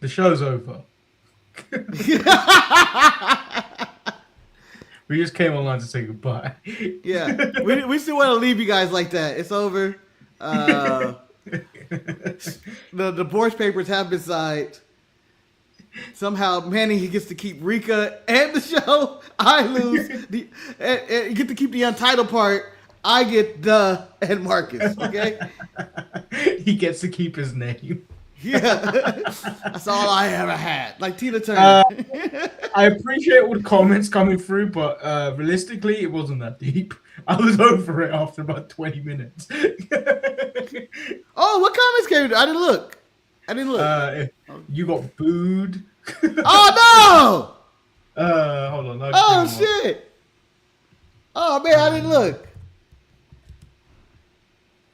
The show's over. We just came online to say goodbye. Yeah, we still want to leave you guys like that. It's over. The divorce papers have been signed. Somehow Manny gets to keep Rika and the show. I lose. You get to keep the untitled part. I get the and Marcus. Okay. He gets to keep his name. Yeah, that's all I ever had. Like Tina Turner. I appreciate all the comments coming through, but realistically, it wasn't that deep. I was over it after about 20 minutes. Oh, what comments came? I didn't look. You got booed. Oh no! Hold on. Oh shit! Oh man, I didn't look.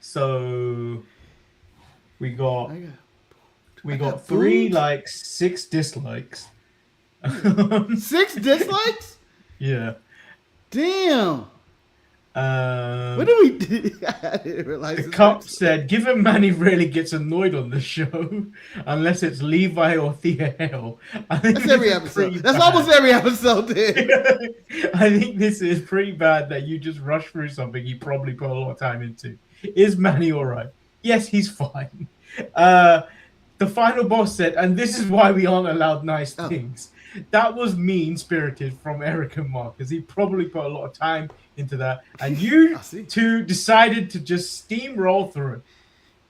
So we got 3 likes, 6 dislikes. 6 dislikes? Yeah. Damn. What did we do? I didn't realize. The Cup said, given Manny really gets annoyed on the show, unless it's Levi or Thea Hale. I think that's every episode. That's almost every episode, dude. I think this is pretty bad that you just rush through something you probably put a lot of time into. Is Manny alright? Yes, he's fine. The final boss said, and this is why we aren't allowed nice things. That was mean-spirited from Eric and Marcus. He probably put a lot of time into that. And you two decided to just steamroll through it.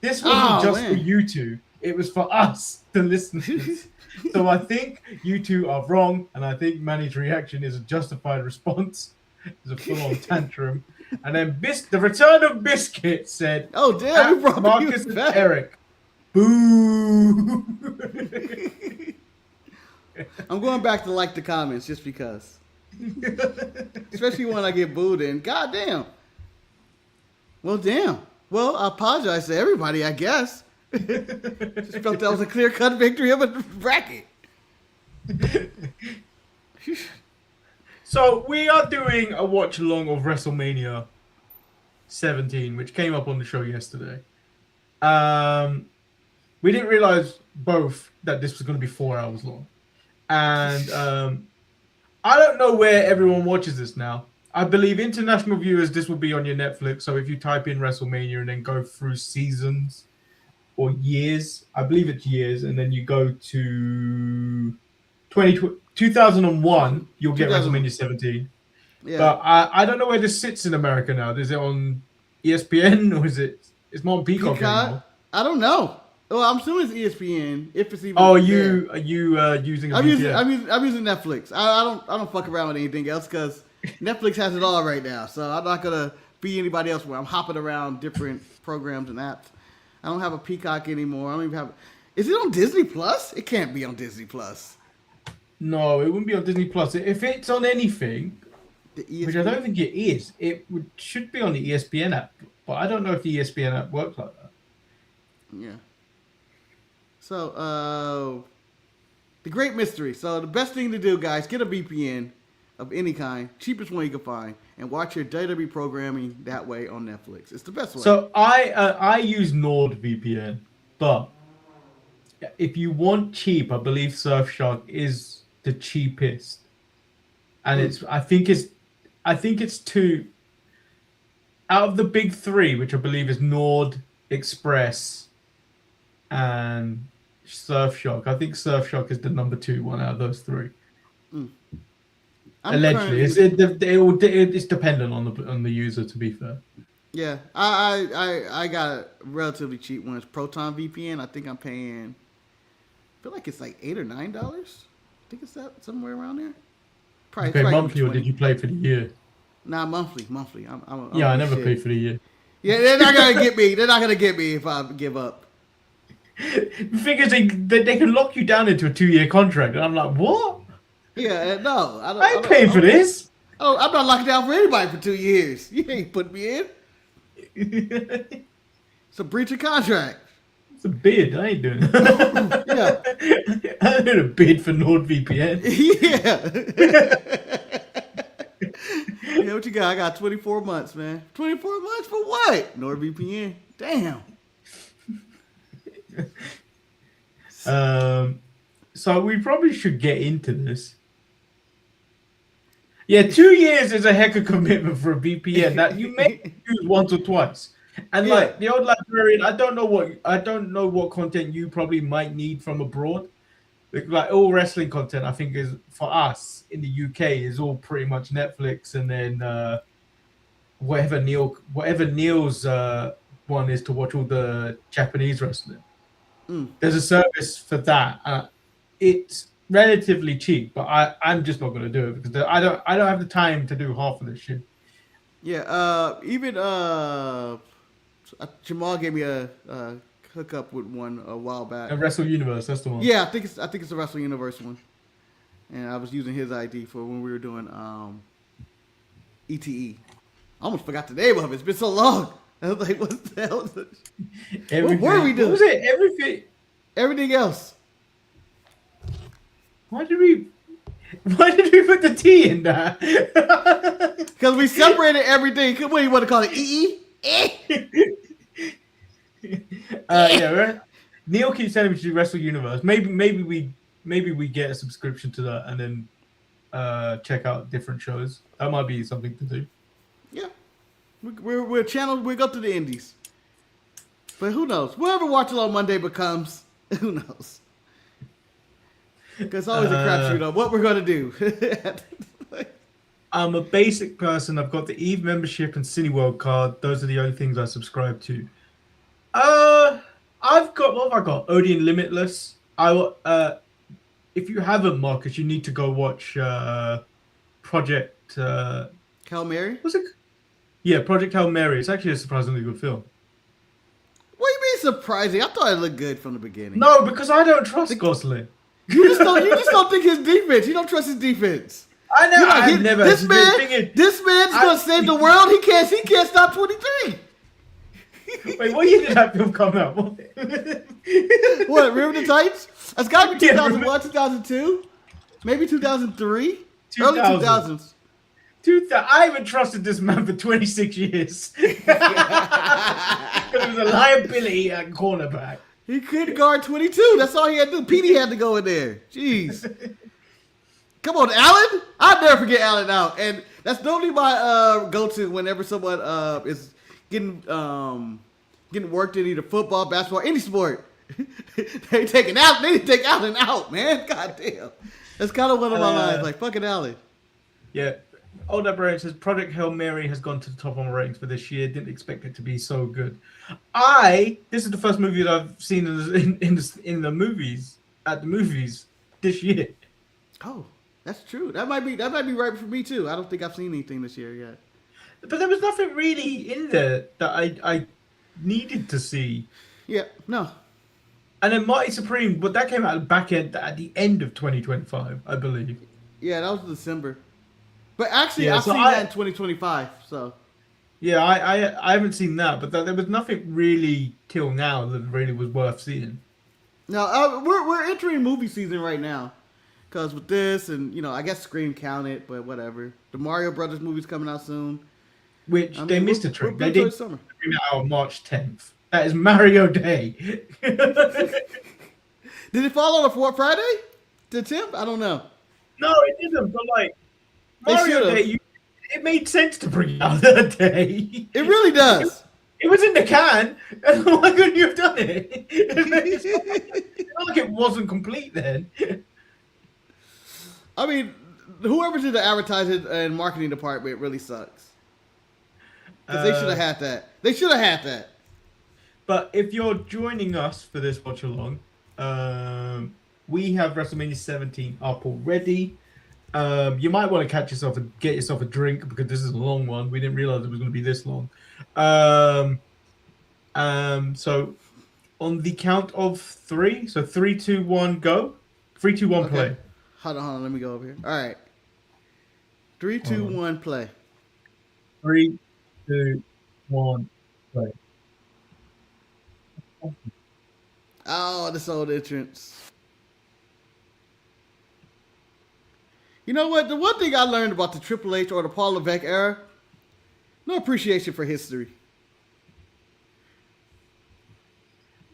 This wasn't just for you two. It was for us, the listeners. So I think you two are wrong, and I think Manny's reaction is a justified response. It's a full-on tantrum. And then the return of Biscuit said, "Oh damn, we brought Marcus and Eric. Boo!" I'm going back to like the comments just because, especially when I get booed in. God damn. Well, damn. Well, I apologize to everybody. I guess. Just felt that was a clear-cut victory of a bracket. So we are doing a watch along of WrestleMania 17, which came up on the show yesterday. We didn't realize both that this was going to be 4 hours long, and I don't know where everyone watches this now. I believe international viewers, this will be on your Netflix. So if you type in WrestleMania and then go through seasons or years, I believe it's years, and then you go to 2001, you'll get WrestleMania 17. Yeah. But I don't know where this sits in America now. Is it on ESPN or is it's not on Peacock anymore? I don't know. Well, I'm assuming it's ESPN. If it's even. Oh, are you using? I'm using Netflix. I don't fuck around with anything else because Netflix has it all right now. So I'm not gonna be anybody else where I'm hopping around different programs and apps. I don't have a Peacock anymore. I don't even have. Is it on Disney Plus? It can't be on Disney Plus. No, it wouldn't be on Disney Plus. If it's on anything, which I don't think it is, should be on the ESPN app. But I don't know if the ESPN app works like that. Yeah. So, the great mystery. So, the best thing to do, guys, get a VPN of any kind, cheapest one you can find, and watch your WWE programming that way on Netflix. It's the best way. So, I use NordVPN, but if you want cheap, I believe Surfshark is the cheapest, and I think it's two out of the big three, which I believe is Nord, Express, and Surfshark. I think Surfshark is the number 2 one out of those 3. Allegedly, it's dependent on the user. To be fair. Yeah, I got a relatively cheap one. It's Proton VPN. I think I'm paying. I feel like it's like $8 or $9. I think it's that somewhere around there. Probably. You pay monthly, or did you pay for the year? Nah, monthly. I never pay for the year. Yeah, they're not gonna get me. They're not gonna get me if I give up. The thing is, they can lock you down into a 2-year contract, and I'm like, what? Yeah, no, I ain't paying for this. Oh, I'm not locked down for anybody for 2 years. You ain't put me in. It's a breach of contract. It's a bid. I ain't doing that. Yeah. I did a bid for NordVPN. Yeah, what you got? I got 24 months, man. 24 months for what? NordVPN. Damn. So we probably should get into this. Yeah, 2 years is a heck of commitment for a VPN that you may use once or twice. And like the old librarian, I don't know what content you probably might need from abroad. Like all wrestling content, I think is for us in the UK is all pretty much Netflix, and then whatever Neil's one is to watch all the Japanese wrestling. There's a service for that. It's relatively cheap, but I'm just not going to do it because I don't have the time to do half of this shit. Yeah, even Jamal gave me a hookup with one a while back. A Wrestle Universe, that's the one. Yeah, I think it's a Wrestle Universe one, and I was using his ID for when we were doing ETE. I almost forgot the name of it. It's been so long. I was like, what the hell is this? What were we doing? What was it? Everything else. Why did we put the T in that? Because we separated everything. What do you want to call it? EE? Yeah, right. Neil keeps telling me to do Wrestle Universe. Maybe we get a subscription to that and then check out different shows. That might be something to do. Yeah, we're channeled. We go to the indies, but who knows? Whoever Watch It on Monday becomes, who knows? Because it's always a crapshoot on what we're gonna do. I'm a basic person. I've got the Eve membership and Cineworld card. Those are the only things I subscribe to. I've got what have I got? Odeon Limitless. If you haven't, Marcus, you need to go watch Project Hail Mary. What's it? Yeah, Project Hail Mary. It's actually a surprisingly good film. What do you mean surprising? I thought it looked good from the beginning. No, because I don't trust Gosling. You just don't think his defense. You don't trust his defense. I know. I've never. This man's gonna save the world. He can't stop 23. Wait, what year did that film come out? What? Remember the Titans? It's got to be 2001, 2002, maybe 2003, early 2000s. I haven't trusted this man for 26 years. Because he was a liability at cornerback. He couldn't guard 22. That's all he had to do. Petey had to go in there. Jeez. Come on, Allen. I'll never forget Allen out. And that's normally my go-to whenever someone is getting worked in either football, basketball, any sport. They take Allen out, man. God damn. That's kind of one of my lines. Like, fucking Allen. Yeah. Old Librarian says Project Hail Mary has gone to the top on my ratings for this year. Didn't expect it to be so good. This is the first movie that I've seen in the movies at the movies this year. Oh, that's true. That might be right for me too. I don't think I've seen anything this year yet. But there was nothing really in there that I needed to see. Yeah, no. And then Mighty Supreme, but that came out at the end of 2025, I believe. Yeah, that was December. But actually, I've seen that in 2025. So. Yeah, I haven't seen that, but there was nothing really till now that really was worth seeing. No, we're entering movie season right now, because with this and I guess Scream counted, but whatever. The Mario Brothers movie's coming out soon. Which they missed a trick. They did bring it out on March 10th. That is Mario Day. Did it fall on a Friday? To Tim? I don't know. No, it didn't. But like Mario Day, it made sense to bring it out that day. It really does. It was in the can. Why couldn't you have done it? It's not like it wasn't complete then. I mean, whoever did the advertising and marketing department really sucks. Because they should have had that. They should have had that. But if you're joining us for this watch along, we have WrestleMania 17 up already. You might want to get yourself a drink because this is a long one. We didn't realize it was going to be this long. So on the count of 3, so 3, 2, 1, go. 3, 2, 1, okay. Play. Hold on. Let me go over here. All right. 3, 2, 1, play. 3, 2, 1, play. Oh, this old entrance. You know what? The one thing I learned about the Triple H or the Paul Levesque era, no appreciation for history.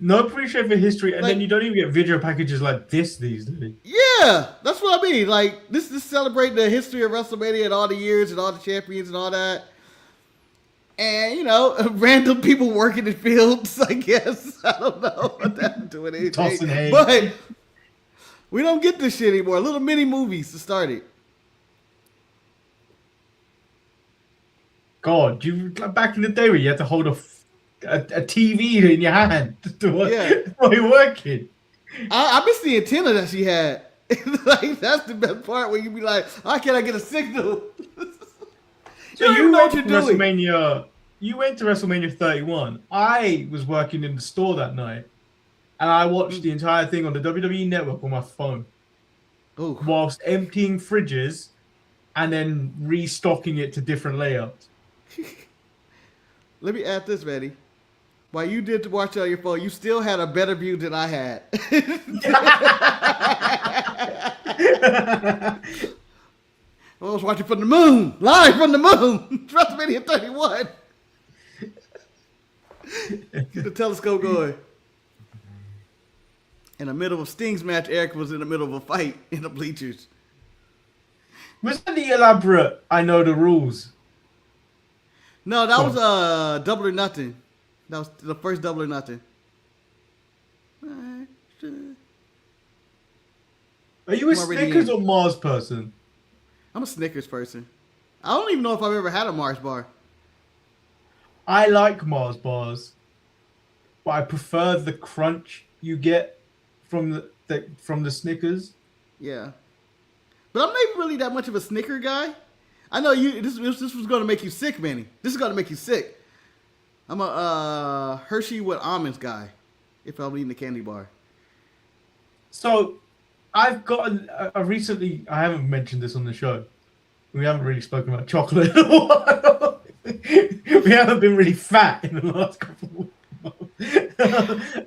No appreciation for history, and then you don't even get video packages like this these days. Yeah, that's what I mean. Like this celebrating the history of WrestleMania and all the years and all the champions and all that. And random people working in fields. I guess I don't know what that doing anything. Tossing hay. But we don't get this shit anymore. Little mini movies to start it. God, back in the day where you had to hold a TV in your hand while you're working. I miss the antenna that she had. Like that's the best part where you be like, "How can I get a signal?" So you went to WrestleMania. You went to WrestleMania 31. I was working in the store that night, and I watched the entire thing on the WWE Network on my phone, whilst emptying fridges, and then restocking it to different layouts. Let me add this, Manny. While you did watch it on your phone, you still had a better view than I had. I was watching from the moon, live from the moon, WrestleMania 31. Get the telescope going. In the middle of Sting's match, Eric was in the middle of a fight in the bleachers. Was that the elaborate, I know the rules? No, that was Double or Nothing. That was the first Double or Nothing. Are you a Snickers or Mars person? I'm a Snickers person. I don't even know if I've ever had a Mars bar. I like Mars bars, but I prefer the crunch you get from the Snickers. Yeah, but I'm not even really that much of a Snicker guy. I know you. This was going to make you sick, Manny. This is going to make you sick. I'm a Hershey with almonds guy. If I'm eating a candy bar. So, I've gotten recently. I haven't mentioned this on the show. We haven't really spoken about chocolate in a while. We haven't been really fat in the last couple of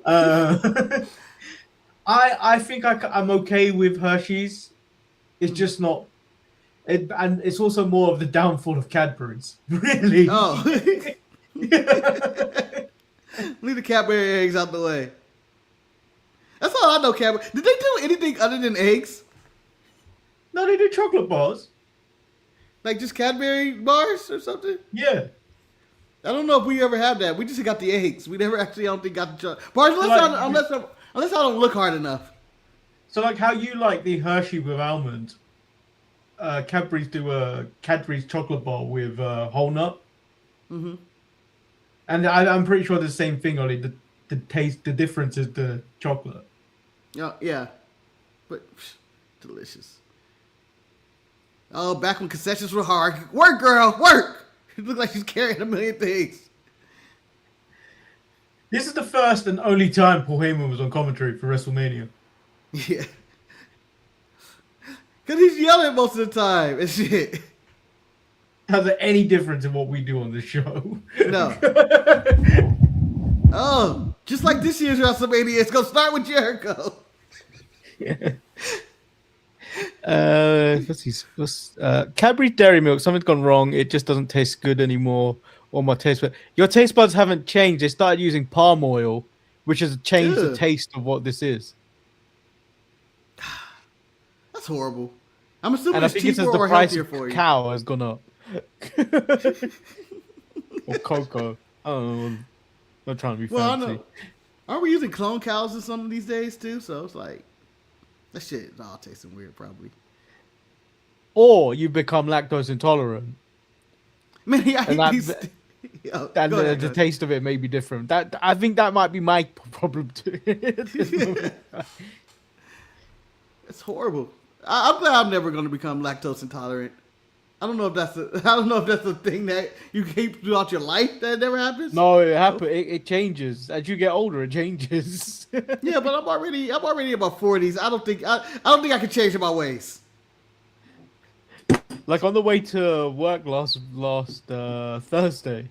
months. I think I'm okay with Hershey's. It's just not. And it's also more of the downfall of Cadbury's. Really? Oh. Leave the Cadbury eggs out the way. That's all I know, Cadbury. Did they do anything other than eggs? No, they do chocolate bars. Like just Cadbury bars or something? Yeah. I don't know if we ever had that. We just got the eggs. We never actually, I don't think, got the chocolate bars. Unless I don't look hard enough. So like how you like the Hershey with almond, Cadbury's do a Cadbury's chocolate bar with whole nut. Mm-hmm. And I'm pretty sure the same thing, Ollie. The taste, the difference is the chocolate. Yeah. But delicious. Oh, back when concessions were hard. Work, girl, work. It looked like she's carrying a million things. This is the first and only time Paul Heyman was on commentary for WrestleMania. Yeah. Because he's yelling most of the time and shit. Has there any difference in what we do on the show? No. Oh, just like this year's WrestleMania, it's going to start with Jericho. Yeah. Cadbury Dairy Milk, something's gone wrong. It just doesn't taste good anymore. Or my taste buds. Your taste buds haven't changed. They started using palm oil, which has changed the taste of what this is. That's horrible. I'm assuming it's cheaper or healthier for you. Cow has gone up. Or cocoa. I don't know. I'm not trying to be fancy. I know. Aren't we using clone cows in some of these days too? So it's like that shit is all tasting weird, probably. Or you become lactose intolerant. Man, the taste of it may be different. I think that might be my problem too. It's horrible. I'm glad I'm never going to become lactose intolerant. I don't know if that's a thing that you keep throughout your life that never happens. No, it happens. It changes as you get older. It changes. Yeah, but I'm already in my 40s. I don't think I can change my ways. Like on the way to work last Thursday,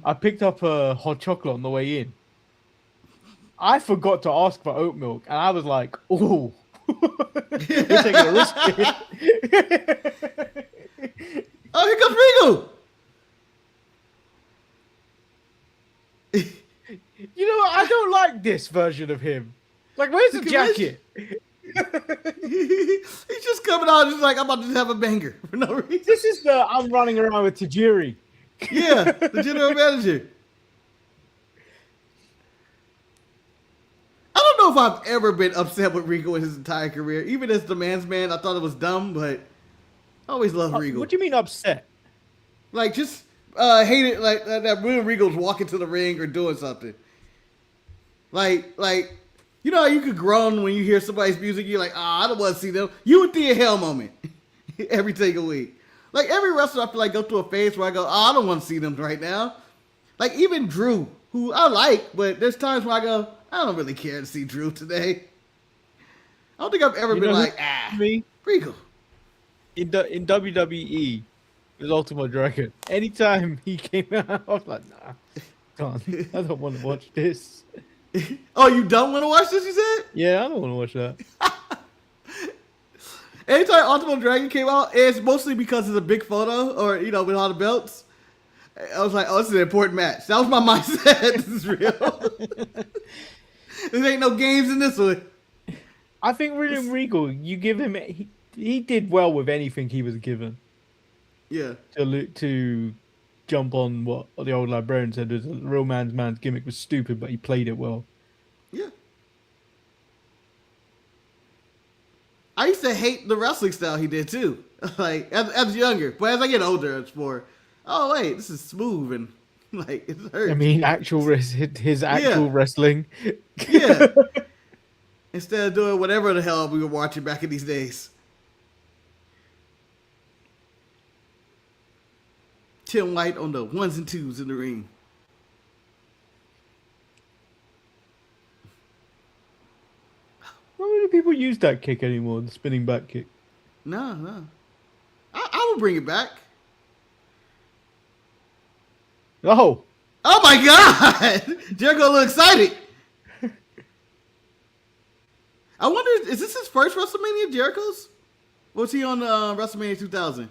I picked up a hot chocolate on the way in. I forgot to ask for oat milk, and I was like, "Oh, you're taking a risk here." Oh, here comes Regal. You know what? I don't like this version of him. Like, where's the jacket? He's just coming out just like, I'm about to just have a banger for no reason. This is the I'm running around with Tajiri. Yeah, the general manager. I don't know if I've ever been upset with Regal in his entire career. Even as the man's man, I thought it was dumb, but I always loved Regal. What do you mean upset? Like, just hate it, like that when Regal's walking to the ring or doing something. Like, you know how you could groan when you hear somebody's music, you're like, I don't want to see them. You and Thea Hell moment every single week. Like, every wrestler I feel like go through a phase where I go, I don't want to see them right now. Like, even Drew, who I like, but there's times where I go, I don't really care to see Drew today. I don't think I've ever been like, Regal. In WWE, with Ultimate Dragon, anytime he came out, I was like, nah, God, I don't want to watch this. Oh, you don't want to watch this, you said? Yeah, I don't want to watch that. Anytime Ultimate Dragon came out, it's mostly because of the big photo or, you know, with all the belts. I was like, oh, this is an important match. That was my mindset. This is real. There ain't no games in this one. I think William Regal, you give him, he did well with anything he was given. Yeah. To jump on what the old librarian said was a real man's gimmick was stupid, but he played it well. Yeah. I used to hate the wrestling style he did too. Like as younger, but as I get older, it's more, oh wait, this is smooth and like it hurts. I mean, his actual wrestling. Yeah. Instead of doing whatever the hell we were watching back in these days. Tim White on the ones and twos in the ring. How many people use that kick anymore? The spinning back kick. No. I will bring it back. Oh my God! Jericho look excited. I wonder, is this his first WrestleMania, Jericho's? Or was he on WrestleMania 2000?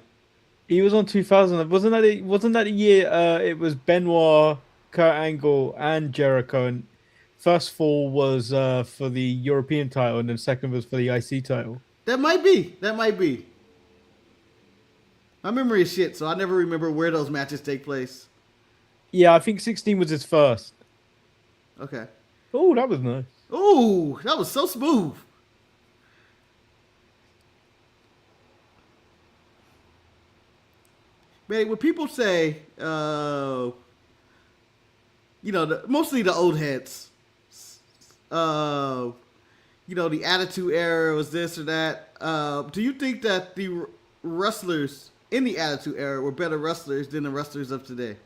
He was on 2000. Wasn't that a year? It was Benoit, Kurt Angle, and Jericho. And first fall was for the European title, and then second was for the IC title. That might be. My memory is shit, so I never remember where those matches take place. Yeah, I think 16 was his first. Okay. Oh, that was nice. Oh, that was so smooth. Man, when people say, you know, mostly the old heads, you know, the Attitude Era was this or that. Do you think that the wrestlers in the Attitude Era were better wrestlers than the wrestlers of today?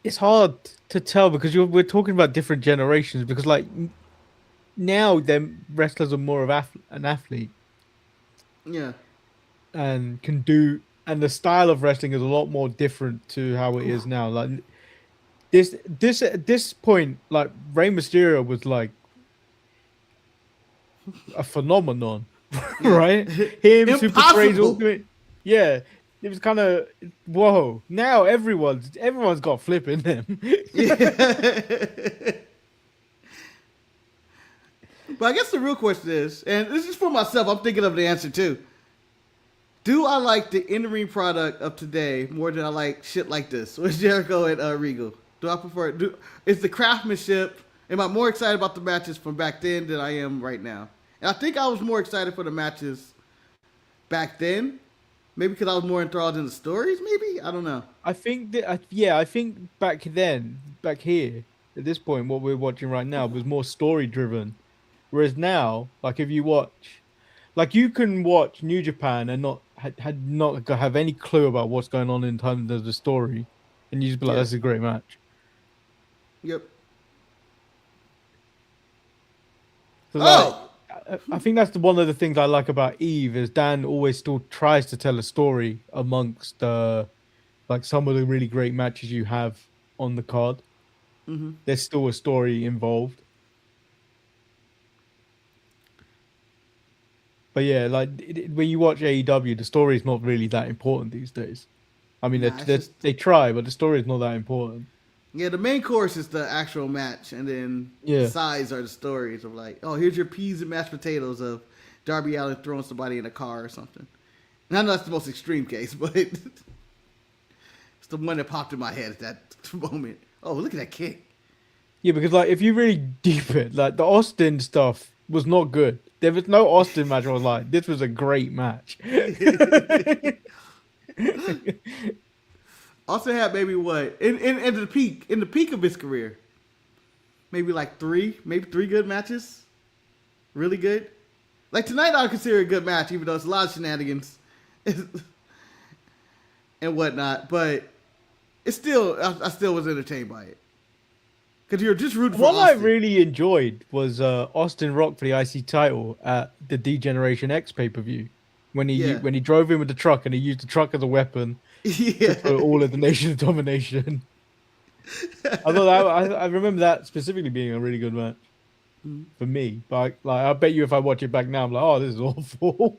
It's hard to tell because we're talking about different generations. Because like now, them wrestlers are more of an athlete. Yeah. And can do, and the style of wrestling is a lot more different to how it is now. Like this at this point, like Rey Mysterio was like a phenomenon, right? Him, Super Crazy, Ultimate, yeah. It was kind of whoa. Now everyone's got flip in them. Yeah. But I guess the real question is, and this is for myself, I'm thinking of the answer too. Do I like the in-ring product of today more than I like shit like this with Jericho and Regal? Do I prefer it? Is the craftsmanship? Am I more excited about the matches from back then than I am right now? And I think I was more excited for the matches back then. Maybe because I was more enthralled in the stories, maybe? I don't know. I think that, I think back here, at this point, what we're watching right now was more story-driven. Whereas now, like if you watch, like you can watch New Japan and not have any clue about what's going on in terms of the story. And you just be like, that's a great match. Yep. So I think that's one of the things I like about Eve is Dan always still tries to tell a story amongst like some of the really great matches you have on the card. Mm-hmm. There's still a story involved. But yeah, like when you watch AEW, the story is not really that important these days. I mean, they try, but the story is not that important. Yeah, the main course is the actual match, and then the sides are the stories of like, oh, here's your peas and mashed potatoes of Darby Allin throwing somebody in a car or something. And I know that's the most extreme case, but it's the one that popped in my head at that moment. Oh, look at that kick. Yeah, because like if you really deep it, like the Austin stuff was not good. There was no Austin match. I was like, this was a great match. Austin had maybe what in the peak of his career, maybe like three good matches, really good. Like tonight, I would consider a good match, even though it's a lot of shenanigans and whatnot. But it's still, I still was entertained by it because you're just rooting for Austin. What I really enjoyed was Austin Rock for the IC title at the D-Generation X pay-per-view when he drove in with the truck and he used the truck as a weapon. For all of the Nation of Domination. I remember that specifically being a really good match for me. But like, I bet you if I watch it back now, I'm like, oh, this is awful.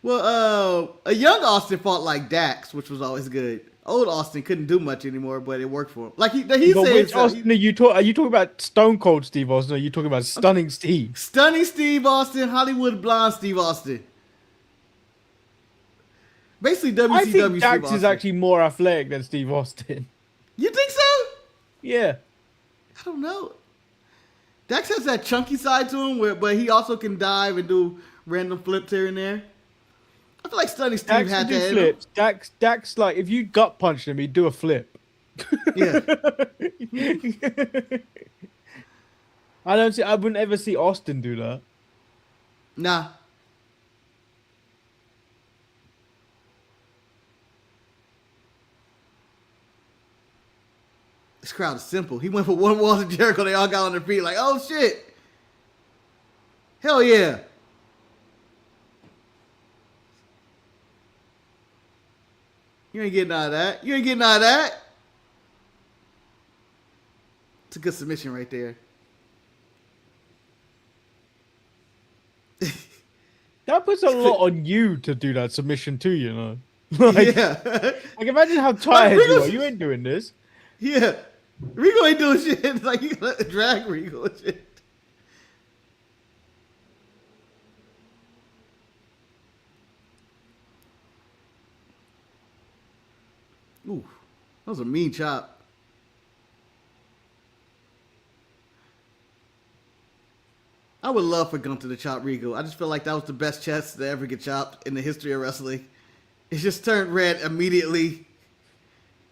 Well, a young Austin fought like Dax, which was always good. Old Austin couldn't do much anymore, but it worked for him. Like he said, which Austin are you talking about? Stone Cold Steve Austin? Or are you talking about Stunning Steve? Stunning Steve Austin, Hollywood Blonde Steve Austin. Basically, WCW I think Steve Dax Austin. is actually more athletic than Steve Austin. You think so? Yeah. I don't know. Dax has that chunky side to him, but he also can dive and do random flips here and there. I feel like Stunning Steve had that. Flips. Dax, like if you gut punched him, he'd do a flip. Yeah. I wouldn't ever see Austin do that. Nah. This crowd is simple. He went for one wall to Jericho. They all got on their feet like, oh, shit. Hell yeah. You ain't getting out of that. You ain't getting out of that. It's a good submission right there. That puts a lot on you to do that submission too, you know. Like, like imagine how tired you are. You ain't doing this. Yeah. Regal ain't doing shit. Like, you gotta drag Regal and shit. Ooh, that was a mean chop. I would love for Gunther to chop Regal. I just feel like that was the best chest to ever get chopped in the history of wrestling. It just turned red immediately.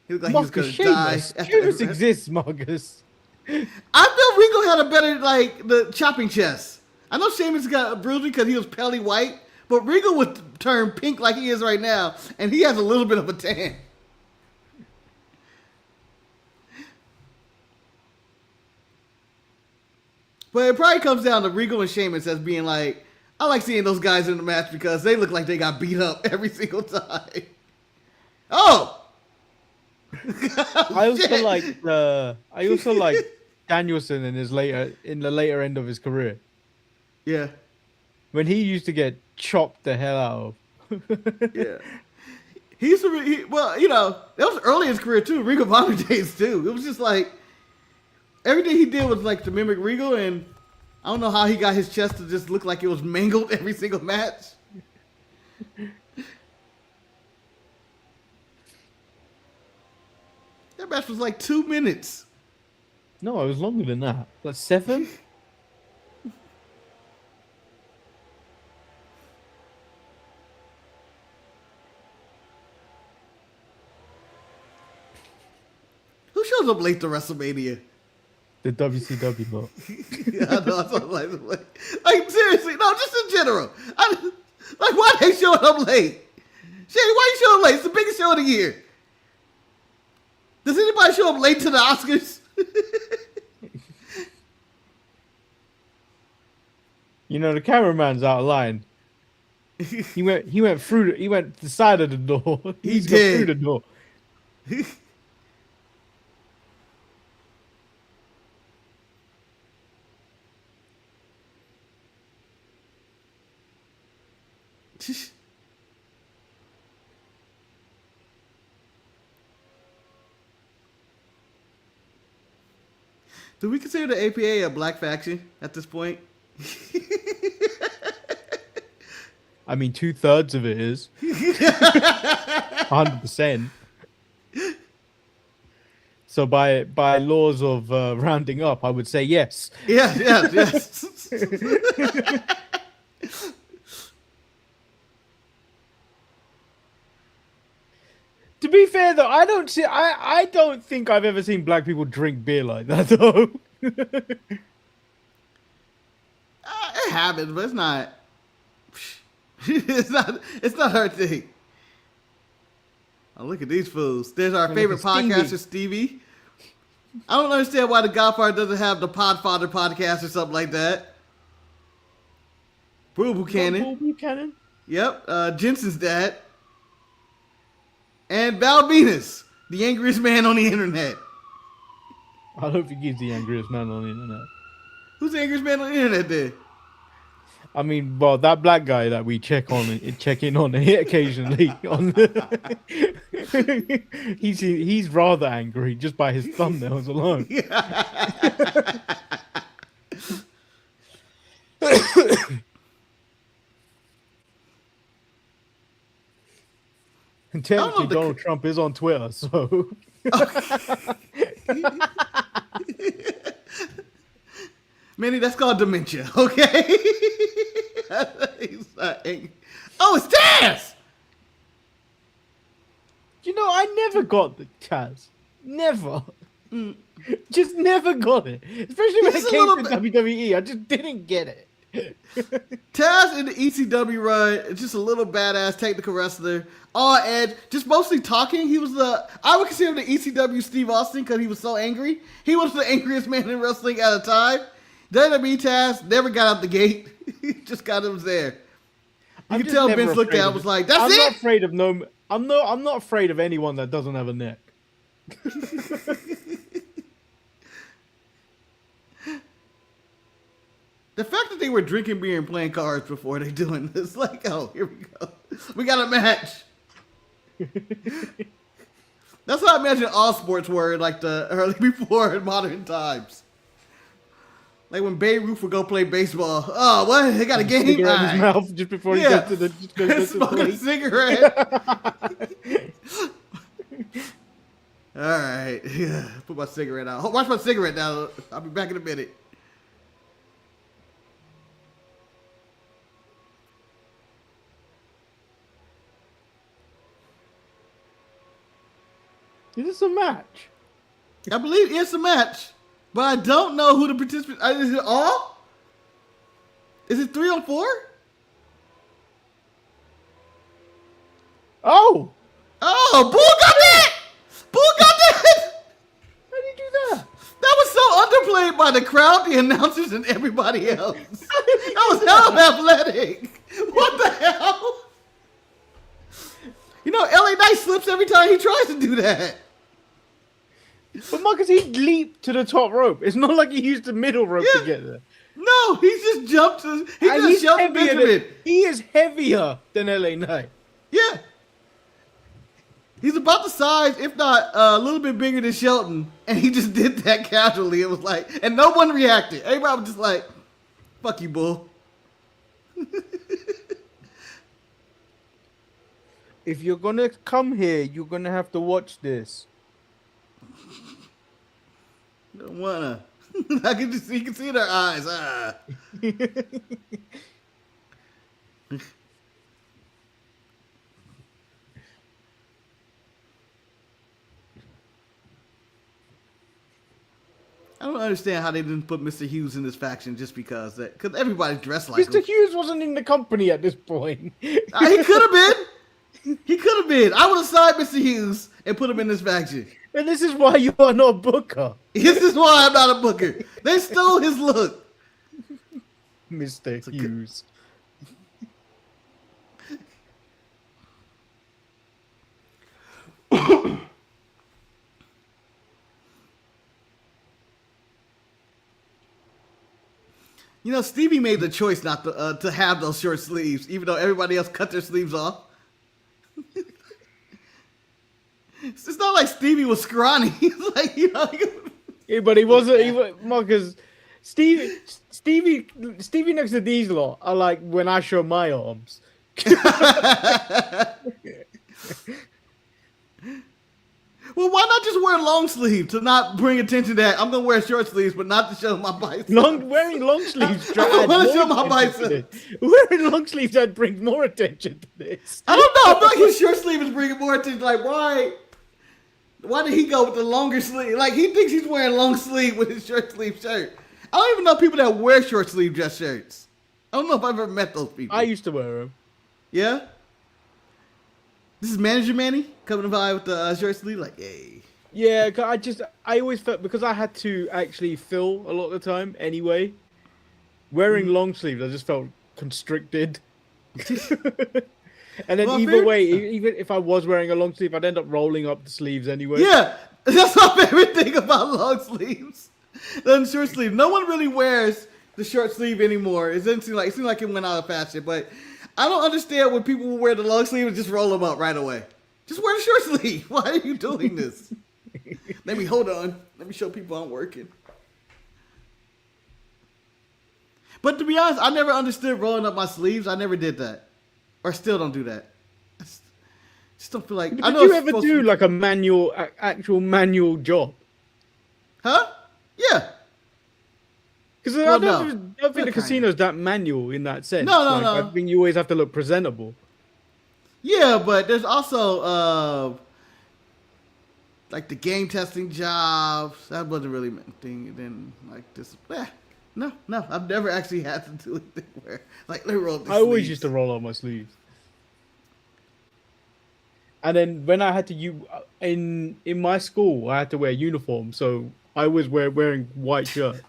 He looked like Marcus, he was gonna die. Sheamus exists, Marcus. I feel Regal had a better, like, the chopping chest. I know Sheamus got a bruising because he was pale white, but Regal would turn pink like he is right now, and he has a little bit of a tan. But it probably comes down to Regal and Sheamus as being like, I like seeing those guys in the match because they look like they got beat up every single time. Oh! I also like Danielson in the later end of his career. Yeah. When he used to get chopped the hell out of. Yeah. He used to well, you know, that was early in his career too, Regal Bonner days too. It was just like everything he did was like to mimic Regal, and I don't know how he got his chest to just look like it was mangled every single match. That match was like 2 minutes. No, it was longer than that. Like 7? Who shows up late to WrestleMania? The WCW lot. Yeah, I know. That's what like seriously, no, just in general. Why they showing up late? Shady, why you showing up late? It's the biggest show of the year. Does anybody show up late to the Oscars? You know, the cameraman's out of line. He went the side of the door. He did. Through the door. Do we consider the APA a black faction at this point? I mean, 2/3 of it is 100%. So by laws of rounding up, I would say yes. Yes. To be fair, though, I don't think I've ever seen black people drink beer like that, though. It happens, but it's not. It's not her thing. Oh, look at these fools. There's our favorite podcaster, Stevie. I don't understand why the Godfather doesn't have the Podfather podcast or something like that. Brew Buchanan. Yep. Jensen's dad. And Val Venus, the angriest man on the internet. I don't think he's the angriest man on the internet. Who's the angriest man on the internet then? I mean, well, that black guy that we check in on occasionally. He's rather angry just by his thumbnails alone. And technically, Donald Trump is on Twitter, so. Manny, that's called dementia, okay? Oh, it's Taz! You know, I never got the Taz. Never. Just never got it. Especially when it came to WWE. I just didn't get it. Taz in the ECW run is just a little badass technical wrestler. All edge, just mostly talking. I would consider the ECW Steve Austin because he was so angry. He was the angriest man in wrestling at a time. WWE Taz never got out the gate. He just got him there. You can tell Vince looked at it and was like, "That's it." I'm not afraid of anyone that doesn't have a neck. The fact that they were drinking beer and playing cards before they doing this, like, oh, here we go. We got a match. That's how I imagine all sports were like the early before in modern times. Like when Babe Ruth would go play baseball. Oh, what? They got a game? In his mouth just before he goes to the smoking a cigarette. All right. Yeah. Put my cigarette out. Watch my cigarette now. I'll be back in a minute. Is this a match? I believe it's a match, but I don't know who the participants. Is it all? Is it 3-on-4? Oh, Bull got that! Bull got that! How did he do that? That was so underplayed by the crowd, the announcers, and everybody else. That was hell athletic. What the hell? You know, LA Knight slips every time he tries to do that. But Marcus, he leaped to the top rope. It's not like he used the middle rope to get there. No, he just jumped to. He is heavier than LA Knight. Yeah. He's about the size, if not a little bit bigger than Shelton, and he just did that casually. It was like, and no one reacted. Everybody was just like, "Fuck you, Bull." If you're gonna come here, you're gonna have to watch this. Don't wanna. I can just you can see their eyes. I don't understand how they didn't put Mr. Hughes in this faction just because everybody's dressed like Mr. Hughes wasn't in the company at this point. He could have been. He could have been. I would have signed Mr. Hughes and put him in this faction. And this is why you are not a booker. This is why I'm not a booker. They stole his look. Mr. Hughes. You know, Stevie made the choice not to have those short sleeves, even though everybody else cut their sleeves off. It's not like Stevie was scrawny. He's like, you know. Yeah, but he wasn't. Marcus, Stevie next to these lot are like when I show my arms. Well, why not just wear a long sleeve to not bring attention to that? I'm gonna wear short sleeves, but not to show my biceps. Wearing long sleeves. I want to show my biceps. Wearing long sleeves that brings more attention to this. I don't know. I feel like his short sleeve is bringing more attention. Like, why did he go with the longer sleeve? Like, he thinks he's wearing long sleeve with his short sleeve shirt. I don't even know people that wear short sleeve dress shirts. I don't know if I've ever met those people. I used to wear them. Yeah? This is Manager Manny coming by with the short sleeve, like, hey. Yeah, I always felt, because I had to actually fill a lot of the time anyway, wearing long sleeves, I just felt constricted. And then even if I was wearing a long sleeve, I'd end up rolling up the sleeves anyway. Yeah, that's my favorite thing about long sleeves. Than short sleeve. No one really wears the short sleeve anymore. It seems like it went out of fashion, but I don't understand when people will wear the long sleeve and just roll them up right away. Just wear the short sleeve. Why are you doing this? Hold on. Let me show people I'm working. But to be honest, I never understood rolling up my sleeves. I never did that. Or still don't do that. I just don't feel like... Did you ever do like a actual manual job? Huh? Yeah. Because I don't think the casino's that manual in that sense. No. I think you always have to look presentable. Yeah, but there's also like the game testing jobs. That wasn't really my thing. And then like this. No. I've never actually had to do anything where like they roll. I always used to roll up my sleeves. And then when I had to in my school, I had to wear uniform, so I was wearing white shirts.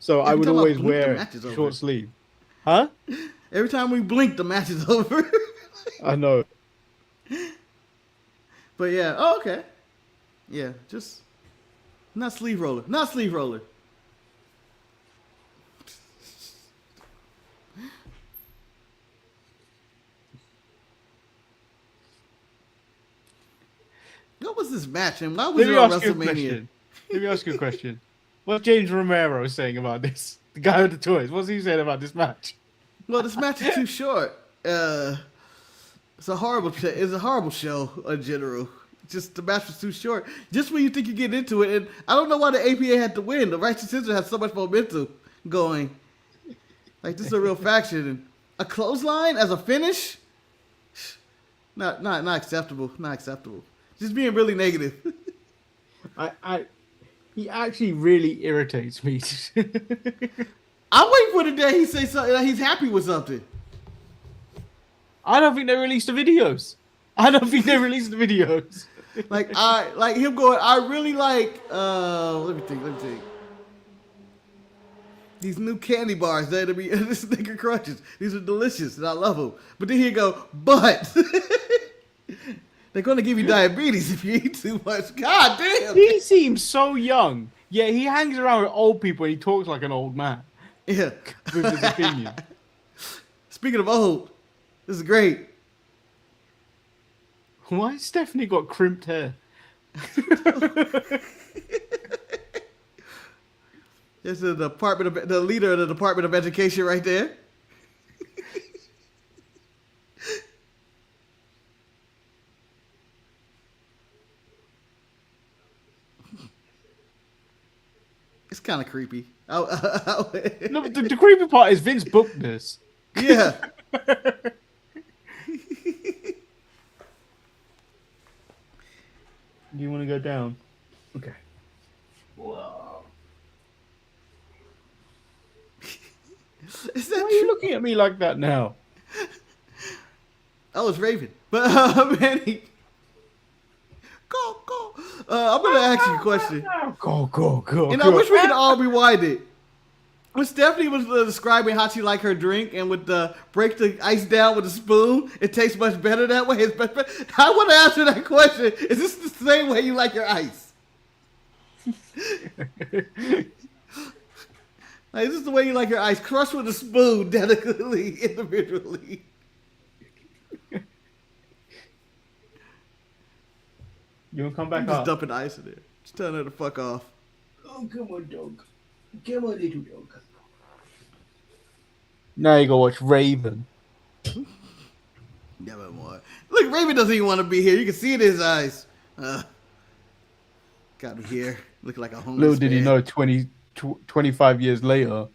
So I would always wear short sleeve. Huh? Every time we blink, the match is over. I know. But yeah. Oh, okay. Yeah, just not sleeve roller. Not sleeve roller. What was this match and why was it on WrestleMania? Let me ask you a question. What's James Romero saying about this? The guy with the toys. What's he saying about this match? Well, this match is too short. It's a horrible show in general. Just the match was too short. Just when you think you get into it, and I don't know why the APA had to win. The Righteous Scissors has so much momentum going. Like this is a real faction, and a clothesline as a finish. Not acceptable. Not acceptable. Just being really negative. He actually really irritates me. I'm waiting for the day he says something like he's happy with something. I don't think they released the videos. Like him going, I really like let me think. These new candy bars that be Snicker Crunches. These are delicious and I love them. But then he'd go, but they're gonna give you diabetes if you eat too much. God damn. He seems so young. Yeah, he hangs around with old people and he talks like an old man. Yeah. With his opinion. Speaking of old, this is great. Why has Stephanie got crimped hair? This is the leader of the Department of Education right there. It's kind of creepy. No, but the creepy part is Vince booked this. Yeah. Do you want to go down? Okay. Whoa. Is that Why are you looking at me like that now? I was Raven. But, Manny. Go. I'm going to ask you a question. Go. And I wish we could all rewind it. When Stephanie was describing how she liked her drink and would break the ice down with a spoon, it tastes much better that way. I want to answer that question. Is this the same way you like your ice? Like, this is the way you like your ice, crushed with a spoon, delicately, individually. You want to come back Just up? dumping ice in there. Just telling her to fuck off. Oh, come on, dog. Come on, little dog. Now you go watch Raven. Never more. Look, Raven doesn't even want to be here. You can see it in his eyes. Got me here. Looking like a homeless Little did he man. know, 25 years later,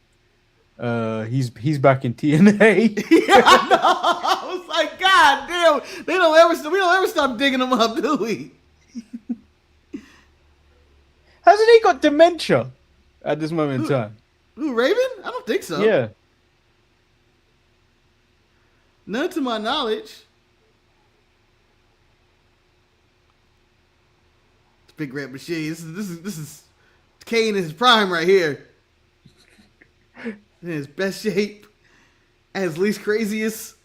he's back in TNA. Yeah, I know. I was like, God damn, we don't ever stop digging them up, do we? Hasn't he got dementia at this moment in time? Who, Raven? I don't think so. Yeah. None to my knowledge. It's Big Red Machine. This is Kane in his prime right here. In his best shape. At his least craziest.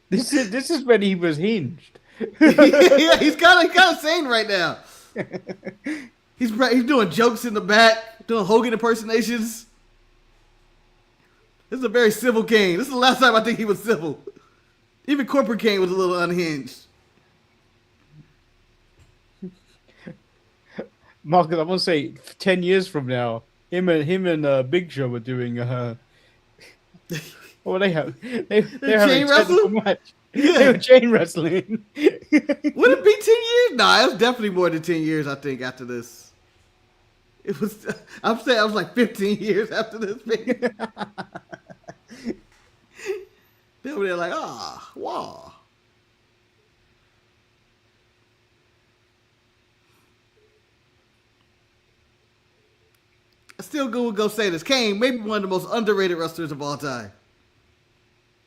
This is when he was hinged. Yeah, he's kind of sane right now. He's doing jokes in the back, doing Hogan impersonations. This is a very civil Kane. This is the last time I think he was civil. Even corporate Kane was a little unhinged. Marcus, I want to say 10 years from now, him and Big Show were doing what they have? They chain wrestling? Match. Yeah. They were chain wrestling. Would it be 10 years? Nah, it was definitely more than 10 years, I think, after this. It was, I'm saying I was like 15 years after this. They were there like, wow. I still go say this. Kane, maybe one of the most underrated wrestlers of all time.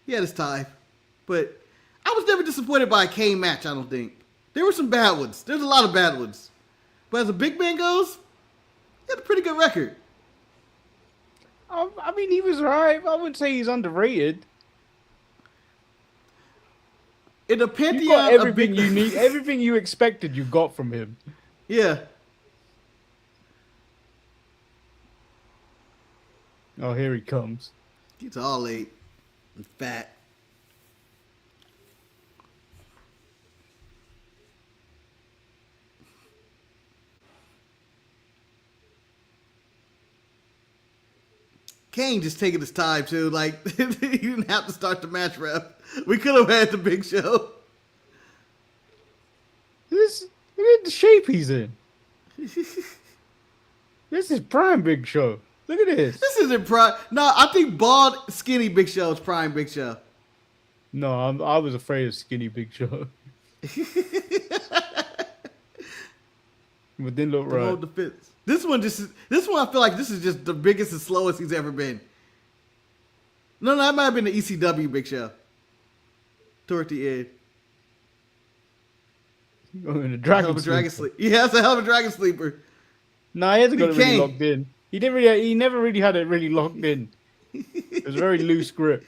He had his time. But I was never disappointed by a Kane match, I don't think. There were some bad ones. There's a lot of bad ones. But as a big man goes, he had a pretty good record. I mean, he was alright. I wouldn't say he's underrated. In the pantheon You got everything of you need, everything you expected, you got from him. Yeah. Oh, here he comes. He's all late and fat. Kane just taking his time too. Like he didn't have to start the match rep. We could have had the Big Show. Look at the shape he's in. This is prime Big Show. Look at this. This isn't prime. No, I think bald, skinny Big Show is prime Big Show. No, I was afraid of skinny Big Show. But didn't look right. Hold the fence. This one I feel like this is just the biggest and slowest he's ever been. No, that might have been the ECW Big Show. Toward the end. Oh, in a Dragon sleeper. Yeah, that's a hell of a dragon sleeper. Nah, he hasn't got it really Kane. locked in. He never really had it really locked in. It was a very loose grip.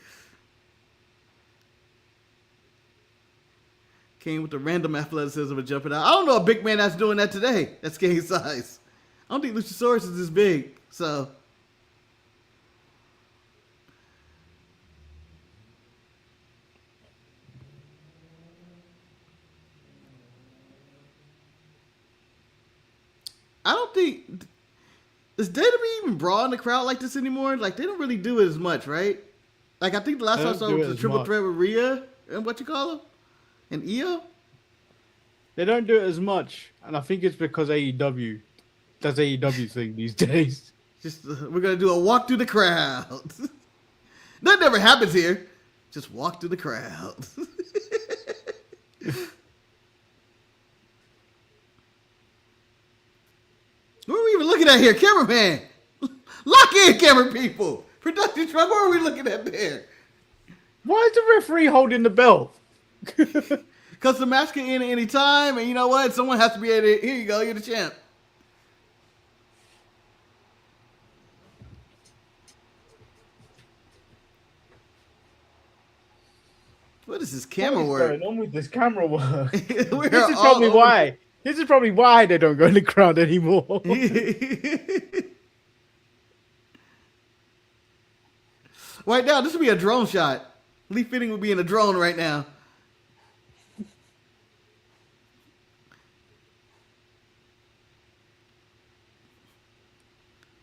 Kane with the random athleticism of jumping out. I don't know a big man that's doing that today. That's Kane's size. I don't think Luchasaurus is this big. So. I don't think. Is WWE even brawling the crowd like this anymore? Like, they don't really do it as much, right? Like, I think the last time I saw was the triple threat with Rhea and what you call them? And Io? They don't do it as much. And I think it's because AEW does AEW thing these days. Just, we're going to do a walk through the crowd. That never happens here. Just walk through the crowd. What are we even looking at here? Cameraman! Lock in, camera people! Production truck, what are we looking at there? Why is the referee holding the belt? Because the match can end at any time, and you know what? Someone has to be at it. Here you go, you're the champ. What is this camera work? What's going on with this camera work? This This is probably why. This is probably why they don't go in the crowd anymore. Right now, this would be a drone shot. Lee Fitting would be in a drone right now.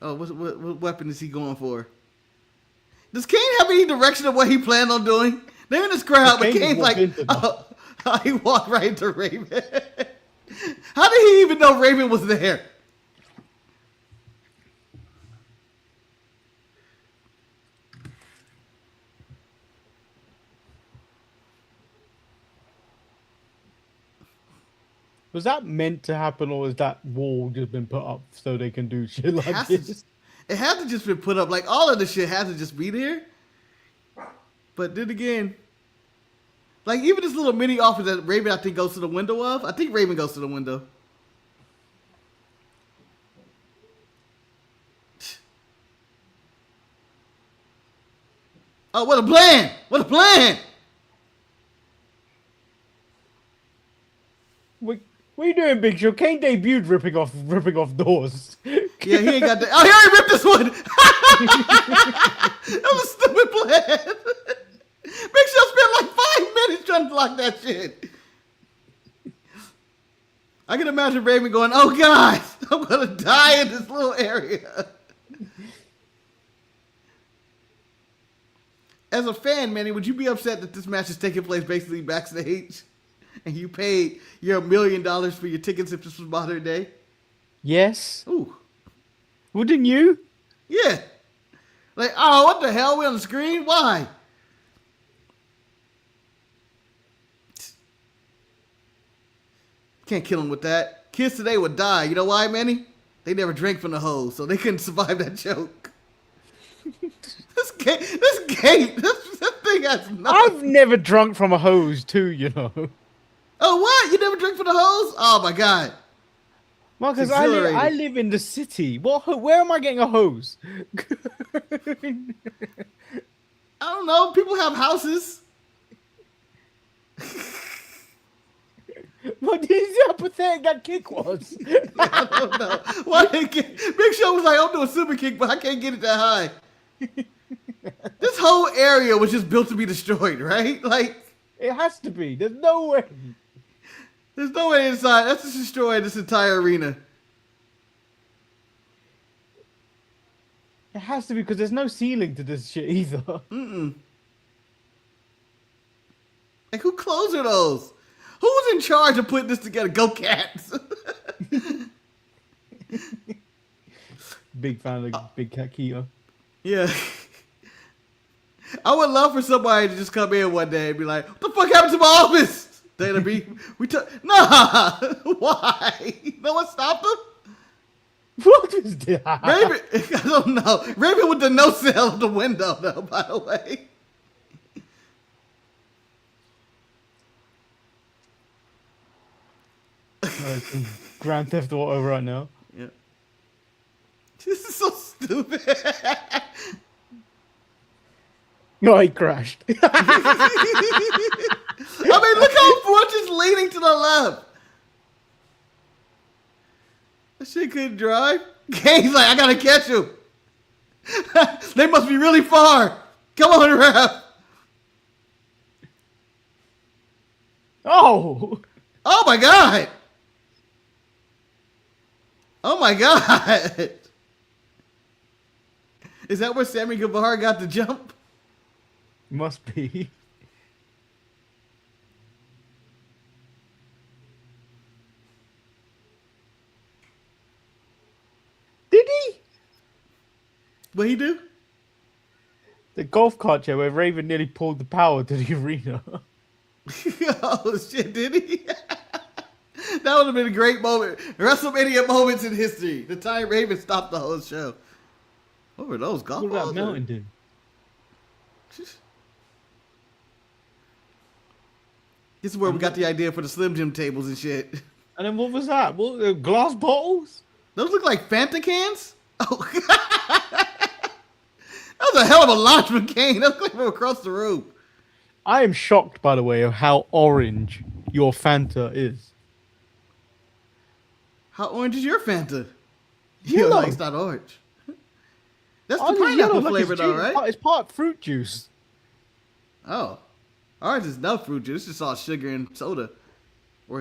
Oh, what weapon is he going for? Does Kane have any direction of what he planned on doing? They're in this crowd, but Kane's like, he walked right into Raven. How did he even know Raven was there? Was that meant to happen, or is that wall just been put up so they can do shit like this? It had to just been put up. Like, all of this shit had to just be there. But then again, like, even this little mini office that Raven, I think, goes to the window of. I think Raven goes to the window. Oh, what a plan! What a plan! What are you doing, Big Show? Kane debuted ripping off doors. Yeah, he ain't got that. Oh, he already ripped this one. That was a stupid plan. Big Show spent like 5 minutes trying to block that shit. I can imagine Raven going, "Oh guys, I'm gonna die in this little area." As a fan, Manny, would you be upset that this match is taking place basically backstage? And you paid your $1 million for your tickets if this was modern day? Yes. Ooh. Wouldn't you? Yeah. Like, oh, what the hell? We're on the screen? Why? Can't kill him with that. Kids today would die. You know why, Manny? They never drank from the hose, so they couldn't survive that joke. This gate, this thing has nothing. I've never drunk from a hose too, you know. Oh, what? You never drink from the hose? Oh, my God. Marcus, I live in the city. Where am I getting a hose? I don't know. People have houses. What did you see how pathetic that kick was? I don't know. Why Big Show was like, I'm doing super kick, but I can't get it that high. This whole area was just built to be destroyed, right? Like, it has to be. There's no way. There's no way inside. Let's just destroy this entire arena. It has to be, because there's no ceiling to this shit either. Mm-mm. Like, who closed those? Who was in charge of putting this together? Go Cats. Big fan of Big Cat Keto. Yeah. I would love for somebody to just come in one day and be like, what the fuck happened to my office? They'd be, nah, why? No one stopped them? What is that? Raven, I don't know. Raven with the no sell of the window, though, by the way. Grand Theft Auto right now. Yeah. This is so stupid. No, he crashed. I mean, look how much is leaning to the left. That shit couldn't drive. Kane's like, I gotta catch him. They must be really far. Come on, ref. Oh. Oh my God. Oh my God. Is that where Sammy Guevara got the jump? Must be. Did he? What'd he do? The golf cart chair where Raven nearly pulled the power to the arena. Oh shit, did he? That would have been a great moment. WrestleMania moments in history. The time Raven stopped the whole show. What were those golf balls? What did that mountain do? This is where we got the idea for the Slim Jim tables and shit. And then what was that? What, glass bottles? Those look like Fanta cans? Oh, that was a hell of a launch from Kane. That looked like from across the room. I am shocked, by the way, of how orange your Fanta is. How orange is your Fanta? Yellow. It's not orange. That's the pineapple flavor, though, right? It's part fruit juice. Oh, ours is no fruit juice. It's just all sugar and soda.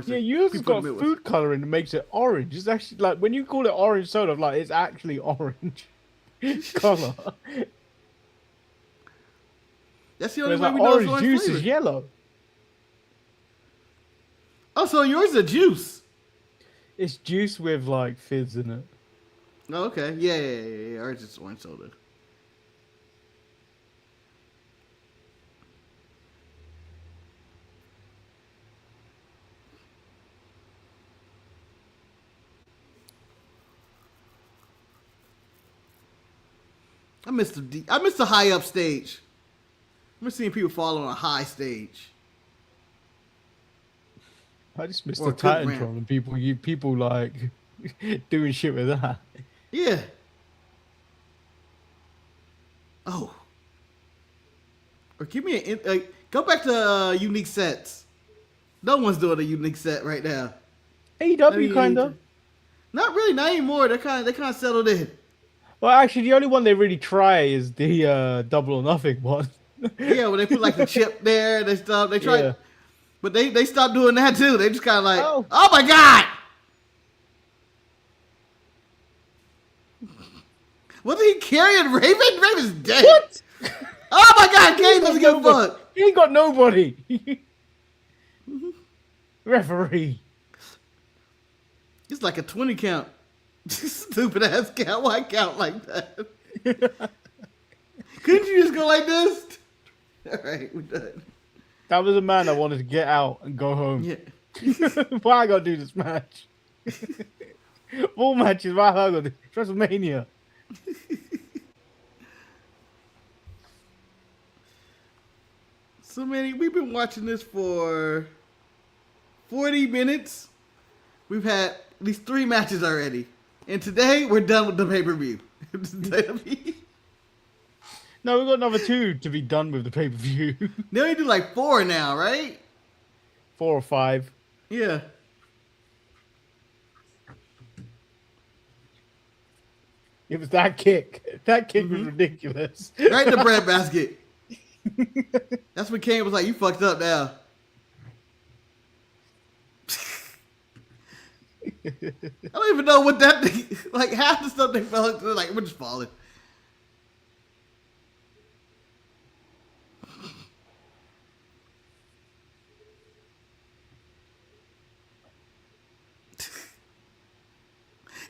Yeah, yours has got food coloring that makes it orange. It's actually like when you call it orange soda, like it's actually orange color. That's the only way like we know orange juice is yellow. Oh, so yours is a juice? It's juice with like fizz in it. Oh, okay. Yeah. Ours is orange soda. I miss the high up stage. I miss seeing people fall on a high stage. I just miss the Titantron and people like doing shit with that. Yeah. Oh. Or give me go back to unique sets. No one's doing a unique set right now. AEW kind of. Not really, not anymore. They kind of settled in. Well, actually, the only one they really try is the Double or Nothing one. Yeah, when they put like the chip there, they try, yeah. But they stopped doing that too. They just kind of like, oh my god, wasn't he carrying Raven? Raven's dead. What? Oh my god, Kane doesn't give a fuck. He ain't got nobody. Referee. It's like a 20 count. Stupid ass count. Why count like that? Couldn't you just go like this? All right, we're done. That was a man that wanted to get out and go home. Yeah. Why I gotta do this match? All matches. Why I gotta do WrestleMania? So many. We've been watching this for 40 minutes. We've had at least 3 matches already. And today, we're done with the pay-per-view. No, we've got another 2 to be done with the pay-per-view. They only do like 4 now, right? 4 or 5. Yeah. It was that kick. That kick was ridiculous. Right in the bread basket. That's when Kane was like, you fucked up now. I don't even know what that thing, like half the stuff they fell into, like, we're just falling.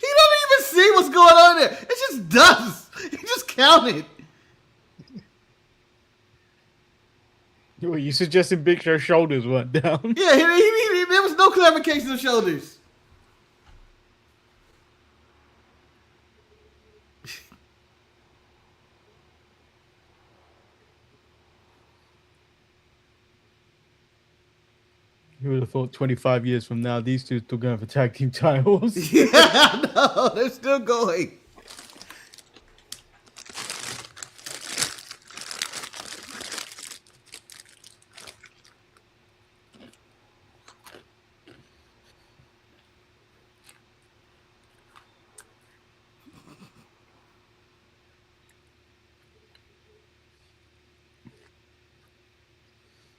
He doesn't even see what's going on there. It just does. He just counted. Well, you suggesting Big Show's shoulders went down? Yeah, there was no clarification of shoulders. Who would have thought 25 years from now, these two are still going for tag team titles? Yeah, no, they're still going.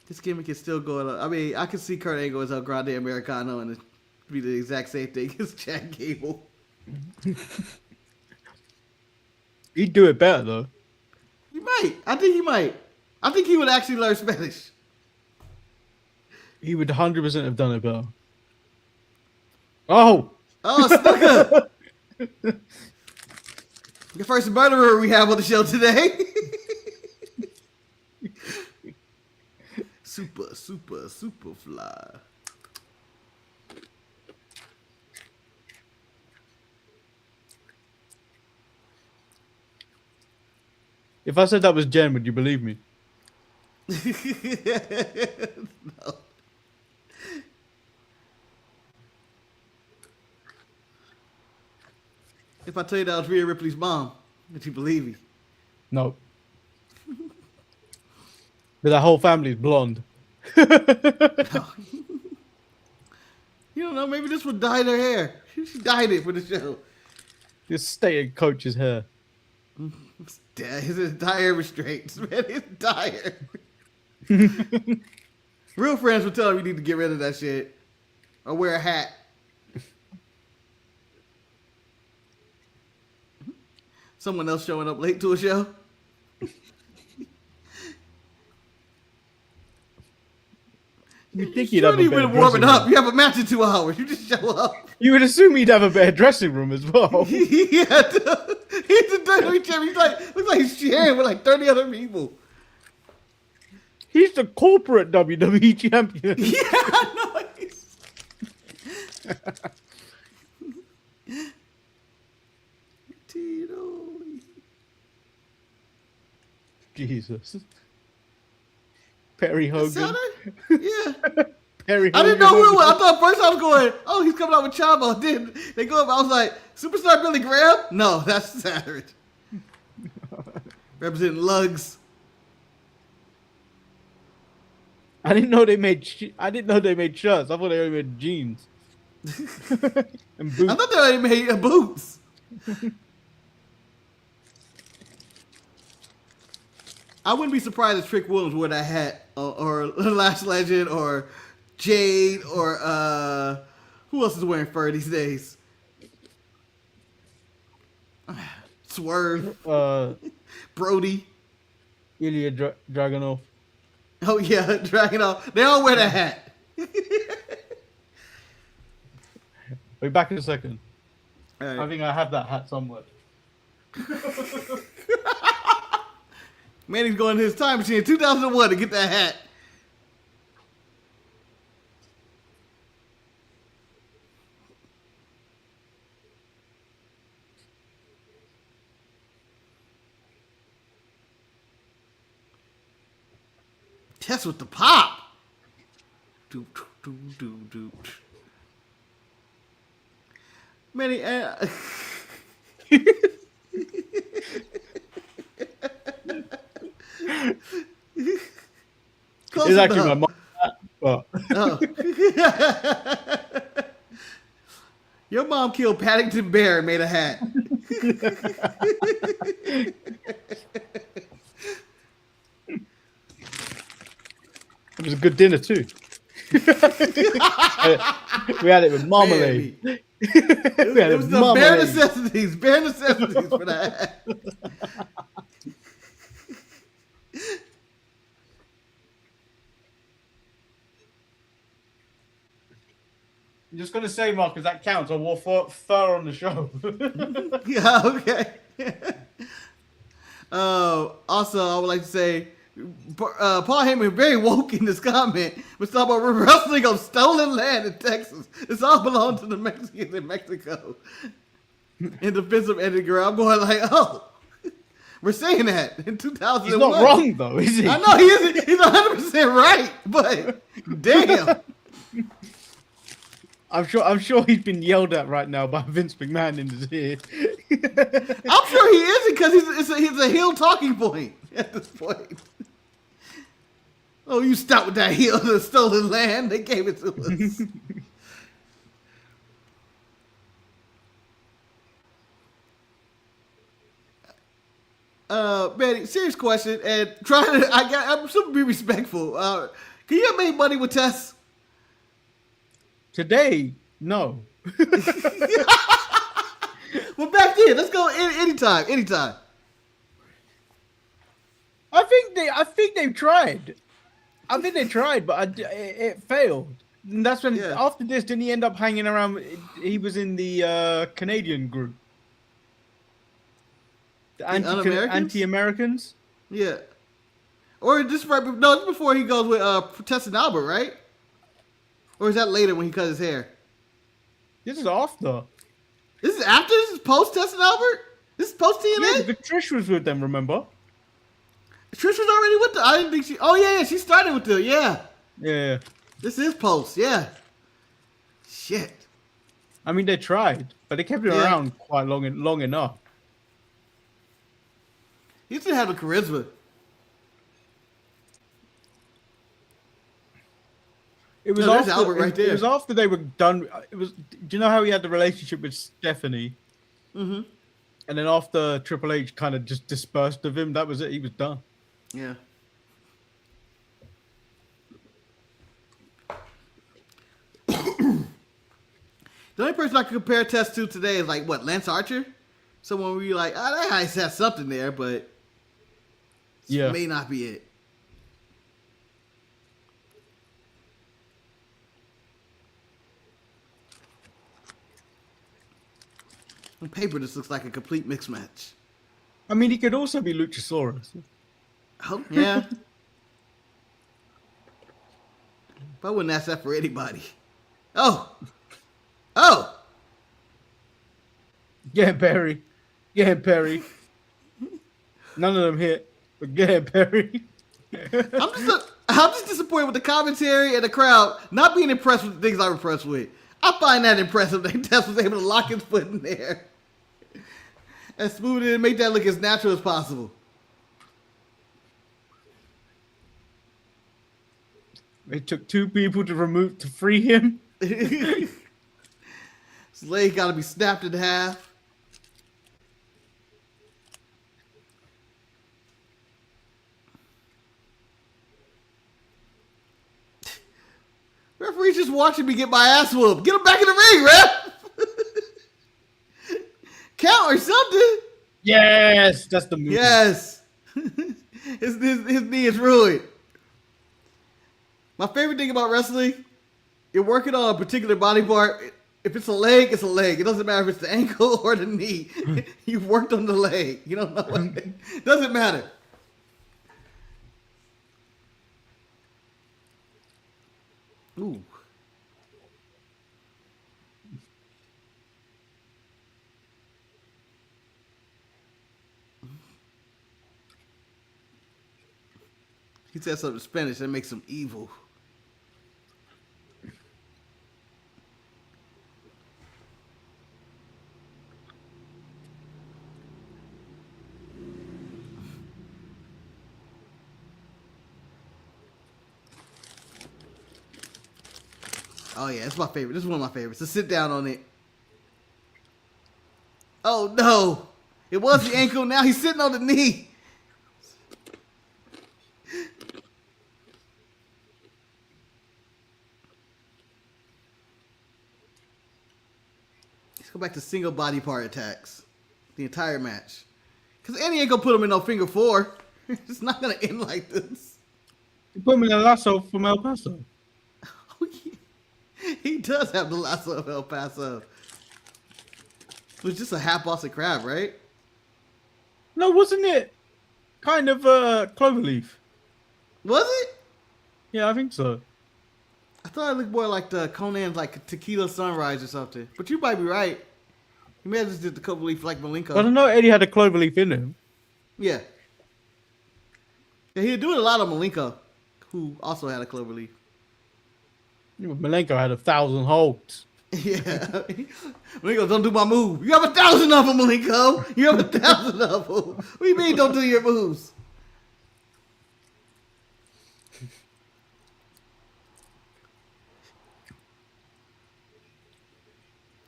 This gimmick is still going on. I mean, I can see Kurt Angle as El Grande Americano and it'd be the exact same thing as Chad Gable. He'd do it better, though. He might. I think he might. I think he would actually learn Spanish. He would 100% have done it better. Oh! Oh, Snooker! The first murderer we have on the show today. Super fly. If I said that was Jen, would you believe me? No. If I tell you that was Rhea Ripley's mom, would you believe me? No. But that whole family's blonde. No. You don't know, maybe this would dye their hair. She dyed it for the show. This stated coach's hair. It's dead. It's dire restraints, man. It's dire. Real friends will tell him you need to get rid of that shit. Or wear a hat. Someone else showing up late to a show. You think he'd have a better warming up. You have a match in 2 hours. You just show up. You would assume he'd have a better dressing room as well. Yeah, he's a WWE champion. He's like, looks like he's sharing with like 30 other people. He's the corporate WWE champion. Yeah, I know. Tito. Jesus. Perry Hogan. Yeah. Perry Hogan. I didn't know who it was. I thought first I was going, oh, he's coming out with Chavo. Then they go up. I was like, Superstar Billy Graham? No, that's Savage. Representing Lugs. I didn't know they made shirts. I thought they only made jeans. And boots. I thought they only made boots. I wouldn't be surprised if Trick Williams wore that hat, or Last Legend, or Jade, or who else is wearing fur these days? Swerve, Brody, Ilya Dragunov. Oh yeah, Dragunov. They all wear that hat. Be back in a second. Right. I think I have that hat somewhere. Manny's going to his time machine in 2001 to get that hat. Test with the pop. Doop, doop, doop, doop. Manny, It's actually my mom. But oh. Your mom killed Paddington Bear and made a hat. it was a good dinner too. We had it with marmalade. It was the bare necessities for that. I'm just gonna say, Marcus, that counts. I wore fur on the show. Yeah, okay. Also, I would like to say, Paul Heyman very woke in this comment. Was talking about wrestling on stolen land in Texas. This all belonged to the Mexicans in Mexico. In defense of Eddie Guerrero, I'm going like, oh, we're saying that in 2001. He's not wrong though, is he? I know he isn't. He's 100% right, but damn. I'm sure he's been yelled at right now by Vince McMahon in his ear. I'm sure he isn't because he's a heel talking point at this point. Oh, you stop with that heel, the stolen land. They gave it to us. Manny, serious question, and I'm supposed to be respectful. Can you have made money with Tess? Today, no. Well, back then, let's go anytime. I think they tried. I think they tried, but it failed. And that's when after this, didn't he end up hanging around? He was in the Canadian group, the anti-Americans. Yeah, or this this before he goes with Tess and Albert, right? Or is that later when he cut his hair? This is after. This is after? This is post Tess and Albert? This is post TNA? Yeah, but Trish was with them, remember? Trish was already with them. I didn't think she... Oh, yeah, she started with them, yeah. Yeah. This is post, yeah. Shit. I mean, they tried, but they kept it around quite long enough. He used to have the charisma. It was after Albert right there. It was after they were done. Do you know how he had the relationship with Stephanie? Mm-hmm. And then after Triple H kind of just dispersed of him, that was it. He was done. Yeah. The only person I can compare Test to today is like what, Lance Archer? Someone where you're like, that guy has something there, but yeah, may not be it. On paper, this looks like a complete mixed match. I mean, he could also be Luchasaurus. Oh, yeah. But I wouldn't ask that for anybody. Oh! Get him, Perry. Get him, Perry. None of them hit, but get him, Perry. I'm just disappointed with the commentary and the crowd not being impressed with the things I'm impressed with. I find that impressive that Test was able to lock his foot in there and smooth it and make that look as natural as possible. It took 2 people to free him. His leg got to be snapped in half. Referee's just watching me get my ass whooped. Get him back in the ring, ref! Count or something. Yes, that's the move. Yes. His knee is ruined. My favorite thing about wrestling, you're working on a particular body part. If it's a leg, it's a leg. It doesn't matter if it's the ankle or the knee. You've worked on the leg. You don't know what. It doesn't matter. Ooh. He said something in Spanish that makes him evil. Oh yeah, it's my favorite. This is one of my favorites. So sit down on it. Oh no. It was the ankle, now he's sitting on the knee. Let's go back to single body part attacks. The entire match. Because Andy ain't gonna put him in no finger 4. It's not gonna end like this. You put him in a lasso from El Paso. Oh, yeah. He does have the lasso of El Paso. It was just a half Boston Crab, right? No, wasn't it? Kind of cloverleaf. Was it? Yeah, I think so. I thought it looked more like the Conan's like Tequila Sunrise or something. But you might be right. He may have just did the cloverleaf like Malenko. I don't know. Eddie had a cloverleaf in him. Yeah. Yeah, he was doing a lot of Malenko, who also had a cloverleaf. Malenko had 1,000 holds. Yeah. Malenko, don't do my move. You have 1,000 of them, Malenko. You have 1,000 of them. What do you mean don't do your moves?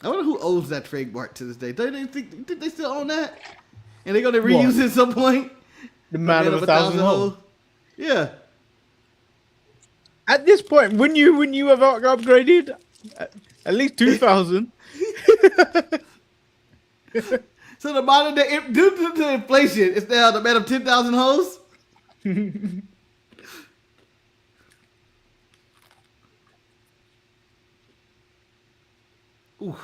I wonder who owns that trademark to this day. Do they think they still own that? And they're going to reuse it at some point? The man of 1,000 holds. Yeah. At this point, wouldn't you have upgraded? At least 2,000. So the modern day, due to the inflation, it's now the man of 10,000 hoes? Ooh.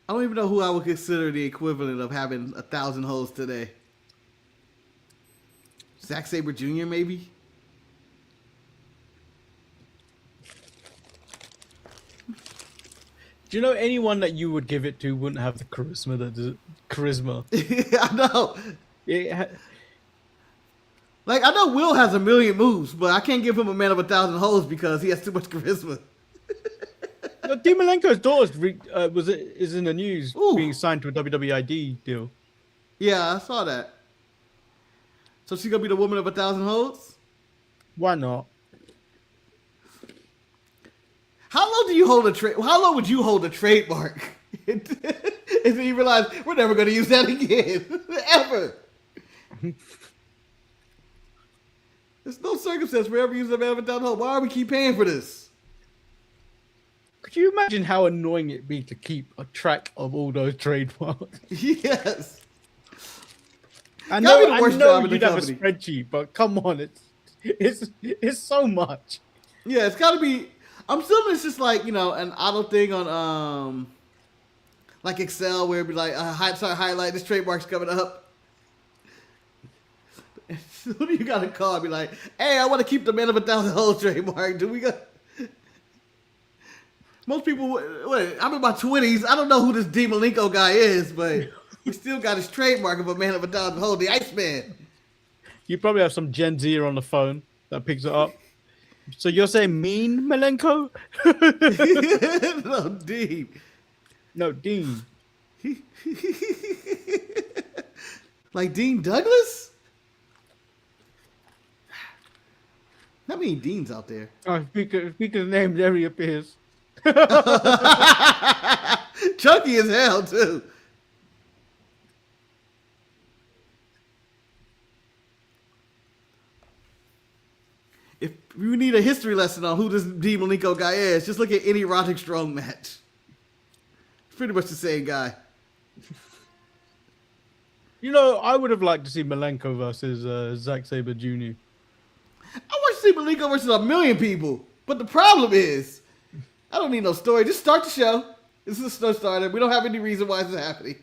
I don't even know who I would consider the equivalent of having 1,000 hoes today. Zack Sabre Jr. maybe? Do you know anyone that you would give it to wouldn't have the charisma that does charisma? I know. Yeah. Like, I know Will has 1,000,000 moves, but I can't give him a man of 1,000 hoes because he has too much charisma. Dean Malenko's daughter is in the news. Ooh. Being signed to a WWID deal. Yeah, I saw that. So she's gonna be the woman of 1,000 hoes? Why not? How long do you hold a trade? How long would you hold a trademark? And then you realize we're never going to use that again. Ever. There's no circumstance we're ever using a man of a thousand holes. Why do we keep paying for this? Could you imagine how annoying it'd be to keep a track of all those trademarks? Yes. I know job in the you'd have a company. spreadsheet, but come on, it's so much. Yeah, it's got to be. I'm assuming it's just like, an auto thing on like Excel where it'd be like highlight this trademark's coming up. Who do you got to call and be like, hey, I want to keep the man of a thousand holes trademark. Do we got? Most people, I'm in my 20s. I don't know who this D. Malenko guy is, but we still got his trademark of a man of a thousand holes, the Iceman. You probably have some Gen Zer on the phone that picks it up. So you're saying mean Malenko? No, Dean. No, Dean. Like Dean Douglas? Not many Deans out there. Oh, speak his name, there he appears. Chunky as hell, too. If you need a history lesson on who this D. Malenko guy is, just look at any Roderick Strong match. It's pretty much the same guy. I would have liked to see Malenko versus Zack Sabre Jr. I want to see Malenko versus a million people. But the problem is, I don't need no story. Just start the show. This is a slow starter. We don't have any reason why this is happening.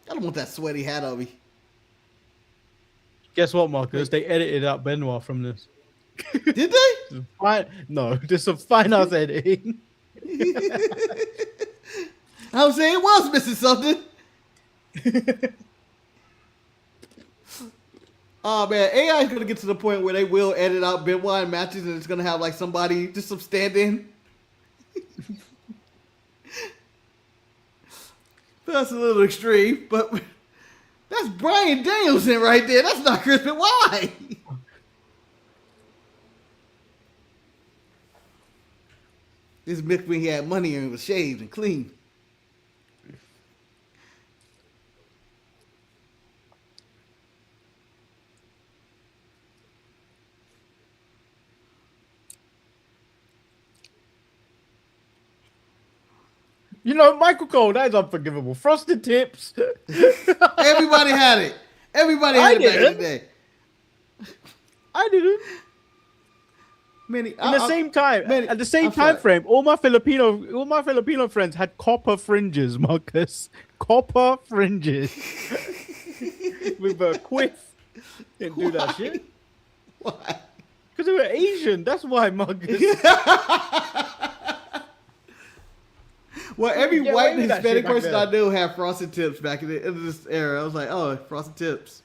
I don't want that sweaty hat on me. Guess what, Marcus? They edited out Benoit from this. Did they? No, there's some fine ass editing. I was saying it was missing something. Oh man, AI is gonna get to the point where they will edit out Benoit matches, and it's gonna have like somebody, just some stand-in. That's a little extreme, but that's Bryan Danielson right there. That's not Chris Benoit. This Mick when he had money and was shaved and clean. Michael Cole, that is unforgivable. Frosted tips. Everybody had it. Everybody had it back in the day. I didn't. At the same time frame, all my Filipino friends had copper fringes, Marcus. Copper fringes. With a quiff. Didn't do that shit. Why? Because they were Asian. That's why, Marcus. Well, every white and with that Hispanic shit back person then. I knew had frosted tips back in this era. I was like, oh, frosted tips.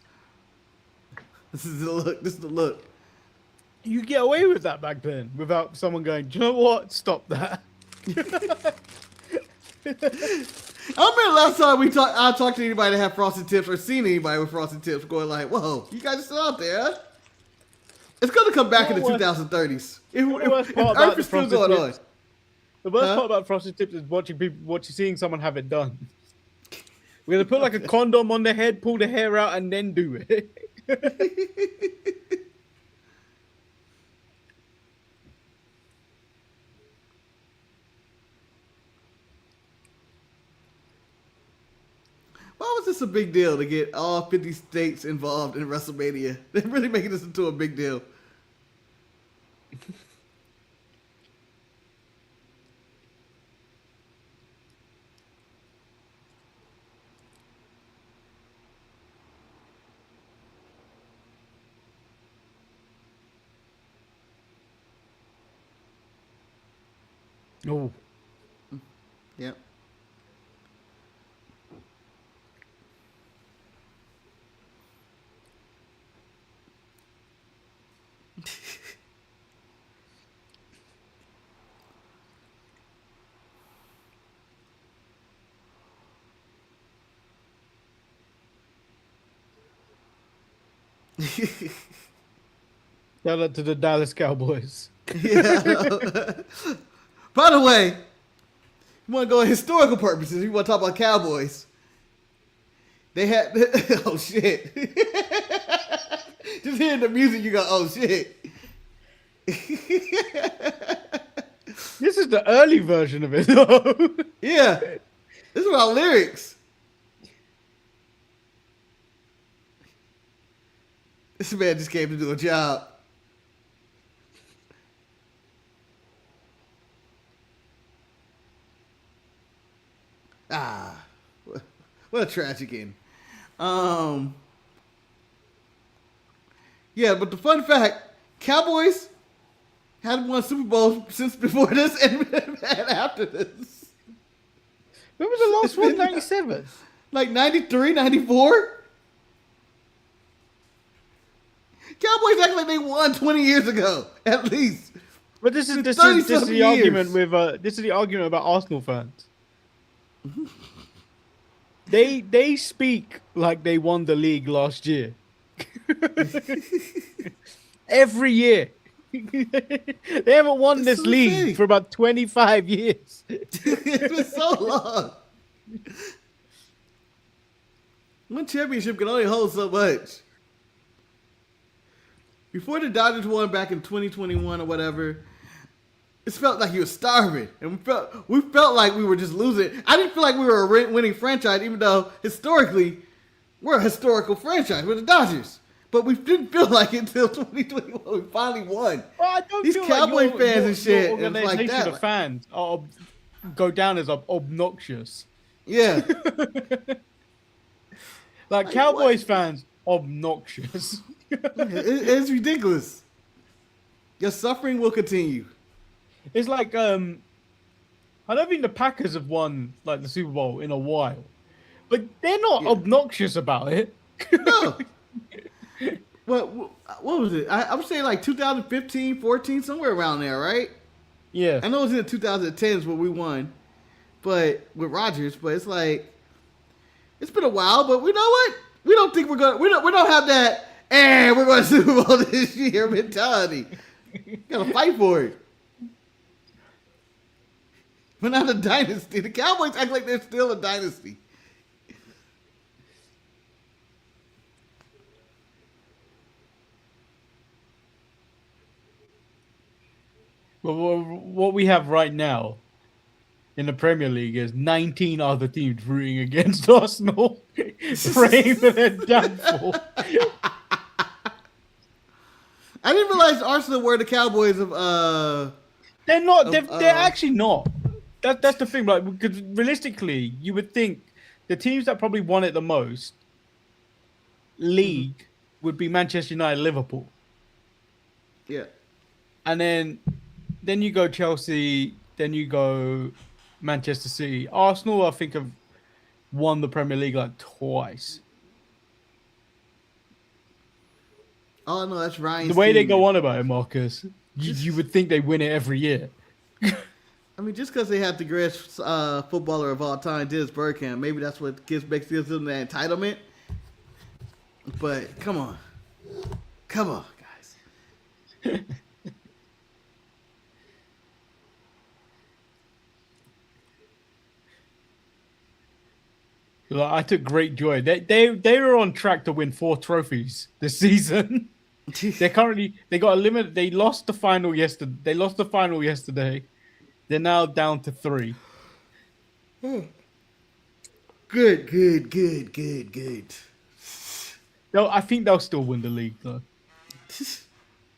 This is the look. This is the look. You get away with that back then without someone going, do you know what? Stop that. I remember last time I talked to anybody that had frosted tips or seen anybody with frosted tips going like, whoa, you guys are still out there, huh? It's going to come back in the 2030s. If Earth is still going on. The worst part about frosted tips is seeing someone have it done. We're going to put like a condom on the head, pull the hair out, and then do it. Why was this a big deal to get all 50 states involved in WrestleMania? They're really making this into a big deal. Oh. Yep. Shout out to the Dallas Cowboys. Yeah. By the way, you want to go historical purposes? You want to talk about Cowboys? They had oh shit! Just hearing the music, you go, oh shit. This is the early version of it, though. Yeah, this is about lyrics. This man just came to do a job. Ah, what a tragic end. Yeah, but the fun fact, Cowboys hadn't won Super Bowl since before this and after this. When was the last one? 97? Like 93, 94? Cowboys act like they won 20 years ago, at least. But this is the years. argument with this is the argument about Arsenal fans. They speak like they won the league last year. Every year. They haven't won this league for about 25 years. It's been so long. One championship can only hold so much. Before the Dodgers won back in 2021 or whatever, it felt like you were starving, and we felt like we were just losing. I didn't feel like we were a winning franchise, even though historically we're a historical franchise. We're the Dodgers, but we didn't feel like it until 2021. We finally won. Well, I don't These feel Cowboy like fans and shit, your and like that. of fans go down as obnoxious. Yeah, like Cowboys fans, obnoxious. it's ridiculous. Your suffering will continue. It's like I don't think the Packers have won like the Super Bowl in a while, but they're not obnoxious about it. No. What was it? I would say like 2015, 14, somewhere around there, right? Yeah. I know it was in the 2010s where we won, but with Rodgers. But it's like it's been a while. But we know what? We don't think we're gonna. We don't have that. And we're going to Super Bowl this year mentality. Gotta fight for it. We're not a dynasty. The Cowboys act like they're still a dynasty. But what we have right now in the Premier League is 19 other teams rooting against Arsenal, praying for their downfall. I didn't realize Arsenal were the Cowboys of. They're not. They're actually not. That's the thing. Like, because realistically, you would think the teams that probably won it the most, league, would be Manchester United, Liverpool. Yeah. And then you go Chelsea. Then you go Manchester City. Arsenal, I think, have won the Premier League like twice. Oh no, that's Ryan's The way they team. go on about it, Marcus, you would think they win it every year. I mean, just because they have the greatest footballer of all time, Dennis Bergkamp, maybe that's what makes them the entitlement. But come on, guys. Like, I took great joy. They were on track to win 4 trophies this season. They got eliminated. They lost the final yesterday. They're now down to 3. Good. I think they'll still win the league though,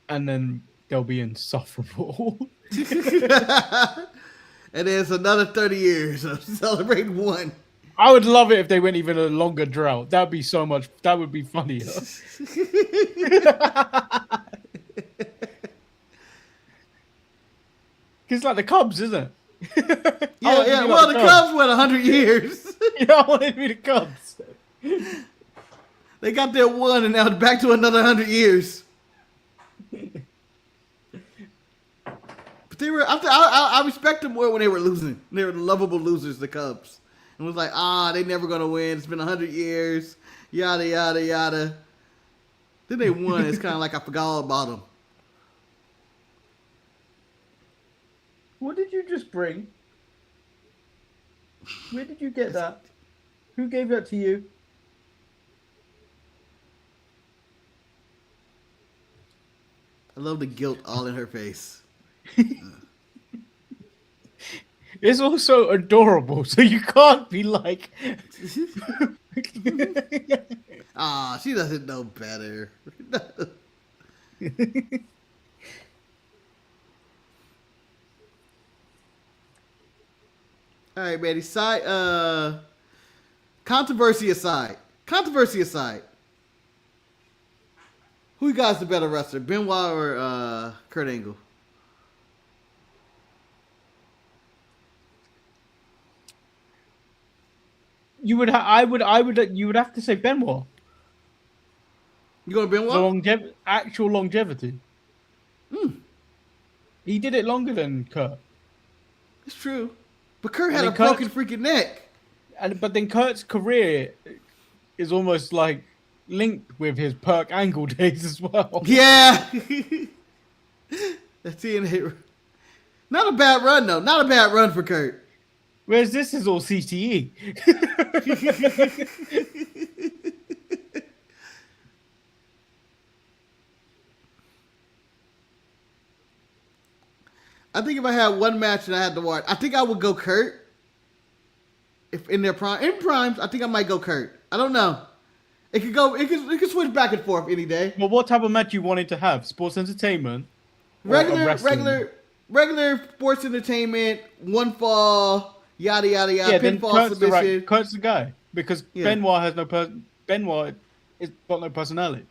and then they'll be insufferable. And there's another 30 years of celebrating one. I would love it if they went even a longer drought. That'd be so much. That would be funnier. It's like the Cubs, isn't it? Yeah. Well, the Cubs went 100 years. Yeah, I want it to be the Cubs. They got their one, and now it's back to another 100 years. But they were. I respect them more when they were losing. They were the lovable losers, the Cubs. And it was like, they never gonna win. It's been 100 years. Yada yada yada. Then they won. It's kind of like I forgot all about them. just bring? Where did you get that? Who gave that to you? I love the guilt all in her face. It's also adorable, so you can't be like. She doesn't know better. All right, Manny. Controversy aside. Who you guys the better wrestler, Benoit or Kurt Angle? You would have to say Benoit. You going Benoit? Actual longevity. He did it longer than Kurt. It's true. But Kurt had a broken freaking neck. But then Kurt's career is almost like linked with his Perk Angle days as well. Yeah. That's TNA. Not a bad run, though. Not a bad run for Kurt. Whereas this is all CTE. I think if I had one match and I had to watch, I think I would go Kurt. If in their prime, in primes, I think I might go Kurt. I don't know. It could switch back and forth any day. Well, what type of match you wanted to have? Sports entertainment? Regular sports entertainment, one fall, yada yada yada, pinfall submission. Kurt's the guy because Benoit has Benoit has got no personality.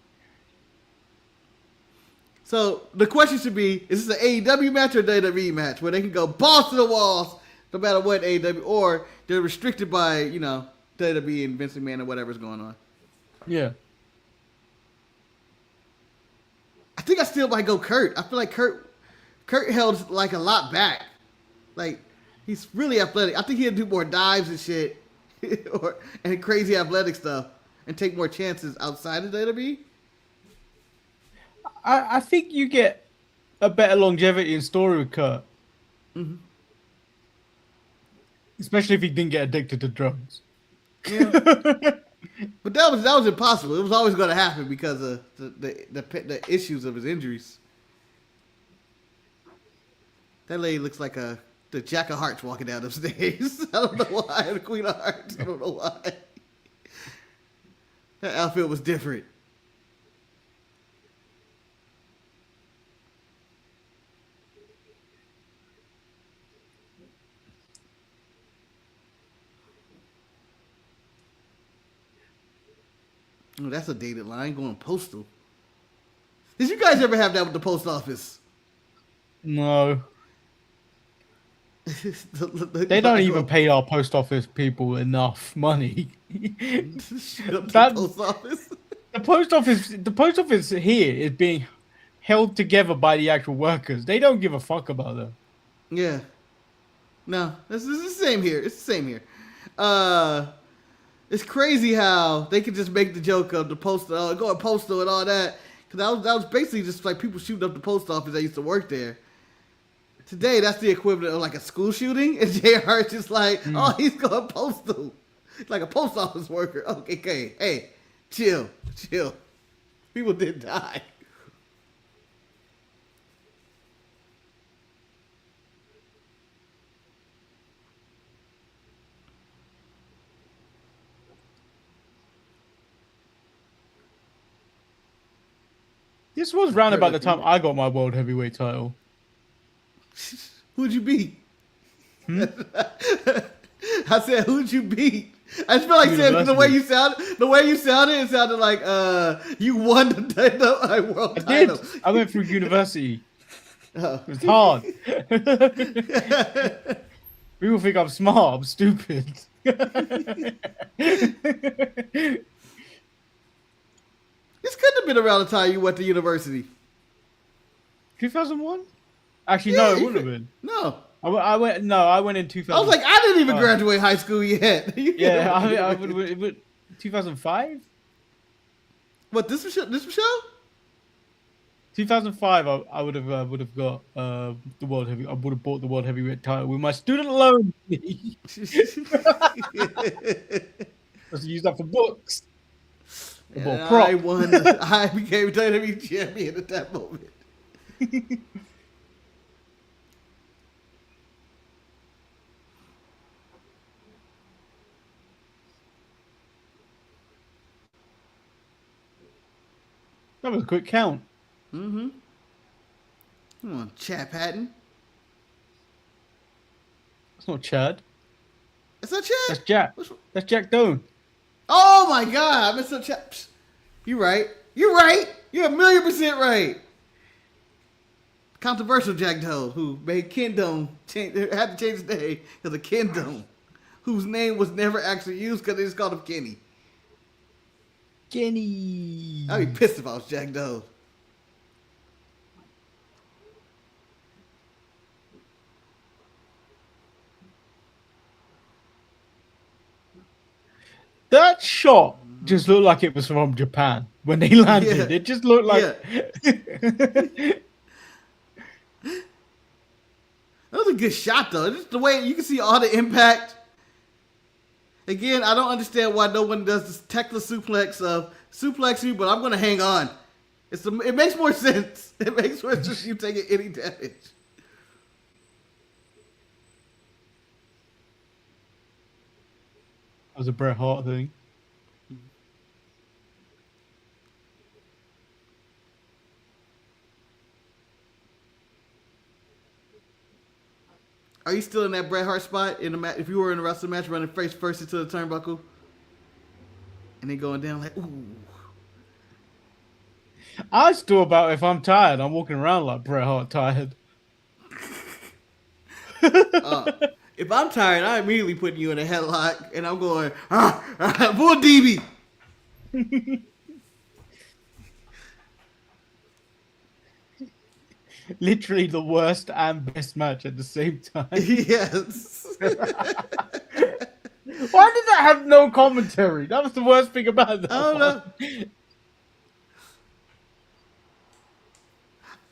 So the question should be: is this an AEW match or a WWE match where they can go balls to the walls no matter what AEW, or they're restricted by WWE and Vince McMahon or whatever's going on? Yeah. I think I still might go Kurt. I feel like Kurt held like a lot back. Like he's really athletic. I think he'd do more dives and shit, and crazy athletic stuff, and take more chances outside of WWE. I think you get a better longevity in story with Kurt. Mm-hmm. Especially if he didn't get addicted to drugs. Yeah. But that was impossible. It was always going to happen because of the issues of his injuries. That lady looks like the Jack of Hearts walking down the stairs. I don't know why. The Queen of Hearts. I don't know why. That outfit was different. Oh, that's a dated line going postal. Did you guys ever have that with the post office? No. They don't even pay our post office people enough money. The post office. The post office here is being held together by the actual workers. They don't give a fuck about them. Yeah. No, this is the same here. It's the same here. It's crazy how they could just make the joke of the postal, going postal and all that. Because that was basically just like people shooting up the post office that used to work there. Today, that's the equivalent of like a school shooting. And JR just like, oh, he's going postal. Like a post office worker. Okay, hey, chill. People did die. This was round about the time I got my world heavyweight title. Who'd you beat? I said, who'd you beat? I just feel like saying the way you sounded, it sounded like you won the world title. I did. I went through university. Oh. It was hard. People think I'm smart. I'm stupid. This couldn't have been around the time you went to university. 2001? Actually, no, it wouldn't have been. No. I went in 2000. I was like, I didn't even graduate high school yet. Yeah, I would 2005? What, this show? 2005, I would have got the world heavy. I would have bought the world heavyweight title with my student loan. Let's use that for books. And I won. I became WWE champion at that moment. That was a quick count. Mm-hmm. Come on, Chad Patton. That's not Chad. It's not Chad. That's Jack. That's Jack Doan. Oh my God, I missed up Chad. You're right. You're right. You're 1,000,000% right. Controversial Jack Doan, who made Kendo had to change his name because of Kendo, whose name was never actually used because they just called him Kenny. Kenny. I'd be pissed if I was Jack Doan. That shot just looked like it was from Japan when they landed. Yeah. It just looked like. Yeah. That was a good shot, though. Just the way you can see all the impact. Again, I don't understand why no one does this Tekla suplex of suplex you, but I'm going to hang on. It makes more sense. It makes more sense you taking any damage. That was a Bret Hart thing. Are you still in that Bret Hart spot in the match? If you were in a wrestling match, running face first into the turnbuckle, and then going down like, ooh. I still about if I'm tired, I'm walking around like Bret Hart tired. If I'm tired, I'm immediately putting you in a headlock, and I'm going, Bull DB. Literally the worst and best match at the same time. Yes. Why did that have no commentary? That was the worst thing about that. I don't know.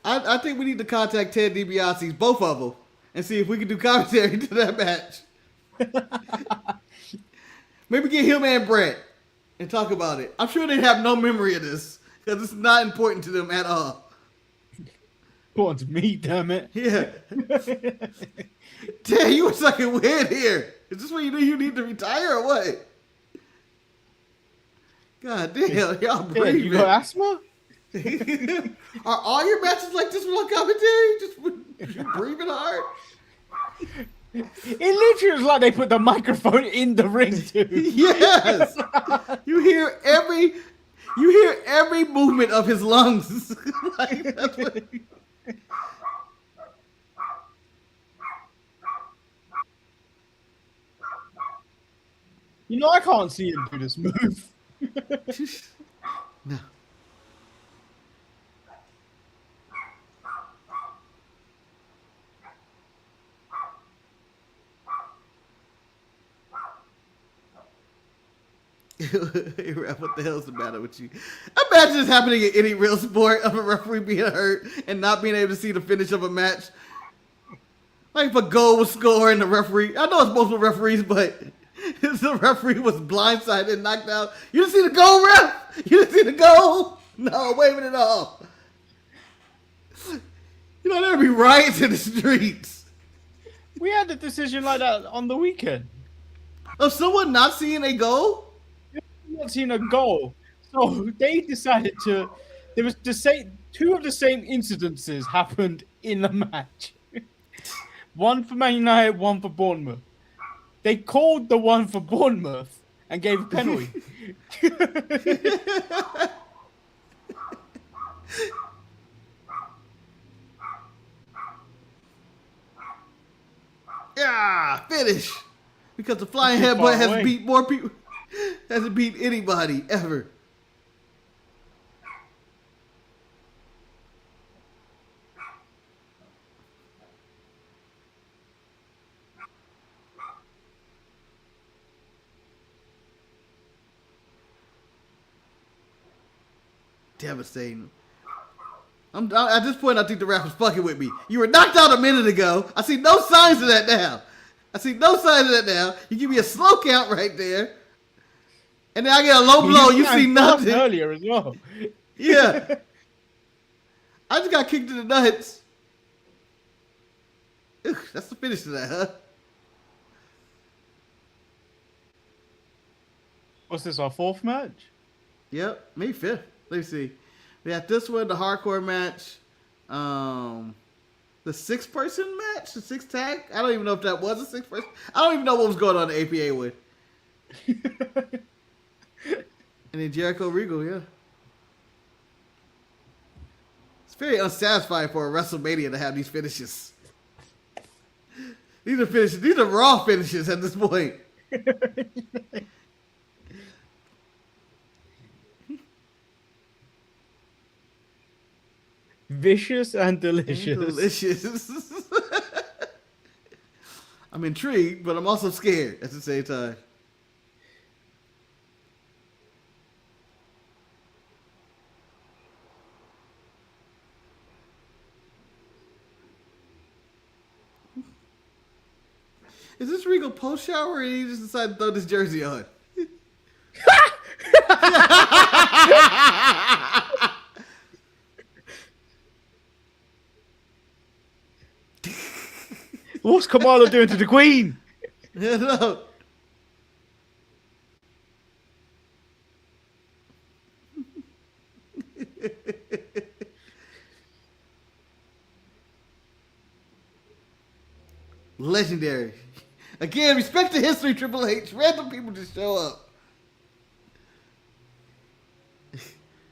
I think we need to contact Ted DiBiase's, both of them, and see if we can do commentary to that match. Maybe get him and Brett and talk about it. I'm sure they have no memory of this because it's not important to them at all. Important to me, damn it. Yeah. Ted, you were sucking weird here. Is this when you need to retire or what? God damn, y'all breathing. You got asthma? Are all your matches like this without commentary? Just you breathing hard? It literally was like they put the microphone in the ring, dude. Yes. You hear every movement of his lungs. Like, that's what... You know, I can't see him do this move. No. Hey, Rap, what the hell's the matter with you? Imagine this happening in any real sport of a referee being hurt and not being able to see the finish of a match. Like if a goal was scored and the referee, I know it's multiple referees, but if the referee was blindsided and knocked out, you didn't see the goal, ref? You didn't see the goal? No, waving it off. You know, there'd be riots in the streets. We had a decision like that on the weekend. Of someone not seeing a goal? Not seeing a goal. So they decided to. There was the same. Two of the same incidences happened in the match. One for Man United, one for Bournemouth. They called the one for Bournemouth and gave a penalty. Yeah, finish. Because the flying headbutt has beat more people. Hasn't beat anybody ever. Devastating. At this point, I think the ref was fucking with me. You were knocked out a minute ago. I see no signs of that now. You give me a slow count right there. And then I get a low blow. You see nothing. Earlier as well. Yeah. I just got kicked in the nuts. Ugh, that's the finish to that, huh? What's this, our 4th match? Yep, maybe 5th. Let me see. We got this one, the hardcore match. The 6-person match, the 6 tag. I don't even know if that was a 6-person. I don't even know what was going on in the APA with. And then Jericho Regal, yeah. It's very unsatisfying for a WrestleMania to have these finishes. These are finishes. These are raw finishes at this point. Vicious and delicious. I'm intrigued, but I'm also scared at the same time. Is this Regal post shower or he just decided to throw this jersey on? What's Kamala doing to the Queen? Yeah, no. Legendary. Again, respect the history, Triple H. Random people just show up.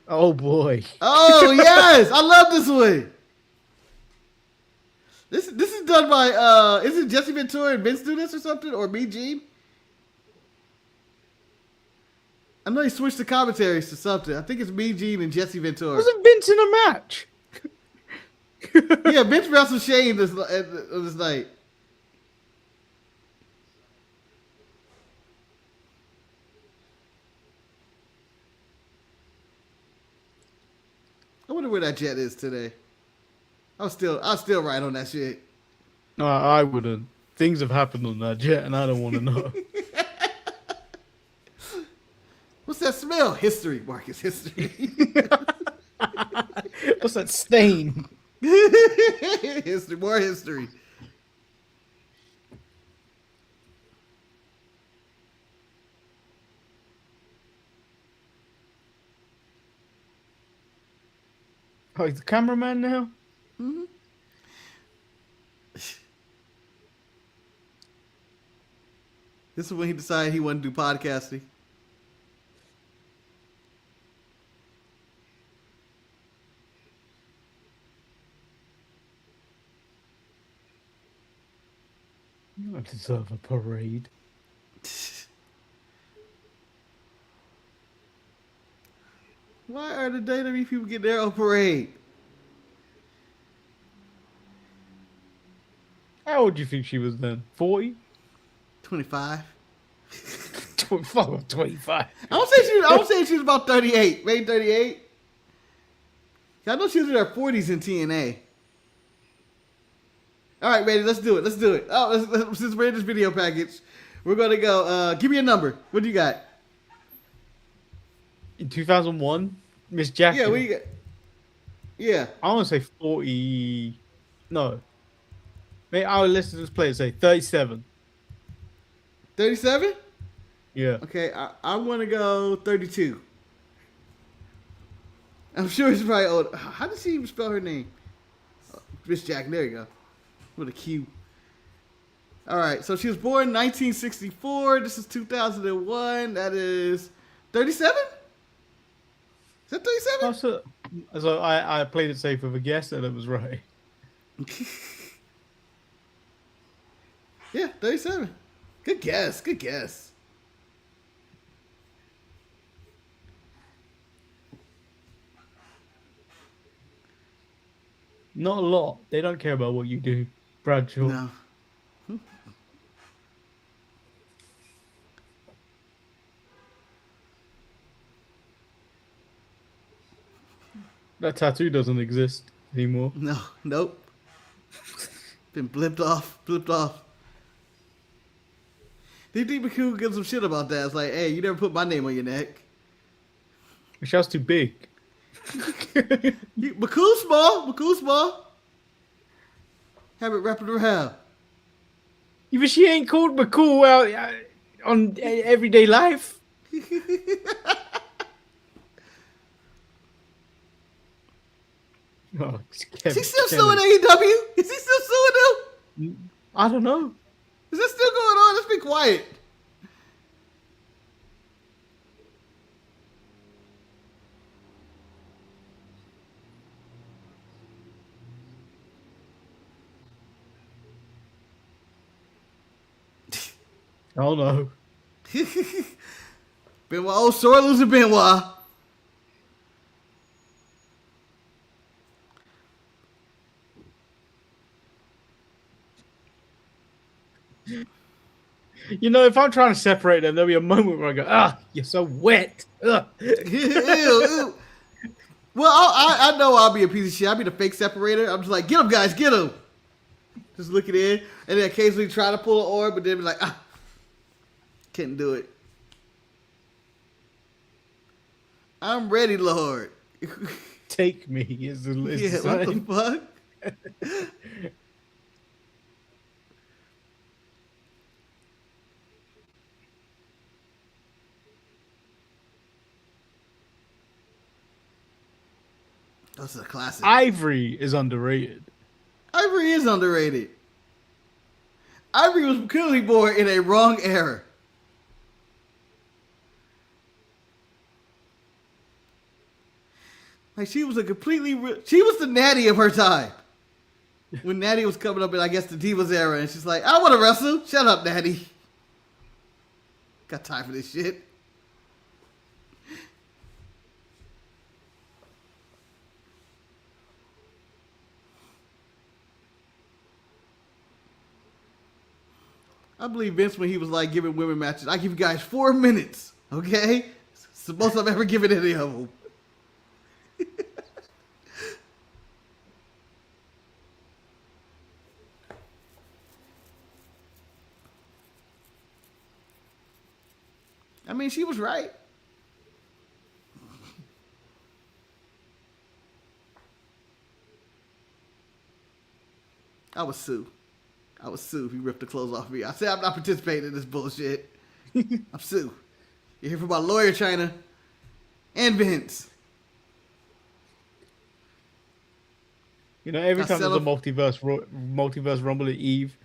Oh boy. Oh yes, I love this one. This is done by is it Jesse Ventura and Vince do this or something, or me, Gene? I know he switched the commentaries to something. I think it's me, Gene, and Jesse Ventura. Wasn't Vince in a match? Yeah, Vince wrestled Shane this night. I wonder where that jet is today. I'll still ride on that shit. No, I wouldn't. Things have happened on that jet, and I don't want to know. What's that smell? History, Marcus. History. What's that stain? History. More history. Oh, he's the cameraman now? Mm-hmm. This is when he decided he wanted to do podcasting. You don't deserve a parade. Why are the WWE people getting their own parade? How old do you think she was then? 40? 25. 25. I don't say she was about 38. Maybe 38. I know she was in her 40s in TNA. All right, ready? Let's do it. Oh, since we're in this video package, we're going to go. Give me a number. What do you got? In 2001, Miss Jackie. Yeah, what do you got? Yeah. I want to say 40. No. Maybe our listeners play and say 37. 37? Yeah. Okay, I want to go 32. I'm sure it's probably old. How does she even spell her name? Miss Jack, there you go. With a Q. All right, so she was born in 1964. This is 2001. That is 37? Is that 37? So I played it safe with a guess and it was right. Yeah, 37. Good guess. Not a lot. They don't care about what you do, Bradshaw. No. That tattoo doesn't exist. anymore. No, nope. Been blipped off. D.D. McCool gives some shit about that. It's like, hey, you never put my name on your neck. Michelle's too big. McCool small. Have it wrapping around. Even she ain't called McCool out on everyday life. Oh, is he still suing AEW? Is he still suing them? I don't know. Is that still going on? Let's be quiet. Oh no. Benoit, oh, sore loser Benoit. You know, if I'm trying to separate them, there'll be a moment where I go, you're so wet. Ew. Well, I know I'll be a piece of shit. I'll be the fake separator. I'm just like, get him, guys, get him. Just looking in, and then occasionally try to pull an orb, but then be like, can't do it. I'm ready, Lord. Take me is the list. Yeah, what the fuck? That's a classic. Ivory is underrated. Ivory is underrated. Ivory was clearly born in a wrong era. Like she was she was the Natty of her time. When Natty was coming up in, I guess, the Divas era, and she's like, I want to wrestle. Shut up, Natty. Got time for this shit. I believe Vince when he was like giving women matches. I give you guys 4 minutes, okay? It's the most I've ever given any of them. I mean, she was right. I would sue if he ripped the clothes off me. I said I'm not participating in this bullshit. I'm sue. You're here for my lawyer, China, and Vince. You know, every time there's a multiverse Rumble at Eve,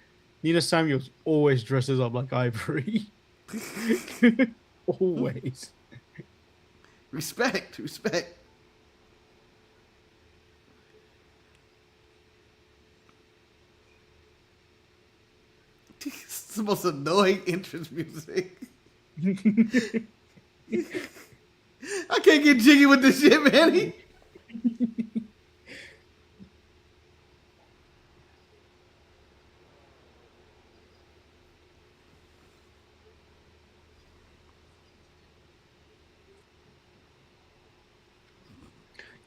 Nina Samuels always dresses up like Ivory. Always. Respect. It's the most annoying entrance music. I can't get jiggy with this shit, Manny.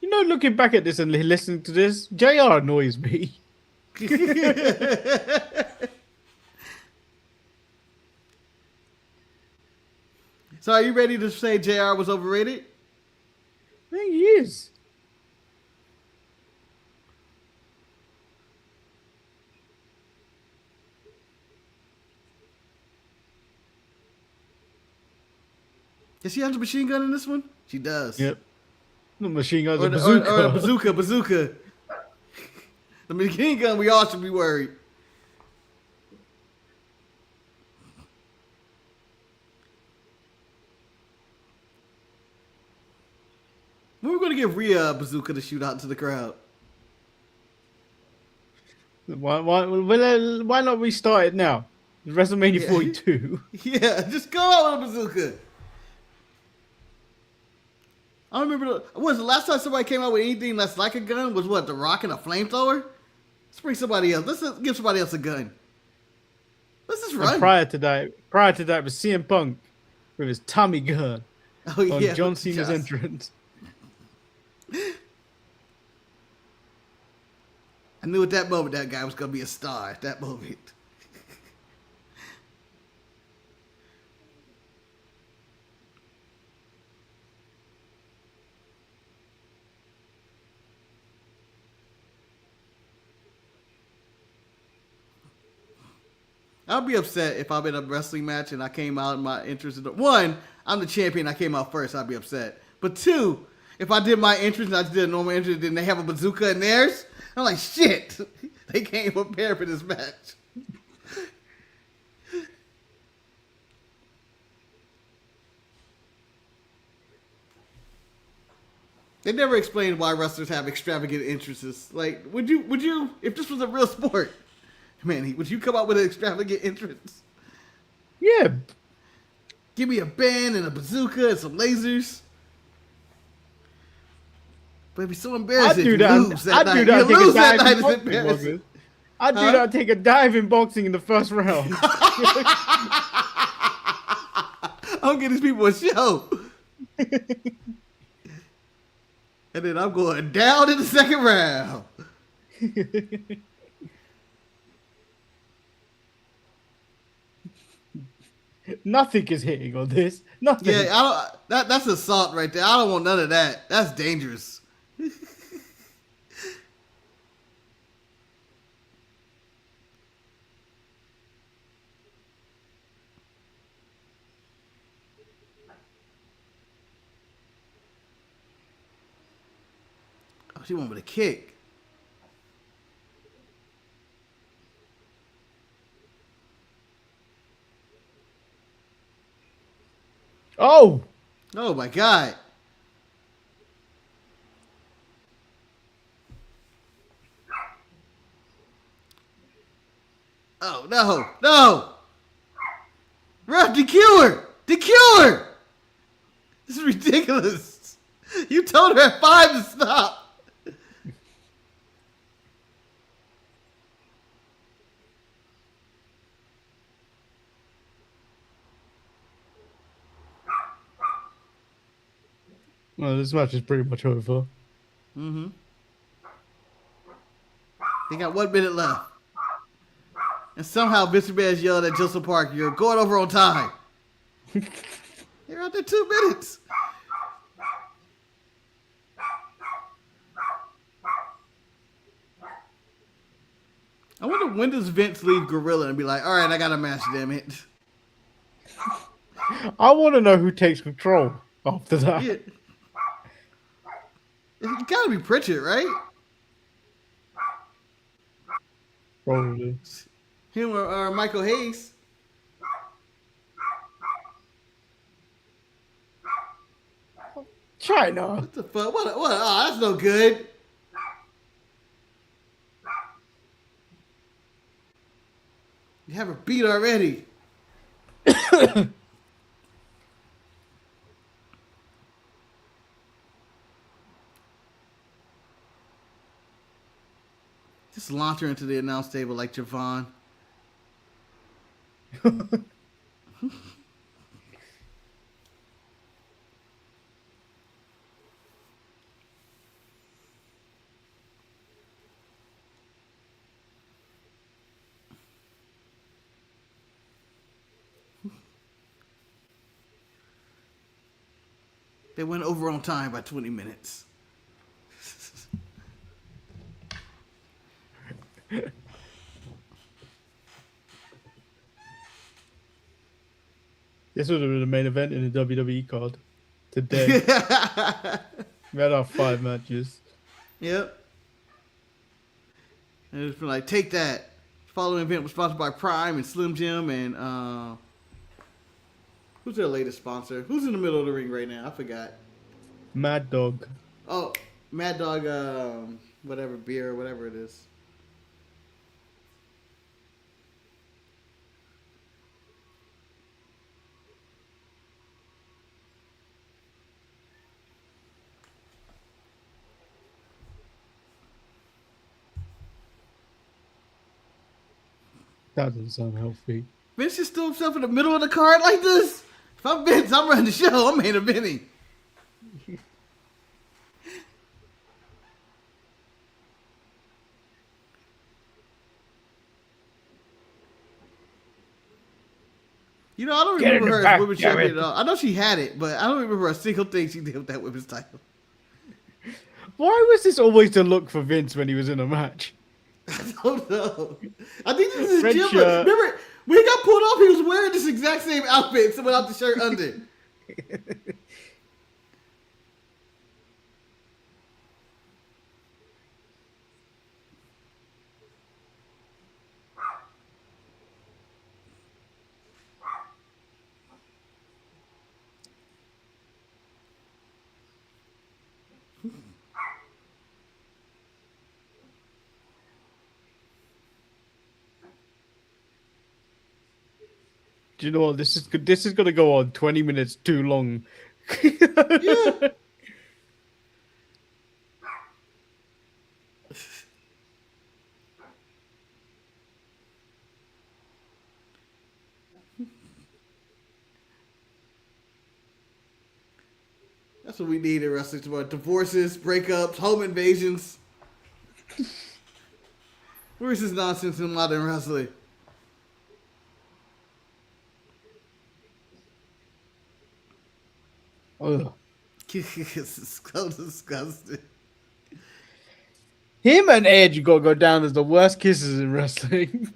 You know, looking back at this and listening to this, JR annoys me. So are you ready to say JR was overrated? I think he is. Does she have a machine gun in this one? She does. Yep. Not machine guns, Or a bazooka. Or a bazooka. The machine gun, we all should be worried. We were going to give Rhea a bazooka to shoot out to the crowd. Why not restart it now? WrestleMania 42. Yeah, just go out with a bazooka. I don't remember. Was the last time somebody came out with anything that's like a gun was what, The Rock and a flamethrower? Let's bring somebody else. Let's give somebody else a gun. Let's just run. And prior to that was CM Punk with his Tommy gun on John Cena's entrance. I knew at that moment that guy was going to be a star at that moment. I'll be upset if I'm in a wrestling match and I came out in my entrance. One, I'm the champion. I came out first. I'll be upset. But two, if I did my entrance and I just did a normal entrance, then they have a bazooka in theirs, I'm like, shit. They came prepared for this match. They never explained why wrestlers have extravagant entrances. Like, would you, if this was a real sport, Manny, would you come out with an extravagant entrance? Yeah. Give me a band and a bazooka and some lasers. But it'd be so embarrassing. I'd do that. I'd do that. You lose that night. It's embarrassing. I'd do that. Take a dive in boxing in the first round. I'm getting these people a show. And then I'm going down in the second round. Nothing is hitting on this. Nothing. Yeah, I don't. That's assault right there. I don't want none of that. That's dangerous. Oh, she went with a kick. Oh! Oh my God. Oh no, no. Ref, DQ her. DQ her. This is ridiculous. You told her at 5 to stop. Well, this match is pretty much over. Mm-hmm. They got 1 minute left. And somehow Mr. McMahon yelled at Joseph Park, "You're going over on time." They're out there 2 minutes. I wonder when does Vince leave Gorilla and be like, all right, I got a match, damn it. I want to know who takes control after that. Yeah. It gotta be Pritchard, right? Probably. Him or Michael Hayes. China. What the fuck? What? Oh, that's no good. You have her beat already. Just launch her into the announce table like Javon. They went over on time by 20 minutes. This would have been the main event in the WWE card today. We had our 5 matches. Yep. And it's been like, take that. Following event was sponsored by Prime and Slim Jim and who's their latest sponsor? Who's in the middle of the ring right now? I forgot. Mad Dog. Oh, Mad Dog, whatever beer or whatever it is. That doesn't sound healthy. Vince just threw himself in the middle of the card like this? If I'm Vince, I'm running the show. I'm main eventing. You know, I don't Get in remember the her as back, women's damn champion it. at all. I know she had it, but I don't remember a single thing she did with that women's title. Why was this always the look for Vince when he was in a match? I don't know. I think this is Red Jim. shirt. Remember, when he got pulled off, he was wearing this exact same outfit without the shirt under. Do you know what? This is going to go on 20 minutes too long. Yeah. That's what we need in wrestling tomorrow. Divorces, breakups, home invasions. Where's this nonsense in modern wrestling? Ugh. It's so disgusting. Him and Edge got to go down as the worst kisses in wrestling.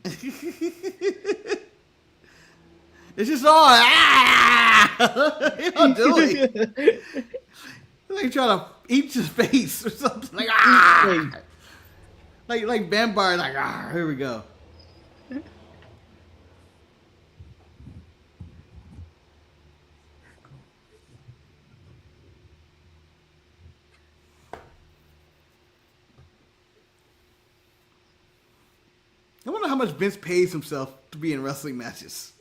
It's just all what you doing? Like trying to eat his face or something. Like like vampire. Like here we go. I wonder how much Vince pays himself to be in wrestling matches.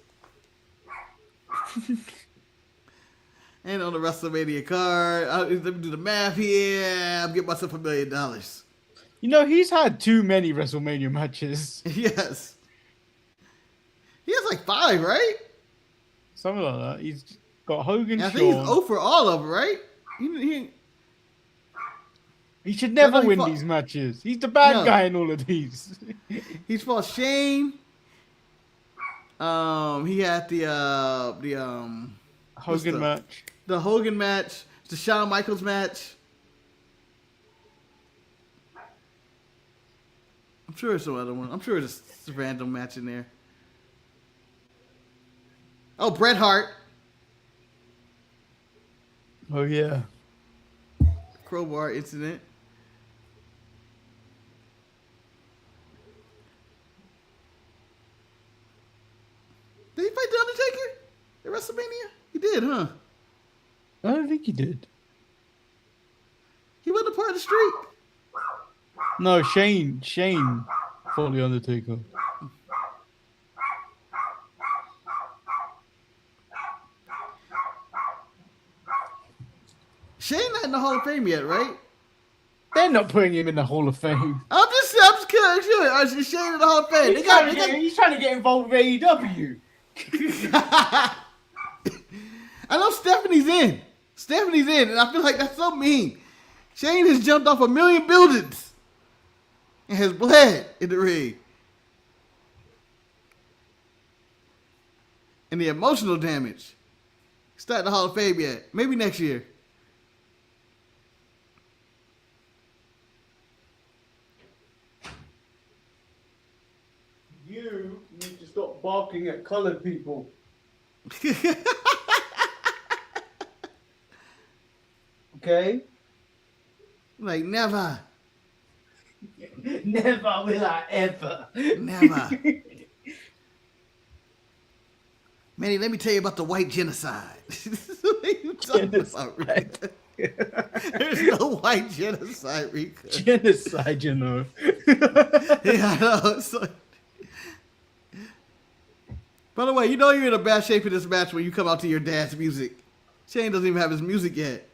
And on the WrestleMania card, let me do the math here. I'm getting myself $1 million. You know, he's had too many WrestleMania matches. Yes. He has like 5, right? Something like that. He's got Hogan, And I Shawn. think he's 0 for all of them, right? He should never he win fought- these matches. He's the bad No. guy in all of these. He's fought Shane. He had the Hogan match. the Hogan match, the Shawn Michaels match. I'm sure there's some other one. I'm sure there's a random match in there. Oh, Bret Hart. Oh, yeah. Crowbar incident. Did he fight the Undertaker at WrestleMania? He did, huh? I don't think he did. He wasn't a part of the streak. No, Shane fought the Undertaker. Shane not in the Hall of Fame yet, right? They're not putting him in the Hall of Fame. I'm just curious. Is Shane in the Hall of Fame? He's trying to get involved with AEW. I know Stephanie's in. Stephanie's in, and I feel like that's so mean. Shane has jumped off 1 million buildings and has bled in the ring. And the emotional damage. He's not in the Hall of Fame yet. Maybe next year. You need to stop barking at colored people. Okay? Like, never. Never will I ever. Never. Manny, let me tell you about the white genocide. What are you talking about, Rick? There's no white genocide, Rick. Genocide, you know. Yeah, I know. It's like... By the way, you know you're in a bad shape in this match when you come out to your dad's music. Shane doesn't even have his music yet.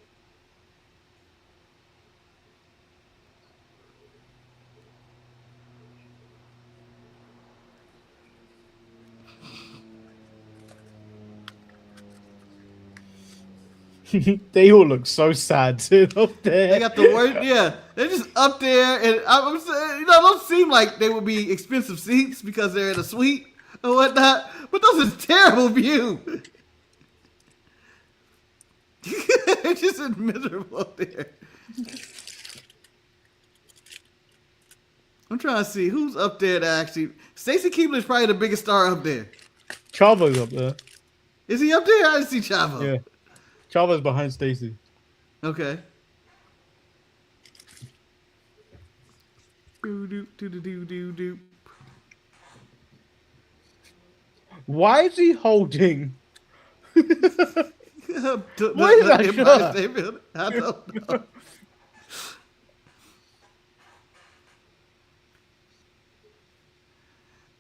They all look so sad sitting up there. They got the word, yeah. They're just up there, and I'm saying, you know, don't seem like they would be expensive seats because they're in a suite, or whatnot. But those is a terrible view. It's just miserable up there. I'm trying to see who's up there that actually. Stacy Keibler is probably the biggest star up there. Chavo's up there. Is he up there? I didn't see Chavo. Yeah. Chavo's behind Stacy. Okay. Do. Why is he holding? What is that shirt? I don't know.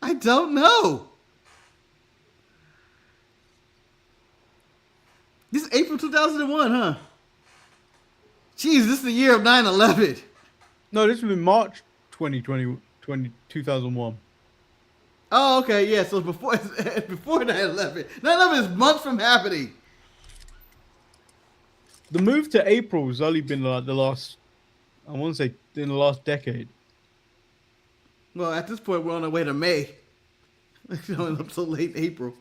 I don't know. This is April 2001, huh? Jeez, this is the year of 9/11. No, this was in March 2001. Oh, okay, yeah. So before 9/11, 9/11 is months from happening. The move to April has only been like the last, I want to say, in the last decade. Well, at this point, we're on our way to May. Showing up so late April.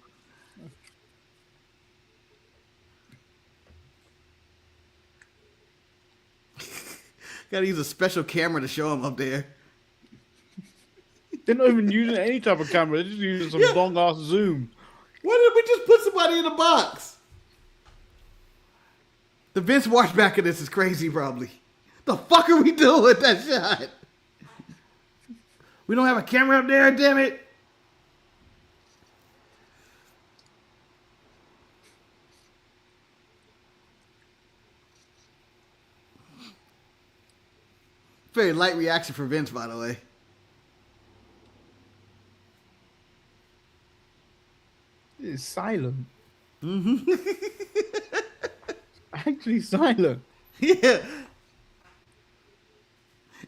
Gotta use a special camera to show him up there. They're not even using any type of camera. They're just using some long ass zoom. Why did we just put somebody in a box? The Vince watchback of this is crazy, probably. The fuck are we doing with that shot? We don't have a camera up there, damn it. Very light reaction for Vince, by the way. It's silent. Mm-hmm. Actually silent. Yeah.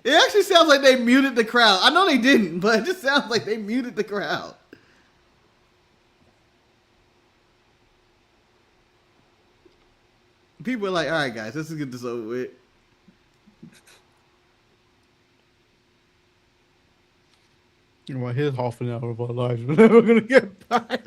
It actually sounds like they muted the crowd. I know they didn't, but it just sounds like they muted the crowd. People are like, all right, guys, let's get this over with. Well, here's half an hour of our lives. We're never going to get back.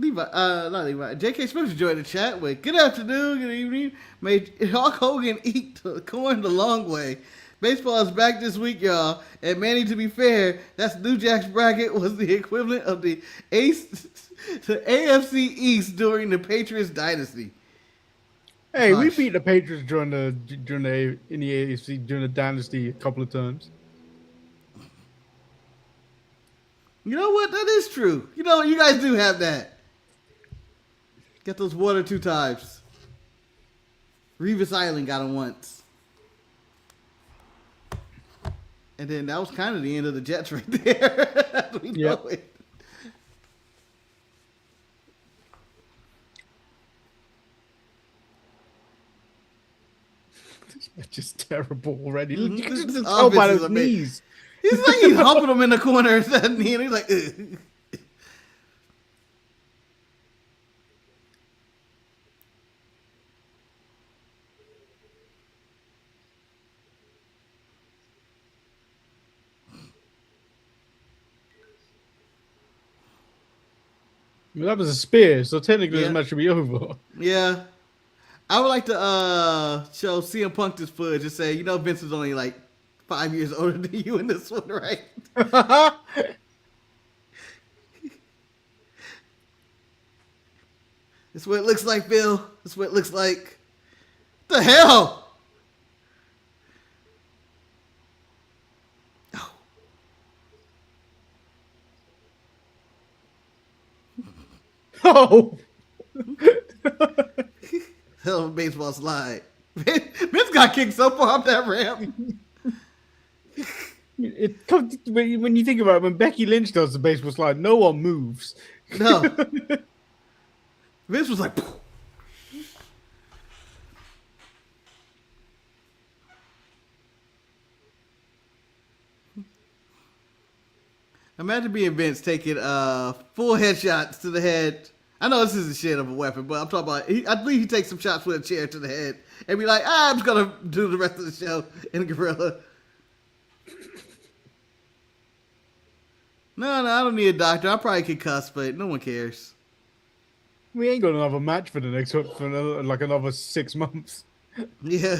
Not Levi. J.K. Smith joined the chat with good afternoon, good evening. Made Hulk Hogan eat corn the long way. Baseball is back this week, y'all. And Manny, to be fair, that's New Jack's bracket was the equivalent of the AFC East during the Patriots dynasty. Hey, we beat the Patriots during the in the AFC during the dynasty a couple of times. You know what? That is true. You know, you guys do have that. Get those one or two times. Revis Island got him once. And then that was kind of the end of the Jets right there. We know it. This match is terrible already. Mm-hmm. You can just tell by those knees. He's like he's humping him in the corner and that knee, and he's like, ugh. Well, that was a spear, so technically this match should be over. Yeah. I would like to show CM Punk this footage and say, you know, Vince is only like 5 years older than you in this one, right? This is what it looks like, Bill. This is what it looks like. What the hell? Oh! Hell of a baseball slide. Vince got kicked so far up that ramp. It comes when you think about it, when Becky Lynch does the baseball slide, no one moves. No. Vince was like, Imagine being Vince taking full headshots to the head. I know this isn't shit of a weapon, but I'm talking about. I believe he takes some shots with a chair to the head and be like, I'm just gonna do the rest of the show in a gorilla. No, I don't need a doctor. I probably could cuss, but no one cares. We ain't got another match for the next another 6 months. Yeah.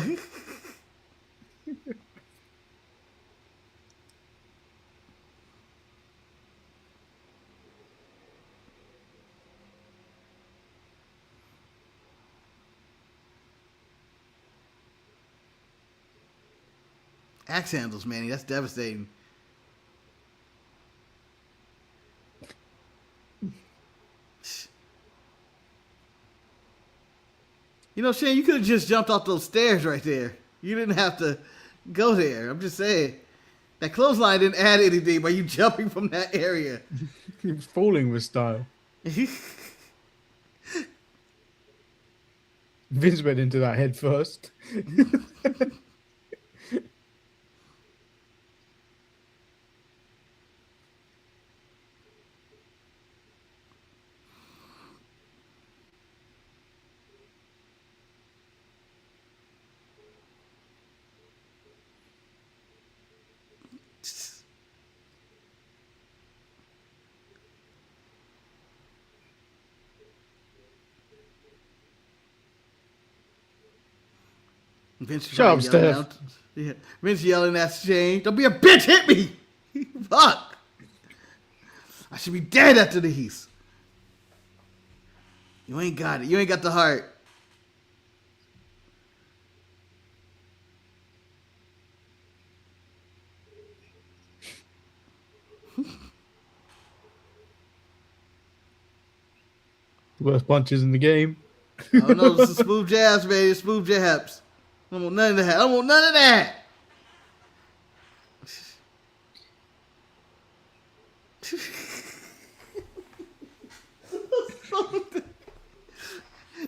Axe handles, Manny. That's devastating. You know, Shane, you could have just jumped off those stairs right there. You didn't have to go there. I'm just saying. That clothesline didn't add anything by you jumping from that area. He was falling with style. Vince went into that head first. Vince Shut up, Steph. Yeah. Vince yelling at Shane, don't be a bitch, hit me! Fuck! I should be dead after these. You ain't got it. You ain't got the heart. Worst punches in the game. Oh no, this is smooth jabs, baby. Smooth jabs. I don't want none of that. I don't want none of that.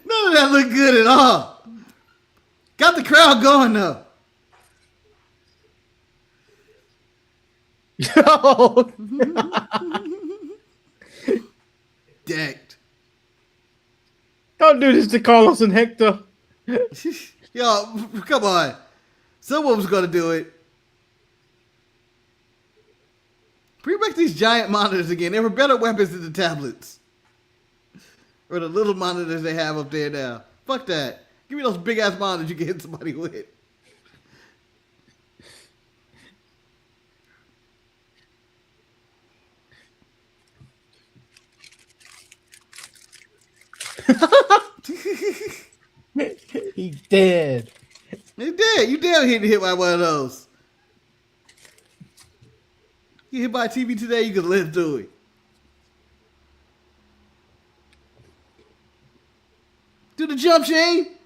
None of that look good at all. Got the crowd going though. Yo! Decked. Don't do this to Carlos and Hector. Yo, come on. Someone was gonna do it. Bring back these giant monitors again. They were better weapons than the tablets. Or the little monitors they have up there now. Fuck that. Give me those big ass monitors you can hit somebody with. He dead. He dead. You damn hit by one of those. You hit by a TV today, you could live through it. Do the jump, Shane.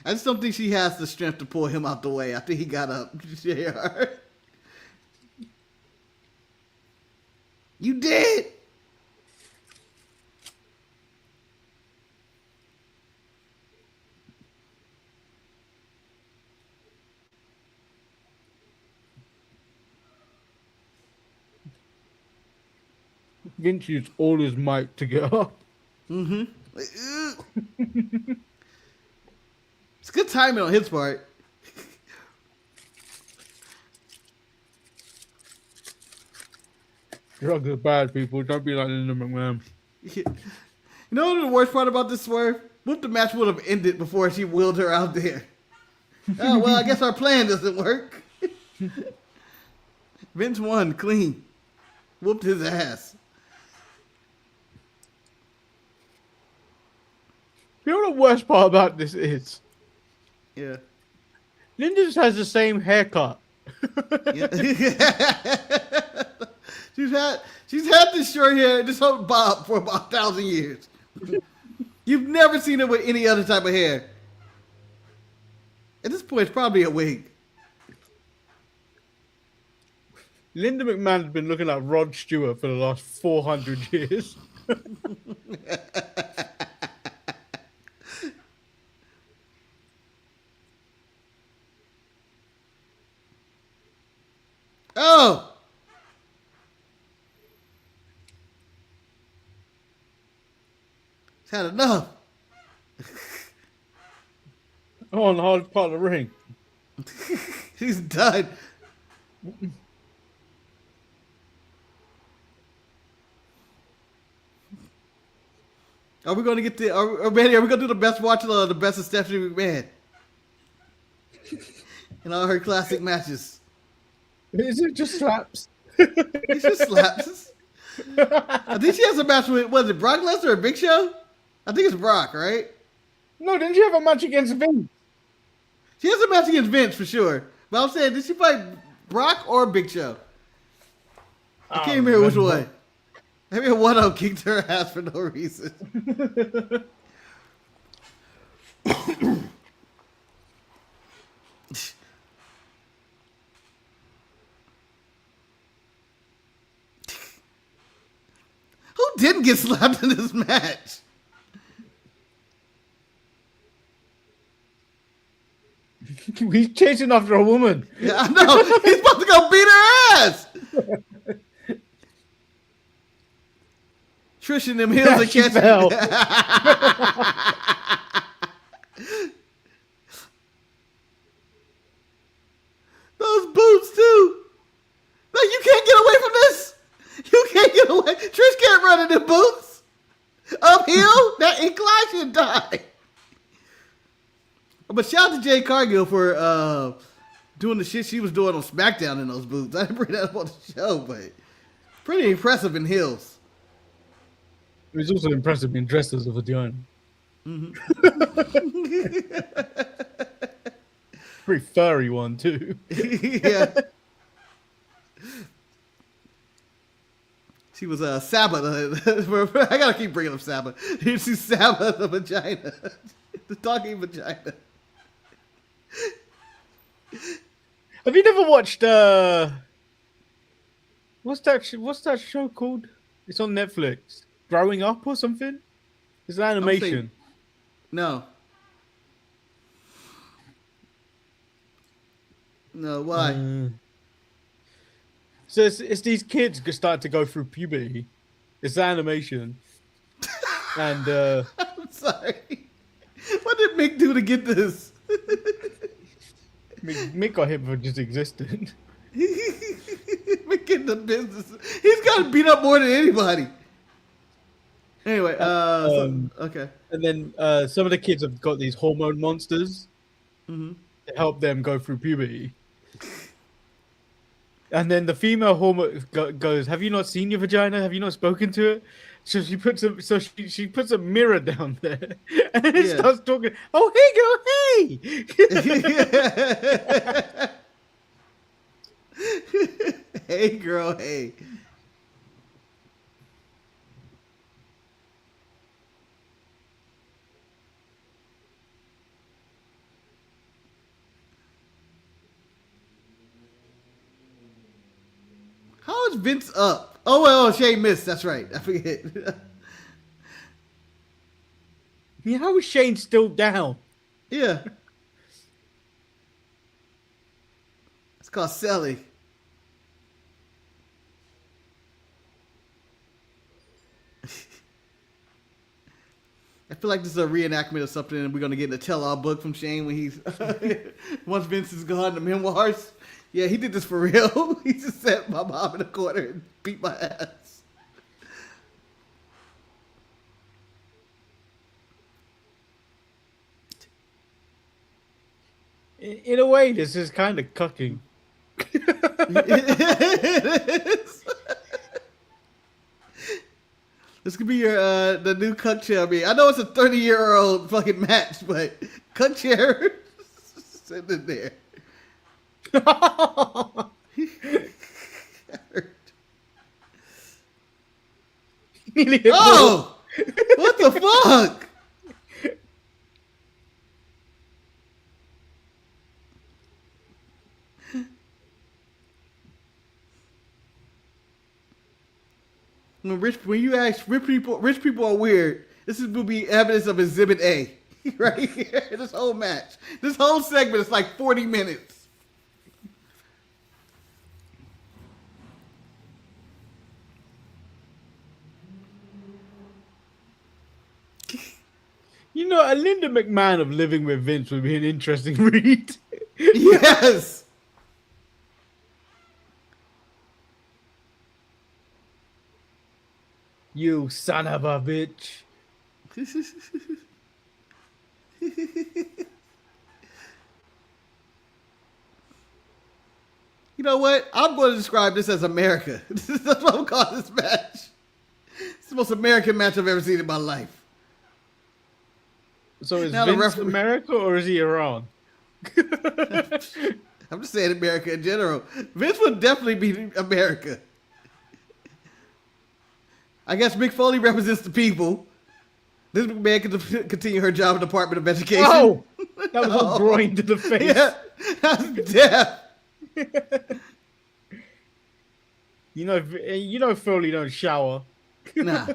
I just don't think she has the strength to pull him out the way after he got up. JR. You did. Vince used all his might to get up. Mm-hmm. It's good timing on his part. Drugs are bad, people. Don't be like Linda McMahon. You know the worst part about this swerve? What if the match would have ended before she wheeled her out there? Oh, well, I guess our plan doesn't work. Vince won clean. Whooped his ass. You know what the worst part about this is? Yeah. Linda just has the same haircut. Yeah. she's had this short hair, this whole bob for about 1,000 years. You've never seen it with any other type of hair. At this point, it's probably a wig. Linda McMahon's been looking like Rod Stewart for the last 400 years. Oh! He's had enough. On the hard part of the ring. He's done. Are we going to get Manny, are we going to do the best watch of the best of Stephanie McMahon? In all her classic matches. Is it just slaps? It's just slaps. I think she has a match with, was it Brock Lesnar or Big Show? I think it's Brock, right? No, didn't you have a match against Vince? She has a match against Vince for sure. But I'm saying, did she fight Brock or Big Show? I can't remember which one. Maybe one of them kicked her ass for no reason. Who didn't get slapped in this match? He's chasing after a woman. Yeah, I know. He's about to go beat her ass. Trish and them heels are She catching. fell. Those boots too. No, you can't get away from this. You can't get away. Trish can't run in them boots. Uphill, that incline should die. But shout out to Jade Cargill for doing the shit she was doing on SmackDown in those boots. I didn't bring that up on the show, but pretty impressive in heels. It was also impressive being dressed as a vagina. Mm-hmm. Pretty furry one too. Yeah. She was Saba. I gotta keep bringing up Saba. She's Saba the vagina, the talking vagina. Have you never watched what's that show called? It's on Netflix. Growing Up or something? It's an animation. No. No, why? So it's these kids start to go through puberty. It's an animation. And I'm sorry. What did Mick do to get this? Mick got hit for just existing. Mick in the business. He's got beat up more than anybody. Anyway, okay. And then some of the kids have got these hormone monsters to help them go through puberty. And then the female hormone goes, "Have you not seen your vagina? Have you not spoken to it?" So she puts she puts a mirror down there, and it starts talking. Oh, hey, girl, hey! Hey, girl, hey! How is Vince up? Oh, well, Shane missed. That's right. I forget. Yeah, how is Shane still down? Yeah. It's called Selly. I feel like this is a reenactment of something, and we're going to get in a tell-all book from Shane when he's once Vince is gone, the memoirs. Yeah, he did this for real. He just set my mom in the corner and beat my ass. In a way, this is kind of cucking. This could be your the new cuck chair. I mean, I know it's a 30-year-old fucking match, but cuck chair, sit in there. Oh, what the fuck? When you ask rich people are weird, this is will be evidence of Exhibit A, right here. This whole match, this whole segment is like 40 minutes. You know, a Linda McMahon of Living with Vince would be an interesting read. Yes. You son of a bitch. You know what? I'm going to describe this as America. That's what I'm calling this match. It's the most American match I've ever seen in my life. So is Vince America or is he Iran? I'm just saying America in general. Vince would definitely be America. I guess Mick Foley represents the people. This man can continue her job in the Department of Education. Oh! That was a groin to the face. Yeah, that's death. You know Foley don't shower. Nah.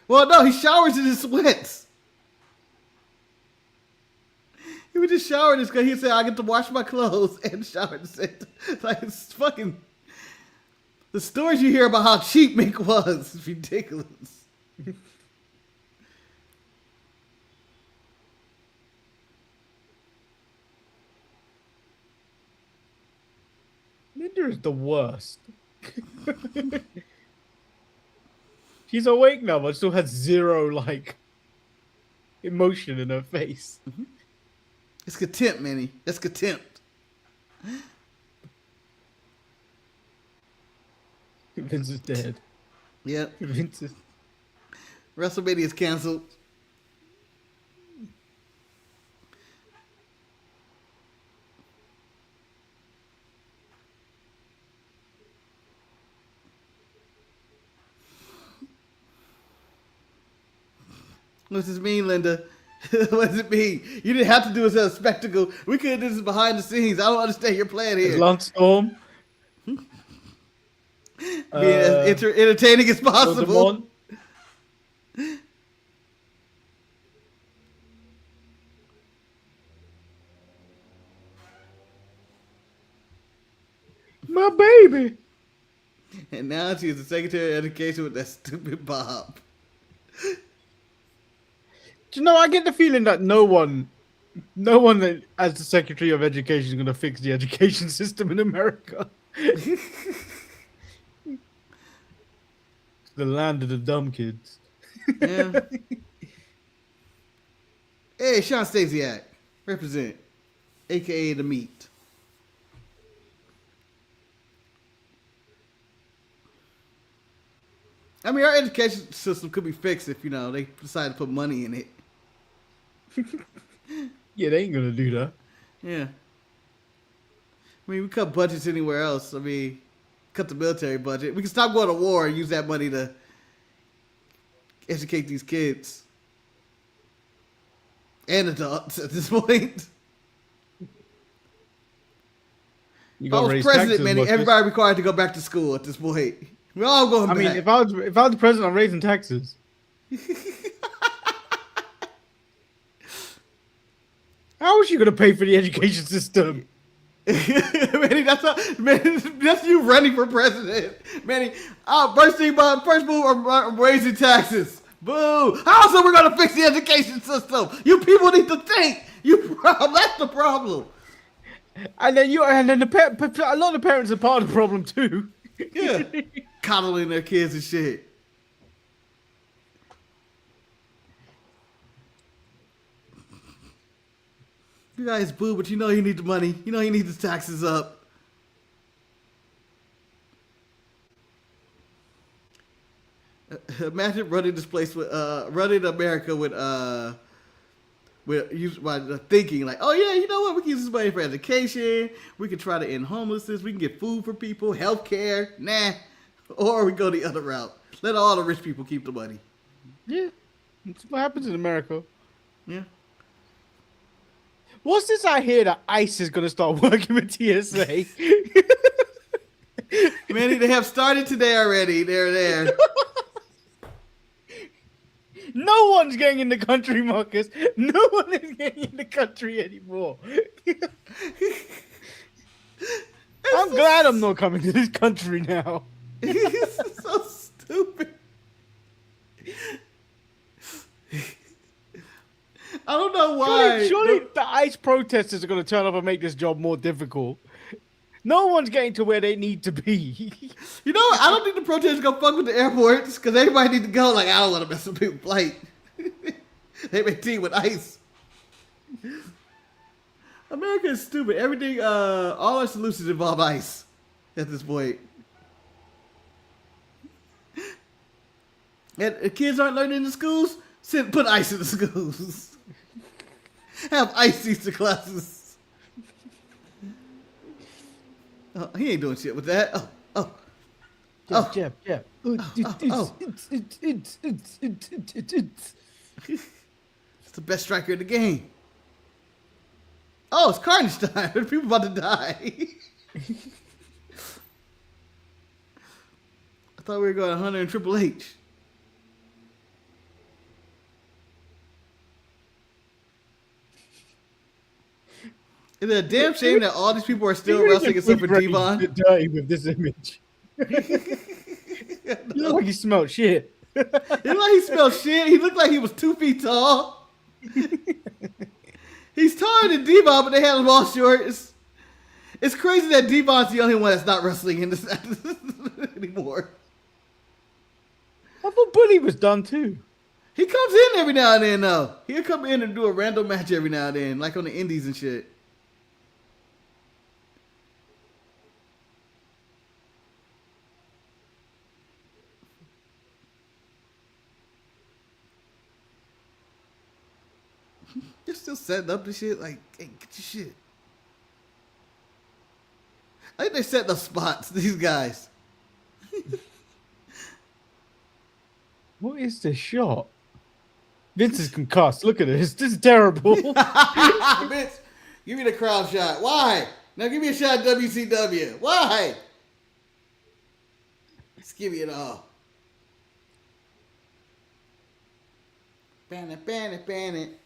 Well, no, he showers in his sweats. He would just shower in his clothes. He'd say, I get to wash my clothes and shower at the same time. Like, it's fucking... The stories you hear about how cheap Mick was is ridiculous. Linda is the worst. She's awake now, but still has zero, like, emotion in her face. Mm-hmm. It's contempt, Manny. It's contempt. Vince is dead. Yep. Vince is... WrestleMania is canceled. What does this mean, Linda? What does it mean? You didn't have to do it as a spectacle. We could have done this behind the scenes. I don't understand your plan here. Lance Storm. Being as entertaining as possible. My baby. And now she's the Secretary of Education with that stupid bob. Do you know, I get the feeling that no one that, as the Secretary of Education is going to fix the education system in America. The land of the dumb kids. Yeah. Hey, Sean Stasiak, represent, a.k.a. The Meat. I mean, our education system could be fixed if, they decide to put money in it. Yeah, they ain't going to do that. Yeah. I mean, we cut budgets anywhere else. I mean, cut the military budget. We can stop going to war and use that money to educate these kids. And adults at this point. If I was president, man, everybody required to go back to school at this point. We're all going back. I mean, if I was the president, I'm raising taxes. How is she going to pay for the education system? Manny, that's you running for president. Manny, first move, I'm raising taxes. Boo! How else are we going to fix the education system? You people need to think. That's the problem. And then a lot of parents are part of the problem too. Yeah, coddling their kids and shit. You guys boo, but you know you need the money. You know you need the taxes up. Imagine running this place with running America with thinking like, oh yeah, you know what? We can use this money for education. We can try to end homelessness. We can get food for people, healthcare. Nah, or we go the other route. Let all the rich people keep the money. Yeah, that's what happens in America. Yeah. What's this I hear that ICE is going to start working with TSA? Manny, they have started today already. They're there. No one's getting in the country, Marcus. No one is getting in the country anymore. I'm glad I'm not coming to this country now. It's so stupid. I don't know why. Surely the ICE protesters are going to turn up and make this job more difficult. No one's getting to where they need to be. You know what? I don't think the protesters gonna fuck with the airports because everybody need to go. Like, I don't want to mess with people's flight. They may team with ICE. America is stupid. Everything, all our solutions involve ICE at this point. And if kids aren't learning in the schools, put ICE in the schools. Have ICE teach the classes. Oh, he ain't doing shit with that. Jab. It's the best striker in the game. Oh, it's Carnage time. People about to die. I thought we were going Hunter and Triple H. It's a damn shame that all these people are still wrestling except for Devon. Die with this image. You look like he smelled shit. He looked like he smelled shit. He looked like he was 2 feet tall. He's taller than Devon, but they had him all short. It's crazy that Devon's the only one that's not wrestling in this anymore. I thought Bully was done too. He comes in every now and then, though. He'll come in and do a random match every now and then, like on the indies and shit. You're still setting up the shit. Like, hey, get your shit. I think they're setting up spots, these guys. What is this shot? Vince is concussed. Look at this. This is terrible. Vince, give me the crowd shot. Why? Now give me a shot at WCW. Why? Just give me it all. Ban it.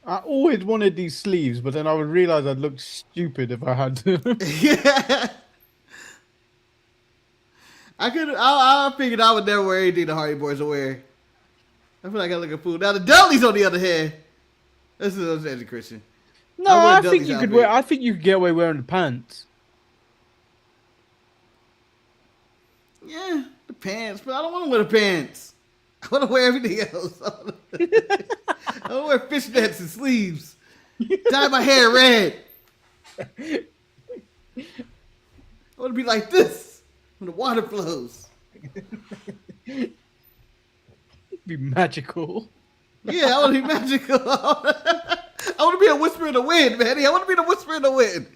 I always wanted these sleeves, but then I would realize I'd look stupid if I had them. Yeah. I figured I would never wear anything the Hardy Boys will wear. I feel like I look a fool. Now the Dudleys, on the other hand, this is Eddie Christian. No, I think you could wear. I think you could get away wearing the pants. Yeah, the pants, but I don't want to wear the pants. I want to wear everything else. I want to wear fishnets and sleeves. Dye my hair red. I want to be like this when the water flows. It'd be magical. Yeah, I want to be magical. I want to be a whisper in the wind, Manny. I want to be the whisper in the wind.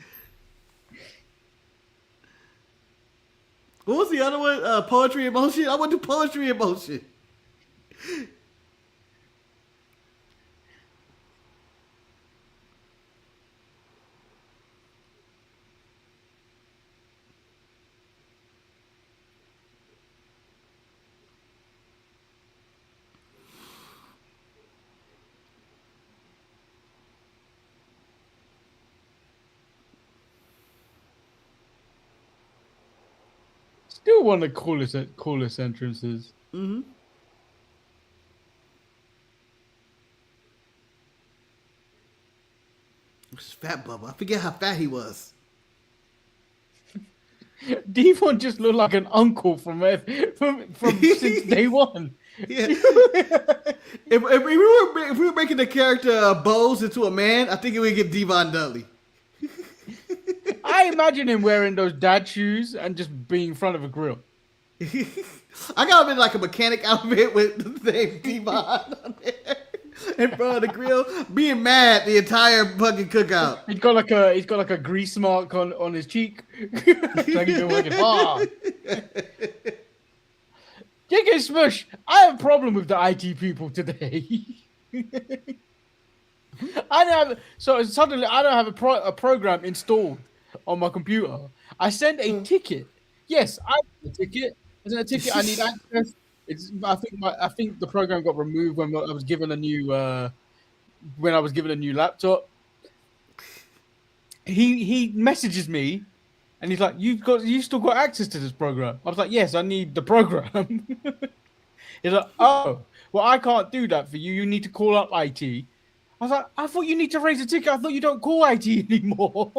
What was the other one? Poetry in motion? I want to do poetry in motion. Still one of the coolest entrances. Mm-hmm. This is Fat Bubba. I forget how fat he was. Devon just looked like an uncle from since day one. Yeah. if we were making the character Bose into a man, I think it would get Devon Dudley. I imagine him wearing those dad shoes and just being in front of a grill. I got him in like a mechanic outfit with the name Devon on there in front of the grill, being mad the entire fucking cookout. He's got like a grease mark on his cheek. Like he's been working hard. JK Smush, I have a problem with the IT people today. Suddenly I don't have a program installed on my computer. I sent a ticket. Yes, I have a ticket. I sent a ticket. I need access. I think the program got removed when I was given a new laptop. He messages me, and he's like, "You still got access to this program?" I was like, "Yes, I need the program." He's like, "Oh, well, I can't do that for you. You need to call up IT." I was like, "I thought you need to raise a ticket. I thought you don't call IT anymore."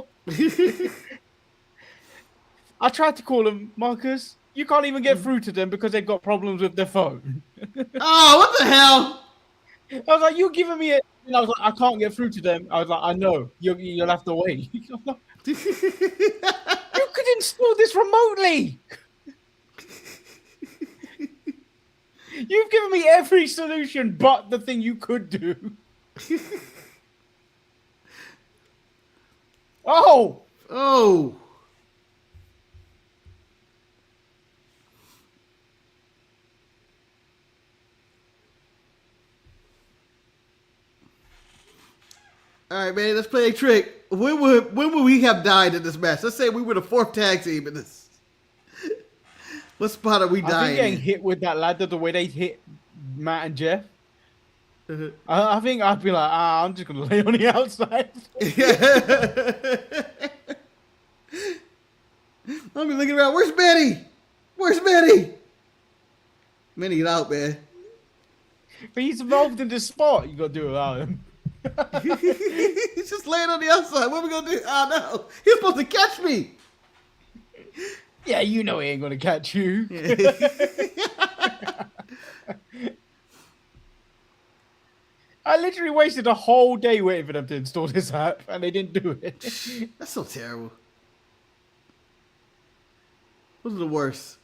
I tried to call them, Marcus. You can't even get through to them because they've got problems with their phone. Oh, what the hell? I was like, "You're giving me it." And I was like, "I can't get through to them." I was like, "I know. You'll have to wait." Like, you could install this remotely. You've given me every solution but the thing you could do. Oh. Oh. All right, man, let's play a trick. When would we have died in this match? Let's say we were the fourth tag team in this. What spot are we dying? I think getting hit with that ladder the way they hit Matt and Jeff. I think I'd be like, I'm just going to lay on the outside. I'll be looking around. Where's Manny? Where's Manny? Manny, get out, man. But he's involved in this spot. You got to do it without him. He's just laying on the outside. What are we going to do? Oh, no. He's supposed to catch me. Yeah, you know he ain't going to catch you. I literally wasted a whole day waiting for them to install this app, and they didn't do it. That's so terrible. Those are the worst.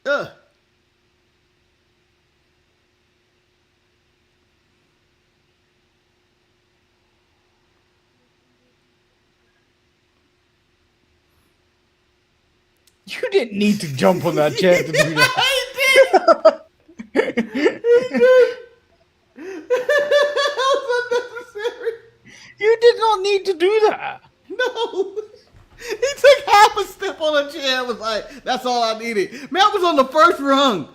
Ugh. You didn't need to jump on that chair to do that. He did. That was unnecessary. You did not need to do that. No. He took half a step on a chair and was like, that's all I needed. Matt was on the first rung.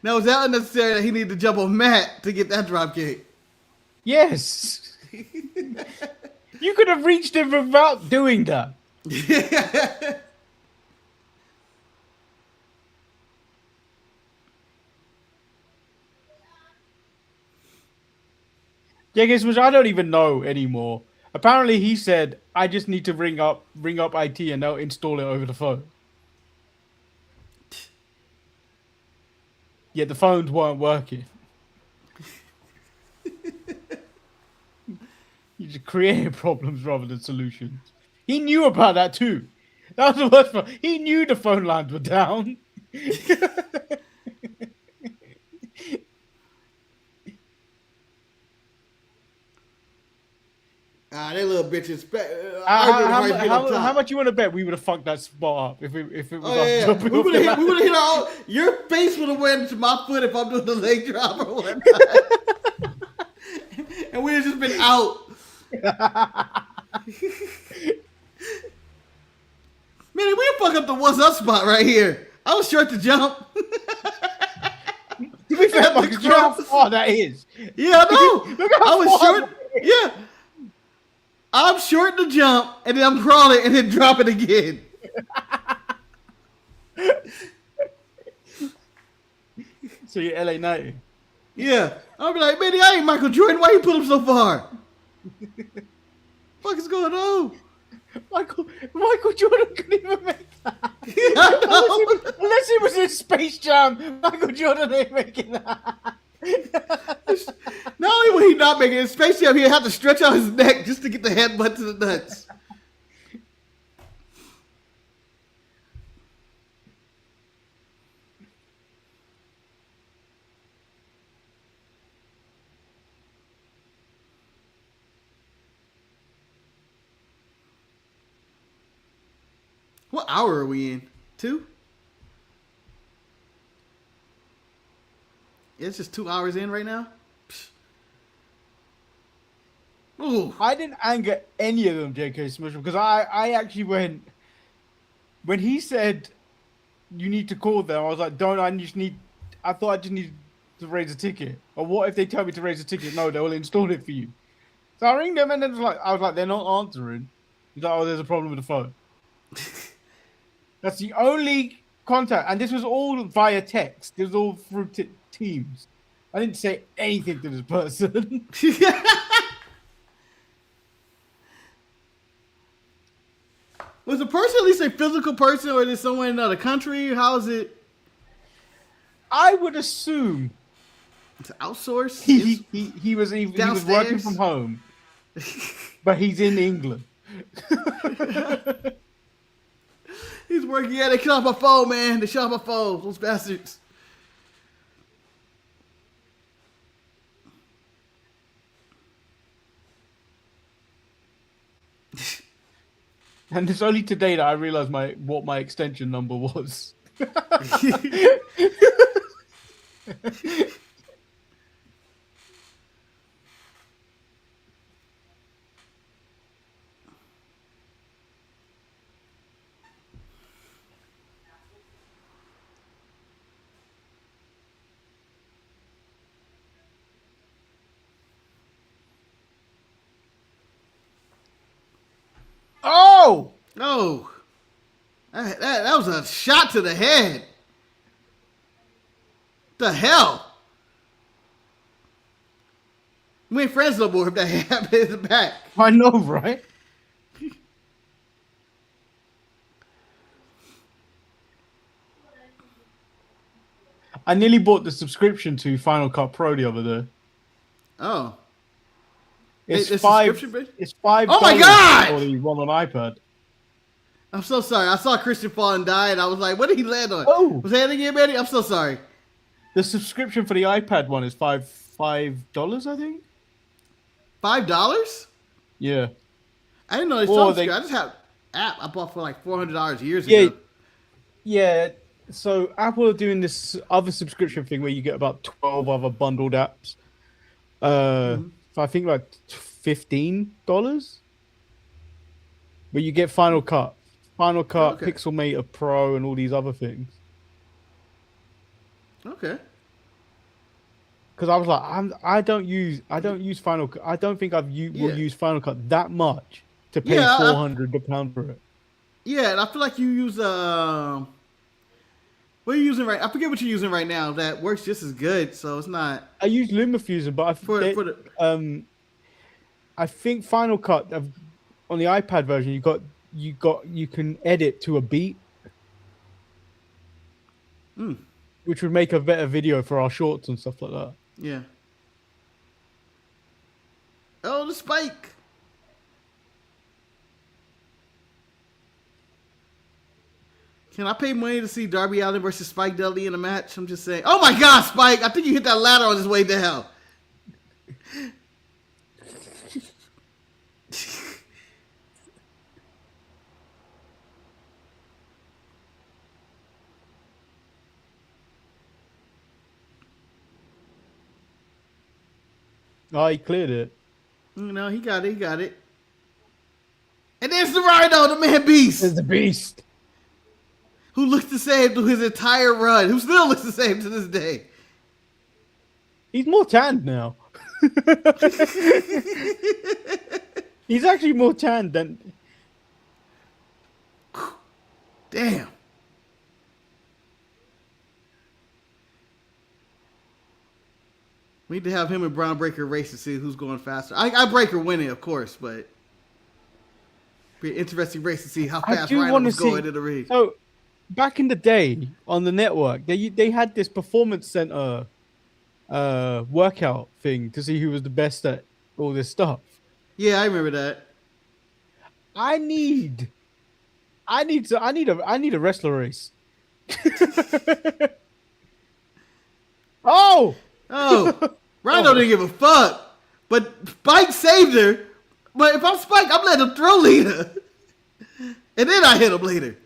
Now, was that unnecessary that he needed to jump on Matt to get that drop kick? Yes. You could have reached him without doing that. Yeah, guess which I don't even know anymore. Apparently, he said, "I just need to ring up IT and they'll install it over the phone." Yeah, the phones weren't working. You just created problems rather than solutions. He knew about that too. That was the worst part. He knew the phone lines were down. They little bitches. How much you want to bet we would have fucked that spot up if it was We would have hit all. Your face would have went to my foot if I'm doing the leg drop or whatnot. And we'd have just been out. Man, we fuck up the what's up spot right here. I was short to jump. To be fair, Marcus, you know how far that is. Yeah, I know. Look how I was far short. Yeah. I'm short to jump, and then I'm crawling, and then drop it again. So you're LA 90. Yeah. I'll be like, man, I ain't Michael Jordan. Why you put him so far? What is going on? Michael Jordan couldn't even make that. Yeah, Unless it was in Space Jam, Michael Jordan ain't making that. Not only will he not make it in Space Jam, he'll have to stretch out his neck just to get the headbutt to the nuts. What hour are we in? 2? Yeah, it's just 2 hours in right now. Ooh. I didn't anger any of them, J.K. Smith, because I actually went when he said you need to call them. I was like, don't I just need? I thought I just need to raise a ticket. Or what if they tell me to raise a ticket? No, they will install it for you. So I ring them and then I was like, they're not answering. He's like, oh, there's a problem with the phone. That's the only contact, and this was all via text. This was all through Teams. I didn't say anything to this person. Was the person at least a physical person, or is it someone in another country? How is it? I would assume it's outsourced. He was working from home, but he's in England. He's working. Yeah, they shut off my phone, man. They shut off my phone. Those bastards. And it's only today that I realized what my extension number was. Oh! No. That was a shot to the head. The hell? We ain't friends no more if that happened in the back. I know, right? I nearly bought the subscription to Final Cut Pro the other day. Oh. It's $5. It's $5. Oh my God! For the one on iPad. I'm so sorry. I saw Christian fall and die, and I was like, "What did he land on?" Oh, was that again, Manny? I'm so sorry. The subscription for the iPad one is $5, I think. $5? Yeah. I didn't know they sold I just have app I bought for like $400 years ago. Yeah. So Apple are doing this other subscription thing where you get about 12 other bundled apps. I think like $15, but you get Final Cut, Pixelmator Pro, and all these other things. Okay. Because I was like, I don't use Final Cut. I don't think will use Final Cut that much to pay £400 for it. Yeah, and I feel like you use what are you using right? I forget what you're using right now. That works just as good, so it's not. I use LumaFusion, but I think Final Cut on the iPad version, you can edit to a beat, which would make a better video for our shorts and stuff like that. Yeah. Oh, the spike. Can I pay money to see Darby Allin versus Spike Dudley in a match? I'm just saying. Oh my God, Spike! I think you hit that ladder on his way down. Oh, he cleared it. No, he got it. And there's the Rhino, the man beast. There's the beast. Who looks the same through his entire run. Who still looks the same to this day. He's more tanned now. He's actually more tanned than... Damn. We need to have him and Brown Breaker race to see who's going faster. I Breaker winning, of course, but be an interesting race to see how fast Rhino was going in the ring. So, back in the day on the network, they had this performance center workout thing to see who was the best at all this stuff. Yeah, I remember that. I need a wrestler race. Oh, Rhino didn't give a fuck, but Spike saved her. But if I'm Spike, I'm letting him throw leader, and then I hit him later.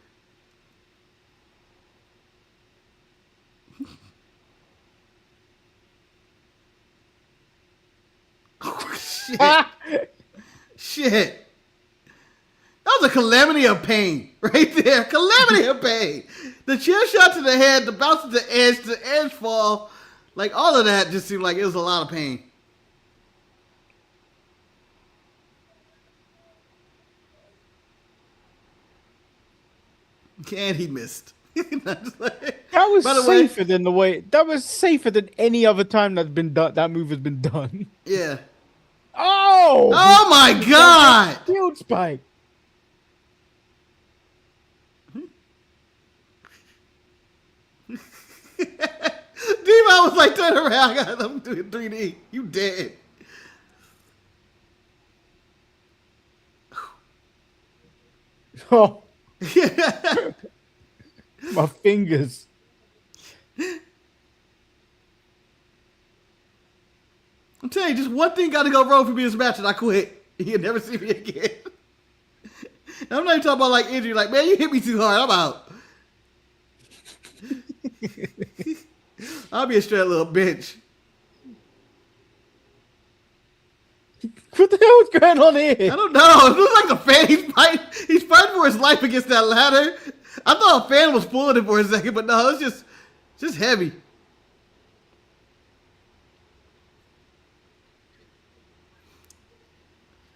Shit. That was a calamity of pain right there. Calamity of pain. The chair shot to the head, the bounce to the edge fall. Like, all of that just seemed like it was a lot of pain. And he missed. That was safer than the way. That was safer than any other time that's been done. That move has been done. Yeah. Oh! Oh my God! Field spike. D-Man was like, turn around. I'm doing 3D. You dead. Oh. My fingers. I'm telling you, just one thing got to go wrong for me in this match and I quit. You'll never see me again. I'm not even talking about like injury. Like, man, you hit me too hard. I'm out. I'll be a straight little bitch. What the hell is going on here? I don't know. It looks like a fan. He's fighting for his life against that ladder. I thought a fan was pulling it for a second, but no, it's just heavy.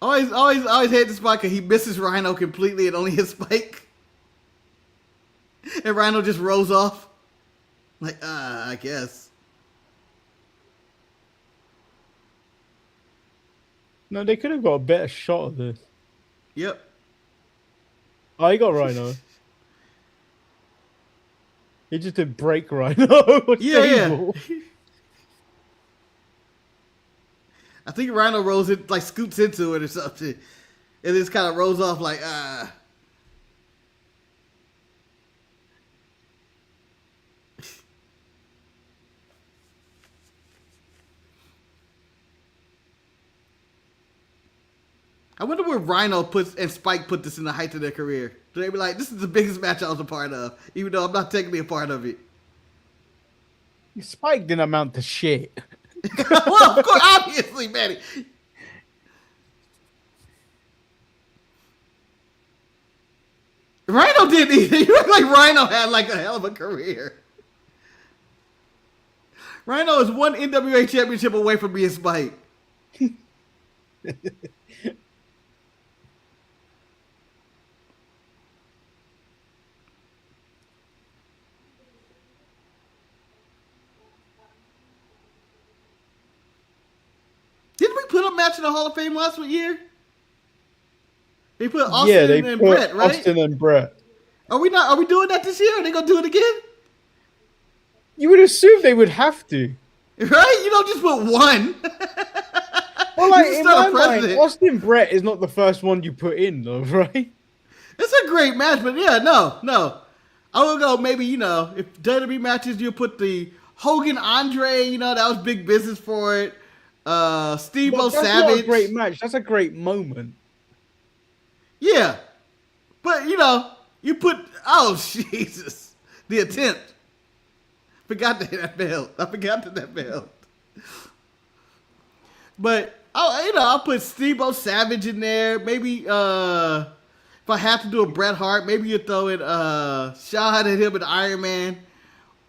Always hate this spot because he misses Rhino completely and only hits Spike. And Rhino just rolls off. Like, I guess. No, they could have got a better shot of this. Yep. Oh, he got Rhino. He just didn't break Rhino. Yeah. I think Rhino rolls it, like scoots into it or something. And just kind of rolls off like, I wonder where Rhino and Spike put this in the height of their career. Do they be like, this is the biggest match I was a part of, even though I'm not technically a part of it? Spike didn't amount to shit. Well, of course, obviously, Manny. Rhino didn't either. You look like Rhino had like a hell of a career. Rhino is one NWA championship away from being Spike. Didn't we put a match in the Hall of Fame last year? They put Austin and Brett, right? Austin and Brett. Are we doing that this year? Are they gonna do it again? You would assume they would have to. Right? You don't just put one. Well, like, in my mind, Austin Brett is not the first one you put in, though, right? It's a great match, but yeah, no. I will go maybe, if WWE matches, you put the Hogan Andre, that was big business for it. Steve-O Savage. That's not a great match. That's a great moment. Yeah. But, you put, oh, Jesus. The attempt. Forgot that belt. I forgot that belt. But, I'll put Steve-O Savage in there. Maybe, if I have to do a Bret Hart, maybe you throw in Shawn and him and Iron Man.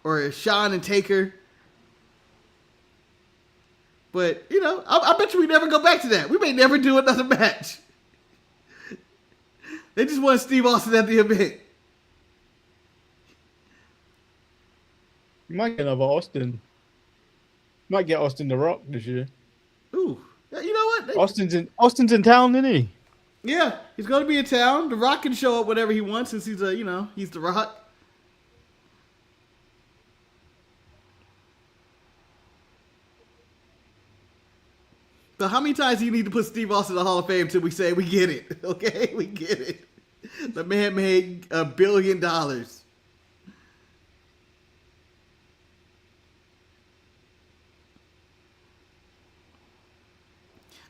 Or Shawn and Taker. But, I bet you we never go back to that. We may never do another match. They just want Steve Austin at the event. You might get another Austin. Might get Austin The Rock this year. Ooh. You know what? Austin's in town, isn't he? Yeah, he's going to be in town. The Rock can show up whenever he wants since he's he's The Rock. So how many times do you need to put Steve Austin in the Hall of Fame till we say we get it? Okay, we get it. The man made $1 billion.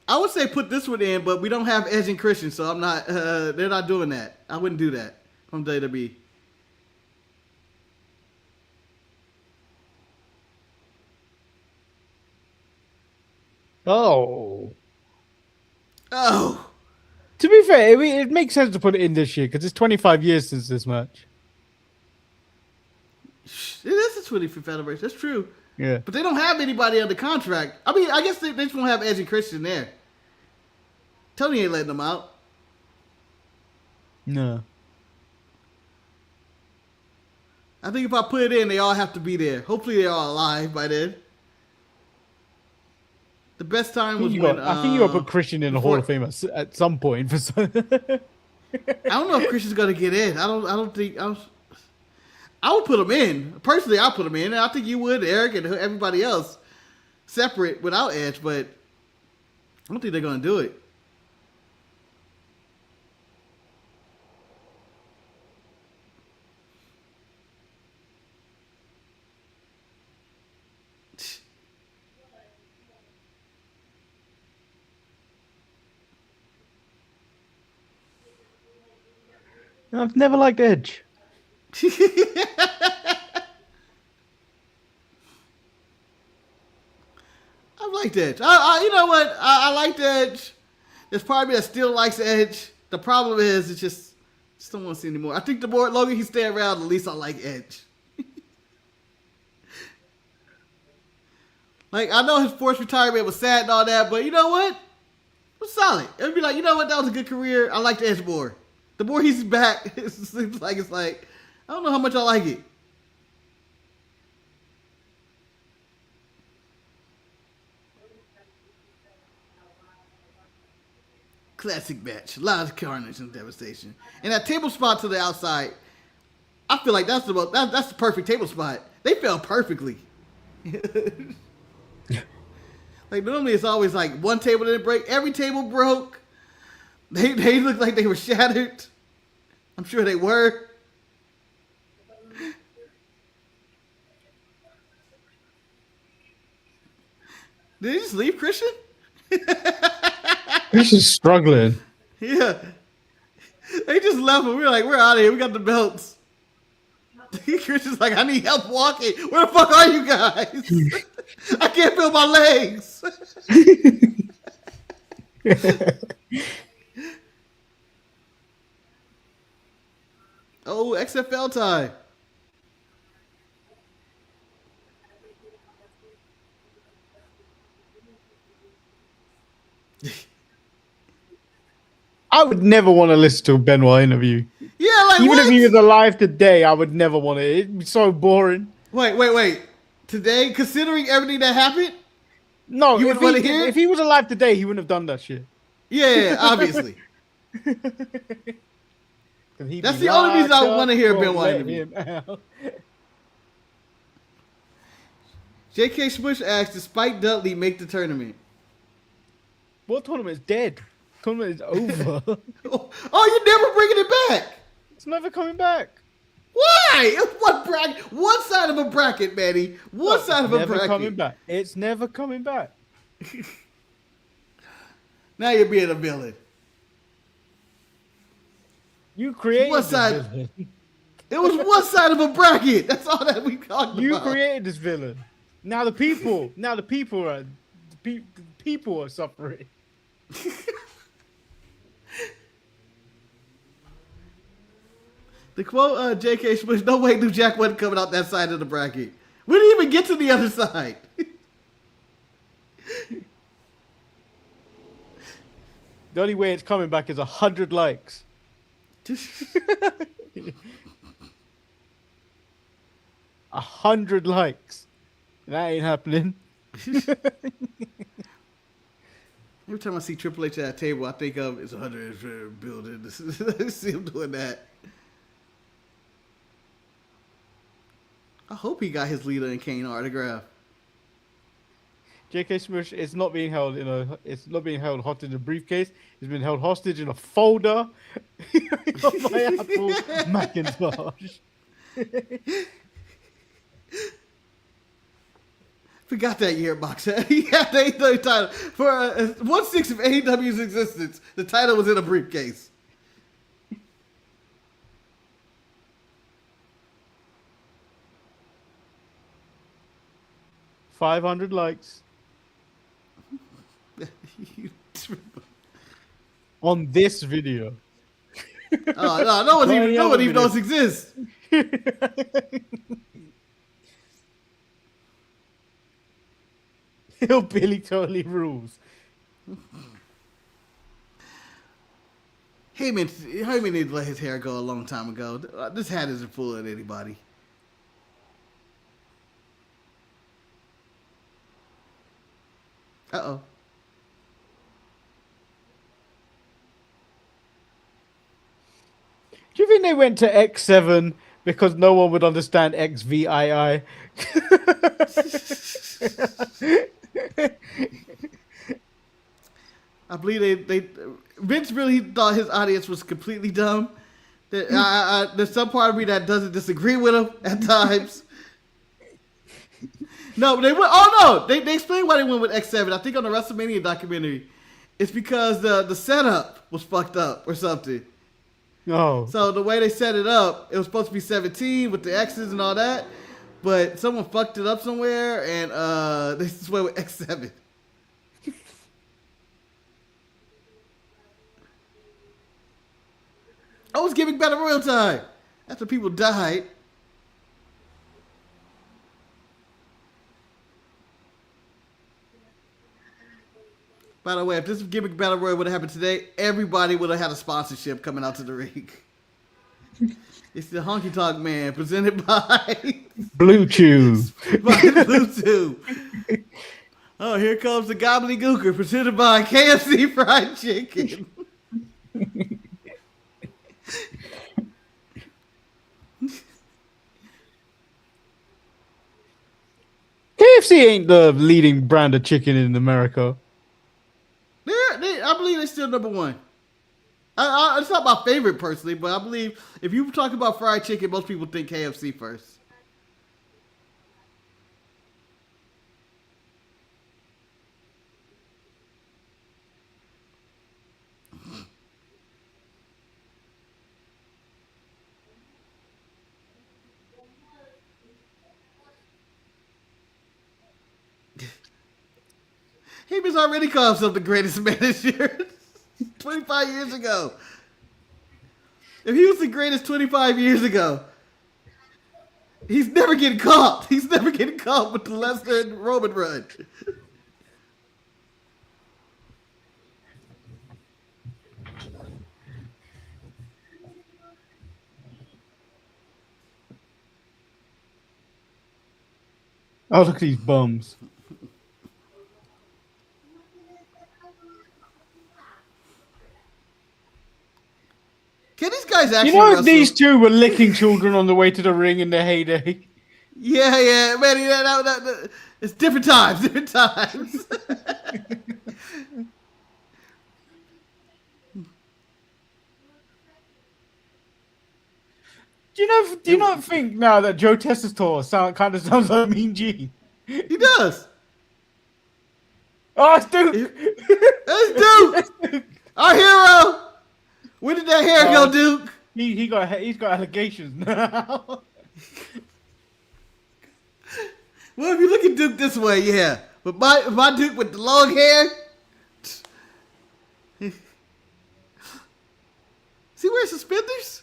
I would say put this one in, but we don't have Edge and Christian, so I'm not. They're not doing that. I wouldn't do that from WWE. Oh. Oh. To be fair, it makes sense to put it in this year because it's 25 years since this match. It is the 25th anniversary. That's true. Yeah. But they don't have anybody under contract. I mean, I guess they just won't have Edge and Christian there. Tony ain't letting them out. No. I think if I put it in, they all have to be there. Hopefully they're all alive by then. The best time was when... I think you got to put Christian in the Hall of Fame at some point. For some... I don't know if Christian's going to get in. I don't think... I would put him in. Personally, I'll put him in. I think you would, Eric, and everybody else. Separate without Edge, but I don't think they're going to do it. I've never liked Edge. I liked Edge. You know what? I liked Edge. There's probably that still likes Edge. The problem is, it's just don't want to see anymore. I think the more longer he stay around, the least I like Edge. Like, I know his forced retirement was sad and all that, but you know what? It was solid. It would be like, you know what? That was a good career. I liked Edge more. The more he's back, it seems like I don't know how much I like it. Classic match. A lot of carnage and devastation. And that table spot to the outside, I feel like that's the perfect table spot. They fell perfectly. Like, normally it's always like one table didn't break. Every table broke. They looked like they were shattered. I'm sure they were. Did he just leave Christian? Christian's struggling. Yeah. They just left him. We were like, we're out of here. We got the belts. Christian's like, I need help walking. Where the fuck are you guys? I can't feel my legs. Oh, XFL time. I would never want to listen to a Benoit interview. Yeah, like even what? if he was alive today, I would never want it. It'd be so boring. Wait. Today, considering everything that happened? No, you would want to hear it? If he was alive today, he wouldn't have done that shit. Yeah, obviously. That's the only reason I want to hear a Benoit interview. J.K. Smush asked, did Spike Dudley make the tournament? What tournament is dead? Tournament is over. Oh, you're never bringing it back. It's never coming back. Why? What bracket? One side of a bracket, Manny. One side of a bracket. Never coming back. It's never coming back. Now you're being a villain. You created one side. It was one side of a bracket. That's all that we talked about. You created this villain. Now the people are suffering. The quote, J.K. Smush, no way New Jack wasn't coming out that side of the bracket. We didn't even get to the other side. The only way it's coming back is 100 likes. 100 likes. That ain't happening. Every time I see Triple H at that table, I think of it's 100 building. I see him doing that. I hope he got his Lita and Kane autograph. J.K. Smush is not being held hostage in a briefcase. It's been held hostage in a folder. My Apple Macintosh. Forgot that year, Boxer. He had the AEW title for 1/6 of AEW's existence. The title was in a briefcase. $500 likes. On this video. Oh no, no one even knows exists. Hillbilly totally rules. Heyman needed to let his hair go a long time ago. This hat isn't fooling anybody. Uh-oh. Do you think they went to X-Seven because no one would understand XVII? I believe Vince really thought his audience was completely dumb. There's some part of me that doesn't disagree with him at times. No, they went. Oh no, they explained why they went with X-Seven. I think on the WrestleMania documentary, it's because the setup was fucked up or something. Oh. So the way they set it up, it was supposed to be 17 with the X's and all that, but someone fucked it up somewhere, and they just went with X-Seven. I was giving Battle Royal time after people died. By the way, if this gimmick Battle Royal would have happened today, everybody would have had a sponsorship coming out to the ring. It's the Honky Tonk Man presented by Bluetooth. by Bluetooth. Oh, here comes the Gobbledygooker presented by KFC Fried Chicken. KFC ain't the leading brand of chicken in America. I believe they're still number one. It's not my favorite personally, but I believe if you talk about fried chicken, most people think KFC first. He was already called himself the greatest manager 25 years ago. If he was the greatest 25 years ago, he's never getting caught. He's never getting caught with the Lesnar and Roman run. Oh, look at these bums. Can these guys actually You know, wrestle? these two were licking children on the way to the ring in their heyday. Yeah, man. It's different times. Different times. Do you not think now that Joe Tessitore kind of sounds like Mean Gene? He does. Oh, it's Duke. It's Duke. Our hero. Where did that hair go, Duke? He's got allegations now. Well, if you look at Duke this way, yeah. But my Duke with the long hair. Is he wearing suspenders?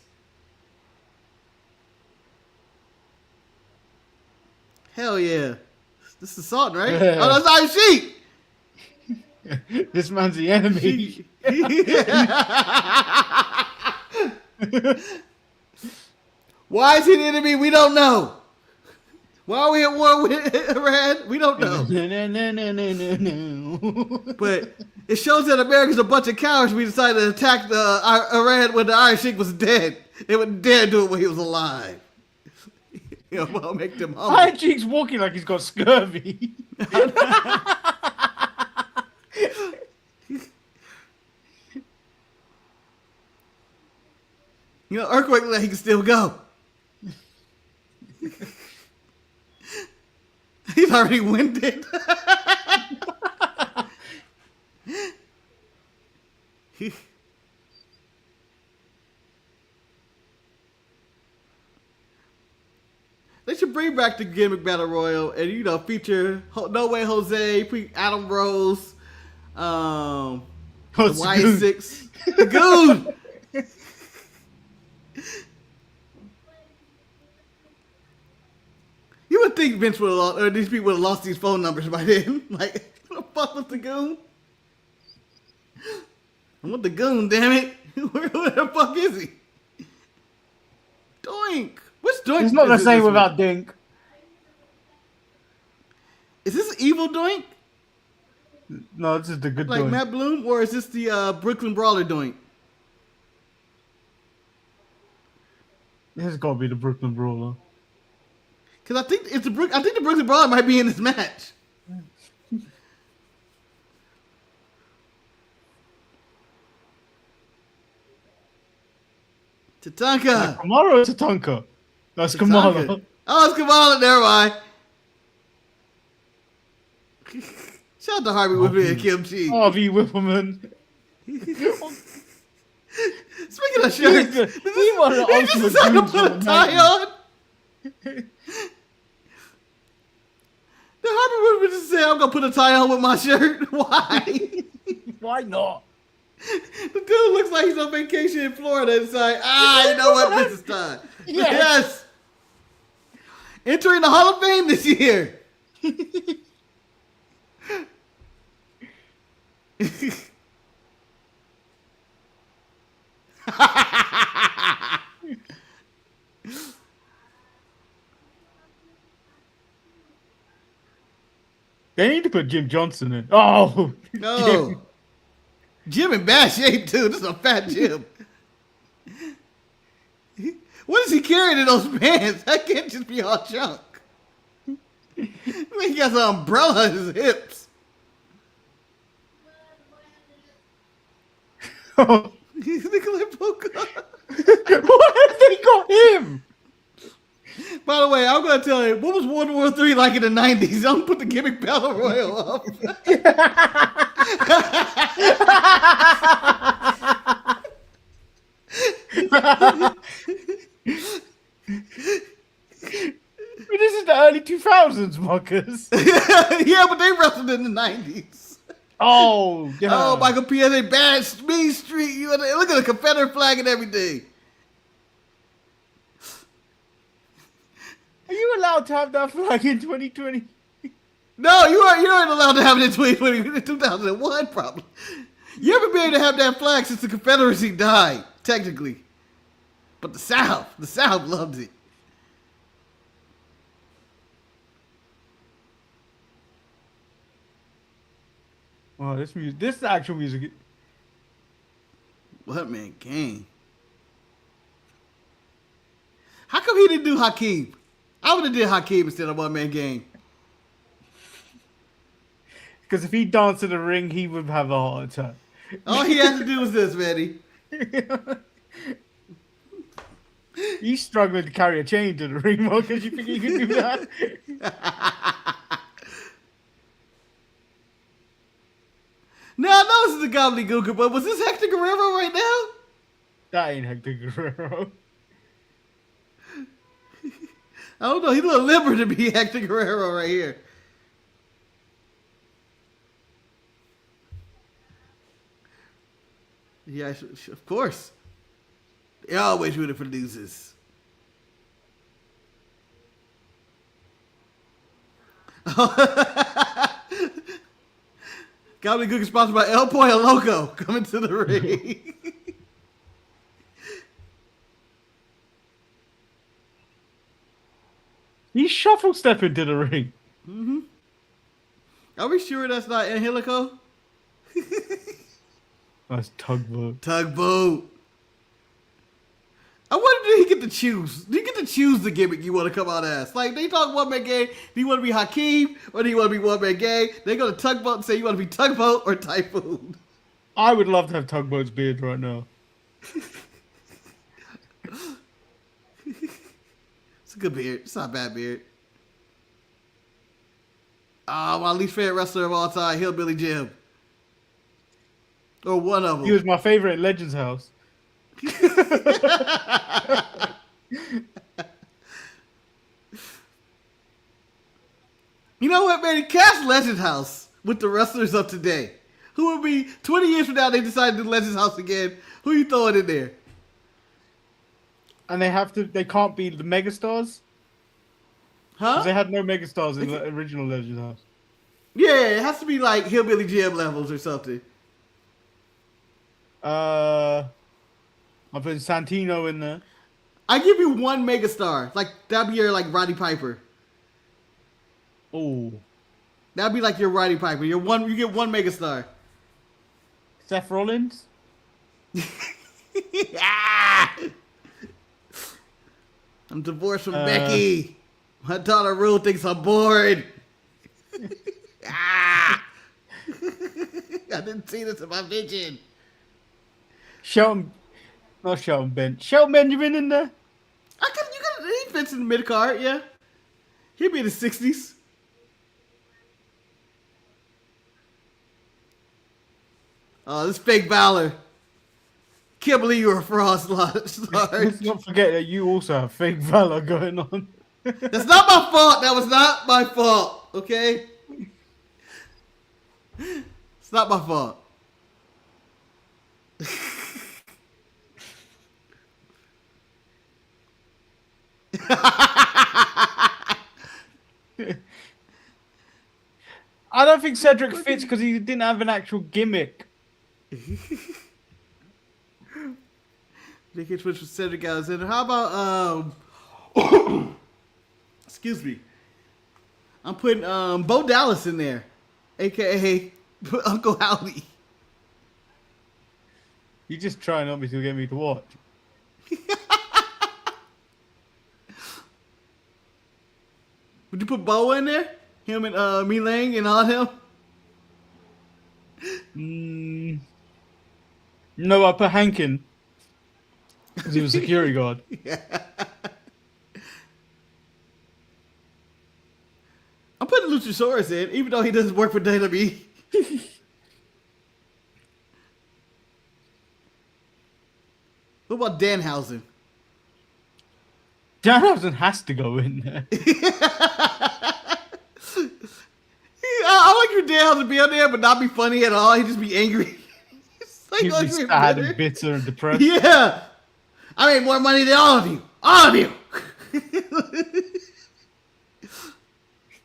Hell yeah. This is Salt, right? Yeah. Oh, that's Iron Sheik. This man's the enemy. Why is he the enemy? We don't know. Why are we at war with Iran? We don't know. No. But it shows that America's a bunch of cowards. We decided to attack Iran when the Iron Sheik was dead. They wouldn't dare do it when he was alive. You know, well, make them humble. Iron Sheik's walking like he's got scurvy. You know, Earthquake looked like he can still go. He's already winded. They should bring back the gimmick battle royal and, you know, feature No Way Jose, Adam Rose, The Y6. The Goon. You would think Vince would have lost, or these people would have lost these phone numbers by then. Like, who the fuck was the Goon? I want the Goon, damn it. Where the fuck is he? Doink. Which Doink? It's not the same without Dink. Is this evil Doink? No, this is the good Like Doink. Matt Bloom? Or is this the Brooklyn Brawler Doink? This has got to be the Brooklyn Brawler. Because I think the Brooklyn Brawler might be in this match. Tatanka. Kamala or Tatanka? That's Kamala. Oh, it's Kamala. Never mind. Shout out to Harvey Whippleman and Kim Chi. Harvey Whippleman. Speaking of shirts, He wanted he just decided to put a tie on. Did Harvey Whippleman just say, I'm going to put a tie on with my shirt? Why? Why not? The dude looks like he's on vacation in Florida. It's like, you know what? This is time. Yes. Entering the Hall of Fame this year. They need to put Jim Johnson in. Oh, No. Jim in bad shape, too. This is a fat Jim. What is he carrying in those pants? That can't just be all junk. I mean, he got some umbrella on his hips. He's Nikolai Polka. What have they got him? By the way, I'm going to tell you, what was World War III like in the 90s? I'm going to put the gimmick Battle Royal up. This is the early 2000s, Marcus. Yeah, but they wrestled in the 90s. Oh, yeah. Oh, Michael P.S.A. Bad Mean Street. Look at the Confederate flag and everything. Are you allowed to have that flag in 2020? No, you aren't allowed to have it in 2020, 2001, probably. You haven't been able to have that flag since the Confederacy died, technically. But the South loves it. Wow, this actual music. What man, game? How come he didn't do Hakeem? I would have did Hakeem instead of One Man Game. Because if he danced in the ring, he would have a heart attack. All he had to do was this, Manny. He's struggling to carry a chain to the ring, Marcus. You think he can do that? Now, I know this is the gobbledygooker, but was this Hector Guerrero right now? That ain't Hector Guerrero. I don't know. He's a little limber to be Hector Guerrero right here. Yeah, of course. They always rooting for losers. Gobbledygook is sponsored by El Pollo Loco. Coming to the ring. He shuffle stepping to the ring. Mm-hmm. Are we sure that's not Angelico? That's Tugboat. Tugboat. I wonder, did he get to choose? Do you get to choose the gimmick you want to come out as? Like, they talk One Man Game. Do you want to be Hakeem or do you want to be One Man Game? They go to Tugboat and say you want to be Tugboat or Typhoon. I would love to have Tugboat's beard right now. It's a good beard. It's not a bad beard. My least favorite wrestler of all time, Hillbilly Jim. Or one of them. He was my favorite in Legends House. You know what, man? Cast Legend House with the wrestlers of today. Who would be 20 years from now? They decide to do Legends House again. Who you throwing in there? And they can't be the megastars? Huh? Because they had no megastars in the original Legends House. Yeah, it has to be like Hillbilly Jim levels or something. I'm putting Santino in there. I give you one megastar. Like, that'd be your, like, Roddy Piper. Oh. That'd be like your Roddy Piper. You get one megastar. Seth Rollins? Ah! I'm divorced from Becky. My daughter Rue thinks I'm bored. Ah! I didn't see this in my vision. Shelton Benjamin in there? You got he fits in the mid card, yeah. He'd be in the 60s. Oh, this fake Valor. Can't believe you were a fraud, Sarge. Let's not forget that you also have fake valor going on. That's not my fault. That was not my fault. Okay? It's not my fault. I don't think Cedric fits because he didn't have an actual gimmick. They can switch with Cedric guys in. How about excuse me. I'm putting Bo Dallas in there, aka Uncle Howdy. You just trying not to get me to watch. Would you put Bo in there? Him and Mi Lang and all him? No, I put Hankin. Because he was a security guard. Yeah. I'm putting Luchasaurus in, even though he doesn't work for WWE. What about Danhausen? Danhausen has to go in there. I like your Danhausen to be on there, but not be funny at all. He'd just be angry. He'd be sad and bitter and depressed. Yeah. I made more money than all of you. All of you.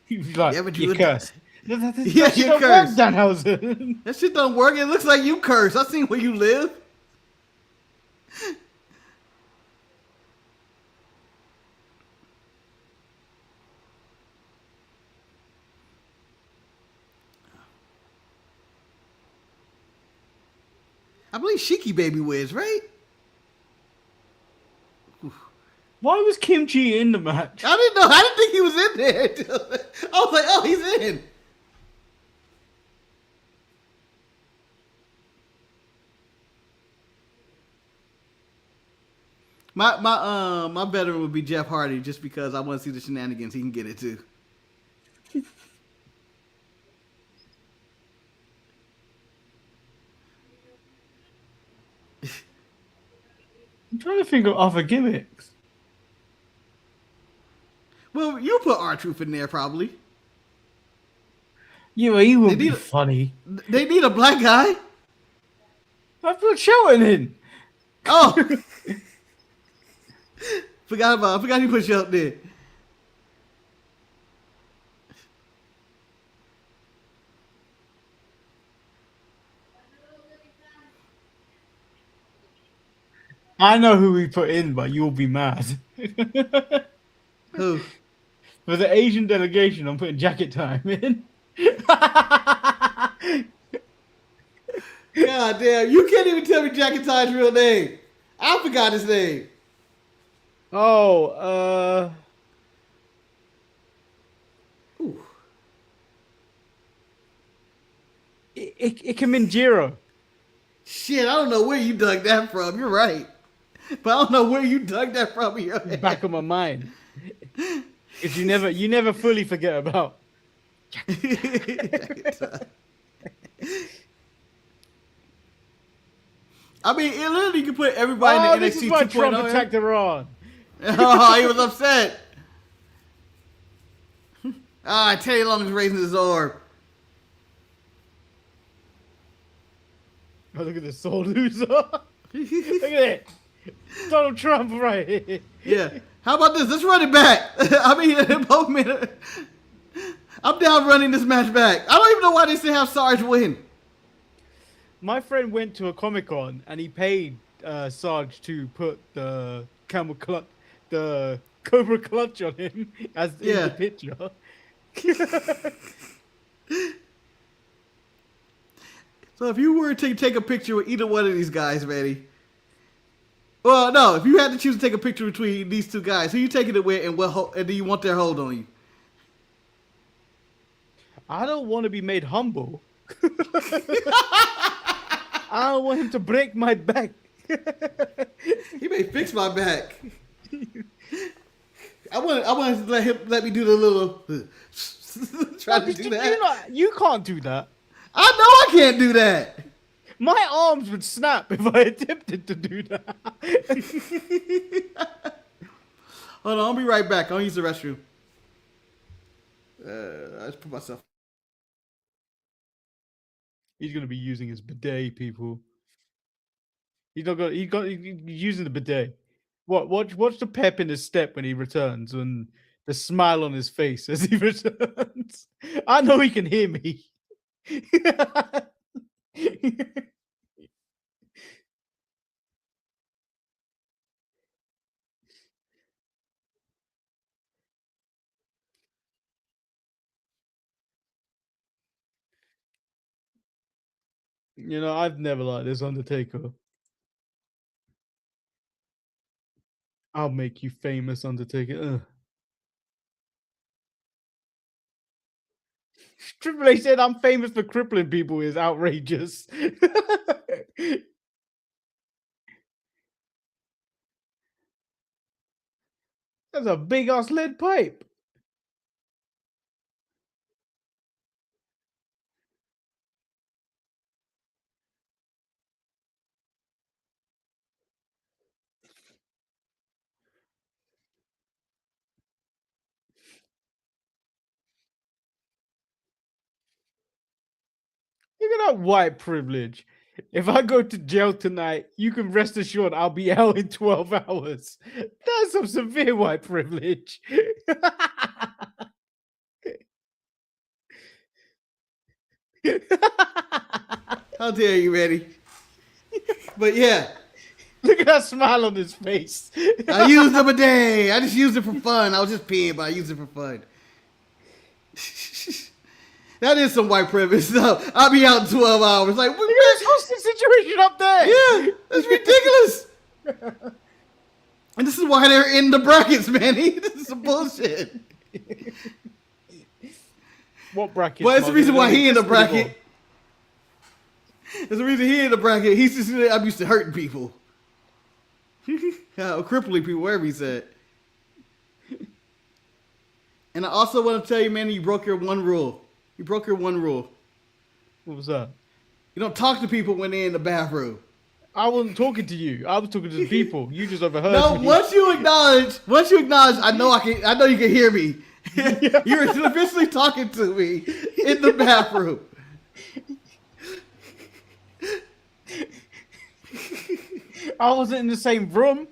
He'd be like, Yeah, but you curse. Yeah, you you curse. curse. Danhausen. That shit don't work. It looks like you curse. I seen where you live. I believe Shiki Baby wins, right? Why was Kimchi in the match? I didn't know. I didn't think he was in there. I was like, oh, he's in. My veteran would be Jeff Hardy, just because I want to see the shenanigans he can get it too. I'm trying to think of other gimmicks. Well, you put R-Truth in there probably. Yeah, well, he would be funny. They need a black guy. I put Shelton in. Oh, forgot you put Shelton in. I know who we put in, but you'll be mad. Who? For the Asian delegation, I'm putting Jacket Time in. God damn, you can't even tell me Jacket Time's real name. I forgot his name. Oh, Ooh. Ikeminjiro. Shit, I don't know where you dug that from. You're right. But I don't know where you dug that from in your head. Back of my mind. Because you never fully forget about. I mean, it literally you can put everybody in the NXT 2.0. This is why Trump attacked Iran. Oh, he was upset. Teddy Long is raising his arm. Oh, look at this sore loser. Look at it. Donald Trump right here. Yeah. How about this? Let's run it back. I mean, both men. I'm down running this match back. I don't even know why they still have Sarge win. My friend went to a Comic-Con and he paid Sarge to put the the Cobra clutch on him as in the picture. So if you were to take a picture with either one of these guys, Manny. Well, no, if you had to choose to take a picture between these two guys, who you taking it with, and do you want their hold on you? I don't want to be made humble. I don't want him to break my back. He may fix my back. I want to let me do the little try to do that. You can't do that. I know I can't do that. My arms would snap if I attempted to do that. Hold on, I'll be right back. I'll use the restroom. I just put myself. He's gonna be using his bidet, people. He's using the bidet. Watch the pep in his step when he returns, and the smile on his face as he returns. I know he can hear me. You know, I've never liked this Undertaker. I'll make you famous, Undertaker. Ugh. Triple H said I'm famous for crippling people is outrageous. That's a big ass lead pipe. Look at that white privilege. If I go to jail tonight, you can rest assured I'll be out in 12 hours. That's some severe white privilege. How dare you, Manny? But yeah. Look at that smile on his face. I used the bidet. I just used it for fun. I was just peeing, but I used it for fun. That is some white privilege. So I'll be out in 12 hours. Like, look at this hostage situation up there. Yeah, that's ridiculous. And this is why they're in the brackets, Manny. This is some bullshit. What bracket? Well, it's the reason why he in the bracket. There's the reason he in the bracket. He's just, I'm used to hurting people. Crippling people, wherever he's at. And I also want to tell you, man, you broke your one rule. You broke your one rule. What was that? You don't talk to people when they're in the bathroom. I wasn't talking to you. I was talking to the people. You just overheard me. Once you acknowledge, I know you can hear me. You're officially talking to me in the bathroom. I wasn't in the same room.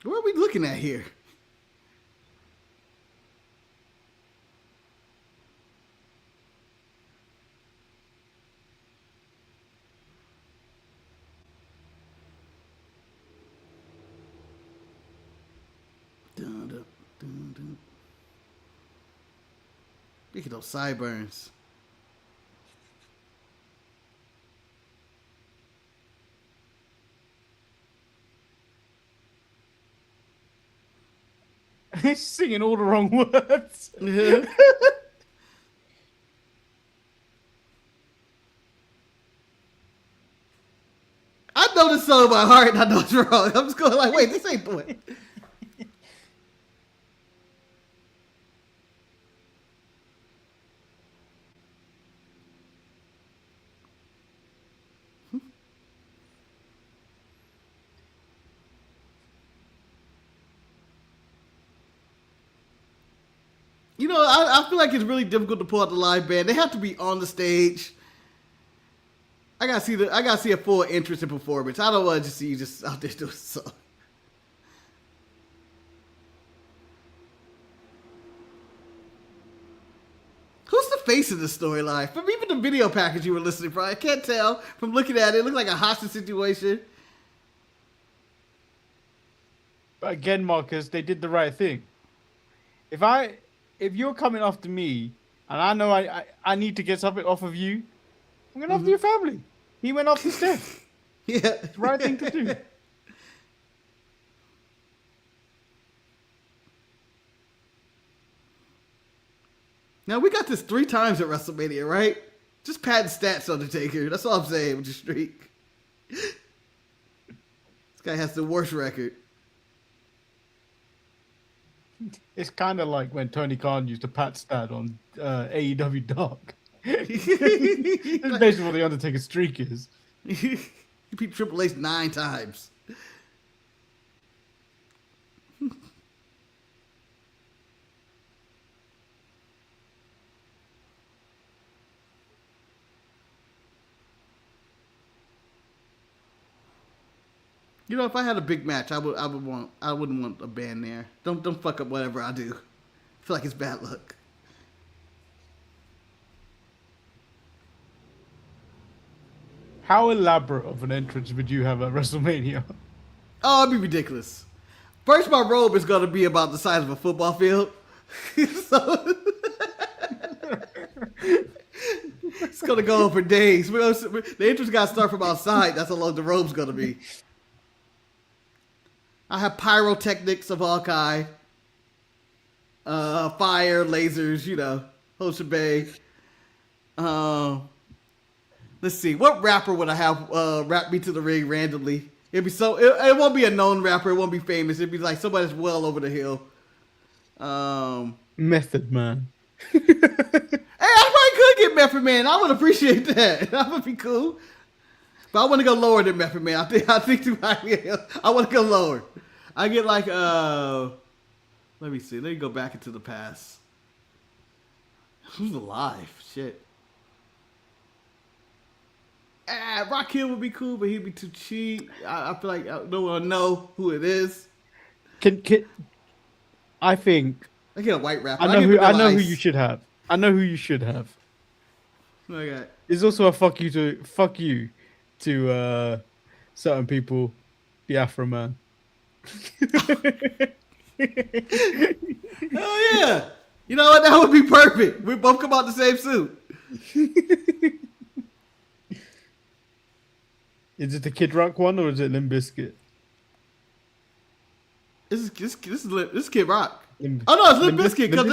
What are we looking at here? Look at those sideburns. He's singing all the wrong words. Yeah. I know this song by heart and I know it's wrong. I'm just going like, wait, this ain't the way. You know, I feel like it's really difficult to pull out the live band. They have to be on the stage. I gotta see a full interest in performance. I don't want to just see you just out there doing a song. Who's the face of the storyline? From even the video package you were listening for, I can't tell from looking at it. It looked like a hostage situation. But again, Marcus, they did the right thing. If you're coming after me, and I know I need to get something off of you, I'm going after your family. He went after Steph. Yeah. It's the right thing to do. Now, we got this 3 times at WrestleMania, right? Just padding stats, Undertaker. That's all I'm saying with your streak. This guy has the worst record. It's kind of like when Tony Khan used to pat stat on AEW Dark. That's basically what the Undertaker streak is. He beat Triple H 9 times. You know, if I had a big match, I wouldn't want a band there. Don't fuck up whatever I do. I feel like it's bad luck. How elaborate of an entrance would you have at WrestleMania? Oh, it'd be ridiculous. First, my robe is gonna be about the size of a football field. So it's gonna go on for days. The entrance gotta start from outside. That's how long the robe's gonna be. I have pyrotechnics of all kind. Fire, lasers, you know, whole shebang. Let's see. What rapper would I have rap me to the ring randomly? It'd be it won't be a known rapper. It won't be famous. It'd be like somebody that's well over the hill. Method Man. Hey, I probably could get Method Man. I would appreciate that. That would be cool. But I want to go lower than Method Man. I think too high. I want to go lower. I get like let me see. Let me go back into the past. Who's alive? Shit. Rakim would be cool, but he'd be too cheap. I feel like no one will know who it is. I think I get a white rapper. I know who you should have. I know who you should have. Okay. There's also a fuck you to certain people, the Afro Man. Oh yeah. You know what? That would be perfect. We both come out the same suit. Is it the Kid Rock one or is it Limp Bizkit? This is Kid Rock. Oh no, it's Limp Bizkit because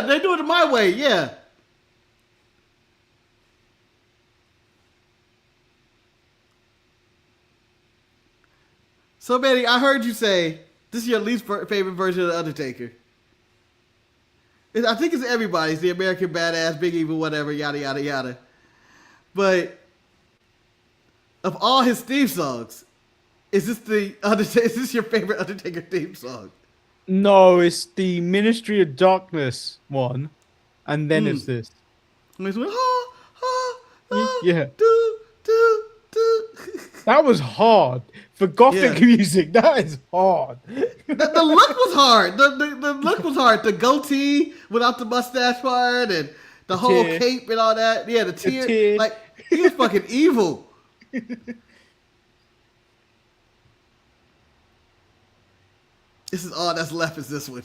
they do it my way. Yeah. So, Manny, I heard you say this is your least favorite version of the Undertaker. I think it's everybody's the American Badass, Big Evil, whatever, yada yada yada. But of all his theme songs, is this your favorite Undertaker theme song? No, it's the Ministry of Darkness one, and then it's this. It's like, Yeah. Do. That was hard for gothic music. That is hard. The look was hard. The look was hard. The goatee without the mustache part and the whole cape and all that. Yeah, the tear. Like he was fucking evil. This is all that's left is this one.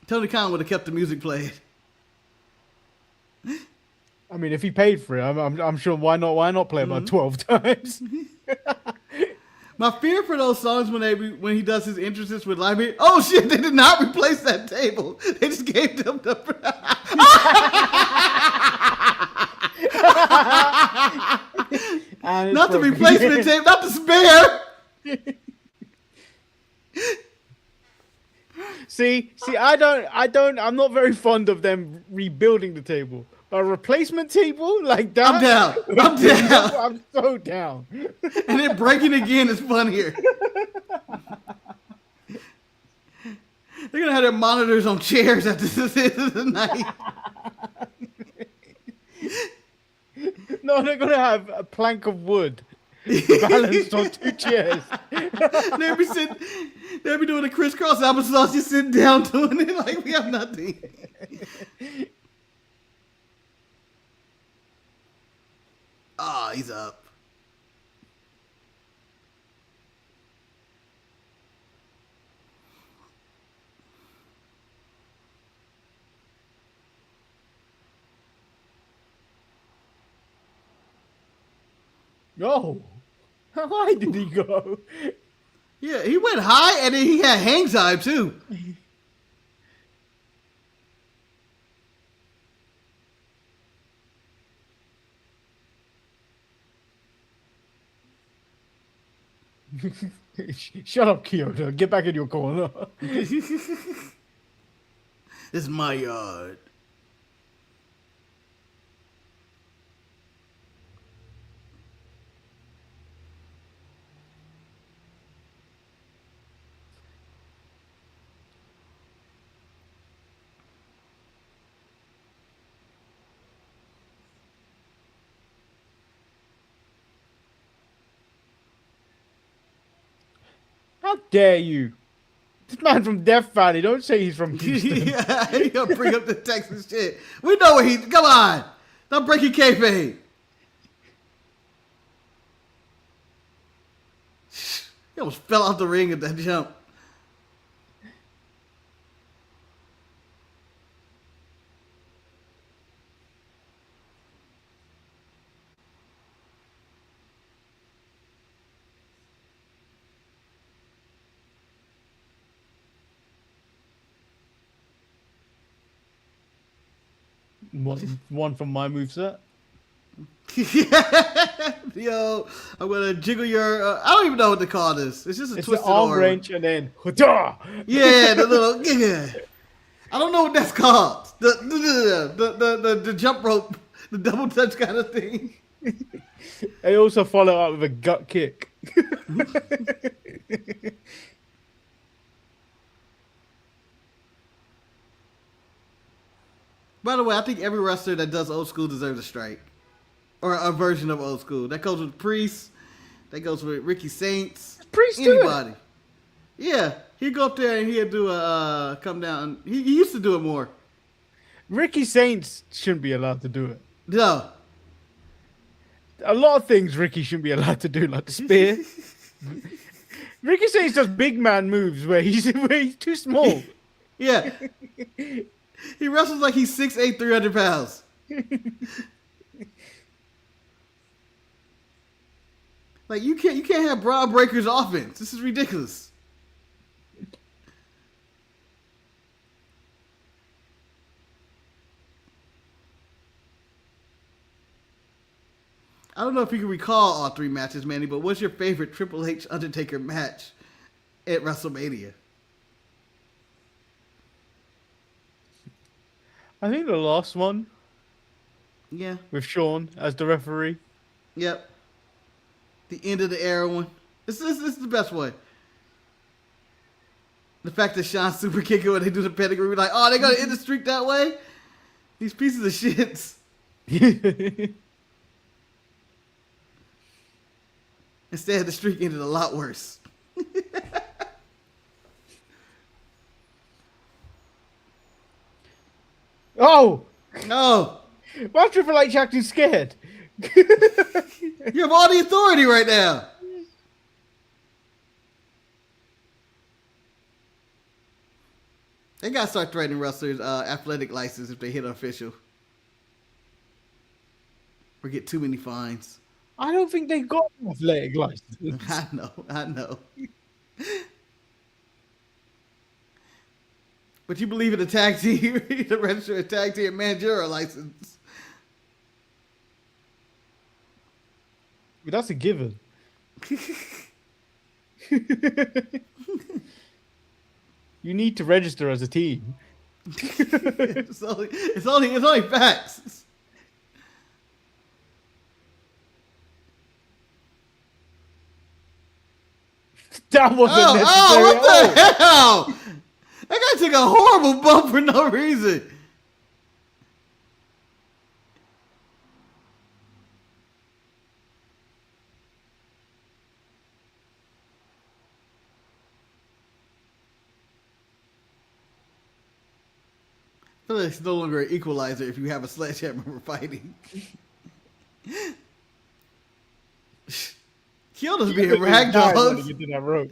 Tony Khan would have kept the music played. I mean, if he paid for it, I'm sure. Why not play about 12 times? My fear for those songs when he does his entrances with live music. Oh shit! They did not replace that table. They just gave them the. Not the replacement tape, not the spare. See, I'm not very fond of them rebuilding the table. A replacement table like that? I'm down. I'm down. I'm so down. And then breaking again is funnier. They're gonna have their monitors on chairs at the end of the night. No, they're gonna have a plank of wood balanced on 2 chairs. They'll be doing a crisscross applesauce, just sitting down doing it like we have nothing. Ah, he's up. No. How high did he go? Yeah, he went high and then he had hang time too. Shut up, Kyoto. Get back in your corner. This is my yard. How dare you? This man from Death Valley. Don't say he's from Houston. Yeah, you gonna bring up the Texas shit. We know where he's. Come on. Don't break your kayfabe. He almost fell off the ring at that jump. One from my moveset. Yo, I'm gonna jiggle your. I don't even know what to call this. It's just a It's twisted the arm arm. wrench and then. Hada! Yeah, the little. Yeah. I don't know what that's called. The jump rope, the double touch kind of thing. They also follow up with a gut kick. By the way, I think every wrestler that does old school deserves a strike. Or a version of old school. That goes with Priest. That goes with Ricky Saints. Priest do it. Anybody. Yeah. He'd go up there and he'd do a come down. He used to do it more. Ricky Saints shouldn't be allowed to do it. No. A lot of things Ricky shouldn't be allowed to do, like the spear. Ricky Saints does big man moves where he's too small. Yeah. He wrestles like he's 6'8", 300 pounds. Like you can't have Braun Breaker's offense. This is ridiculous. I don't know if you can recall all 3 matches, Manny, but what's your favorite Triple H Undertaker match at WrestleMania? I think the last one. Yeah. With Shawn as the referee. Yep. The end of the era one. This is the best one. The fact that Shawn super kick it when they do the pedigree, we're like, oh, they're gonna end the streak that way? These pieces of shits. Instead, the streak ended a lot worse. Oh! No. Why Triple H acting scared? You have all the authority right now. They gotta start threatening wrestlers' athletic license if they hit an official. Or get too many fines. I don't think they got an athletic license. I know. But you believe in the tag team, the registered tag team managerial license. That's a given. You need to register as a team. It's only facts. That wasn't Oh, necessary what the at all. hell? That guy took a horrible bump for no reason. I feel like it's no longer an equalizer if you have a sledgehammer fighting. Kyoto's being ragdolled. You did that rope.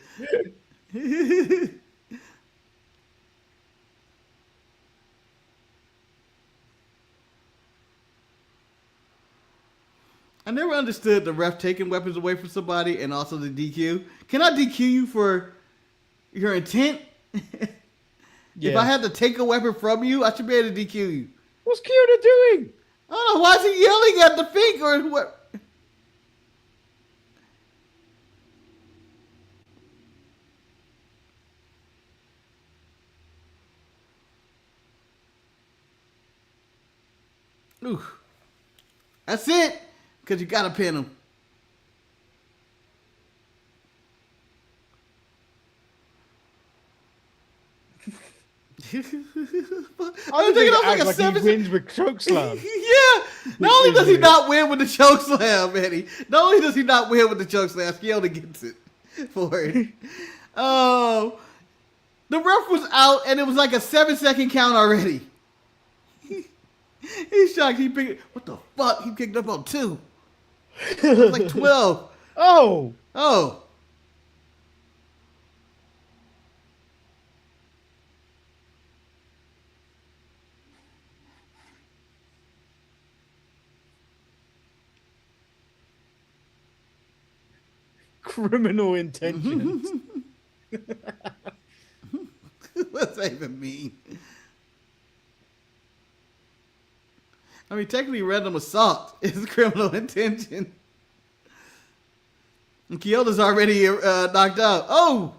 I never understood the ref taking weapons away from somebody and also the DQ. Can I DQ you for your intent? Yeah. If I had to take a weapon from you, I should be able to DQ you. What's Kyoto doing? I don't know. Why is he yelling at the Fink or what? Ooh. That's it. Because you got to pin him. I don't think he wins with chokeslam. Yeah. Not only does he not win with the chokeslam, Eddie. Not only does he not win with the chokeslam, Sciona gets it for it. Oh. The ref was out and it was like a 7-second count already. He's shocked. He picked. What the fuck? He picked up on 2. It was like 12. Oh. Oh. Criminal intentions. What's that even mean? I mean, technically, random assault is criminal intention. And Kyoto's already knocked out. Oh!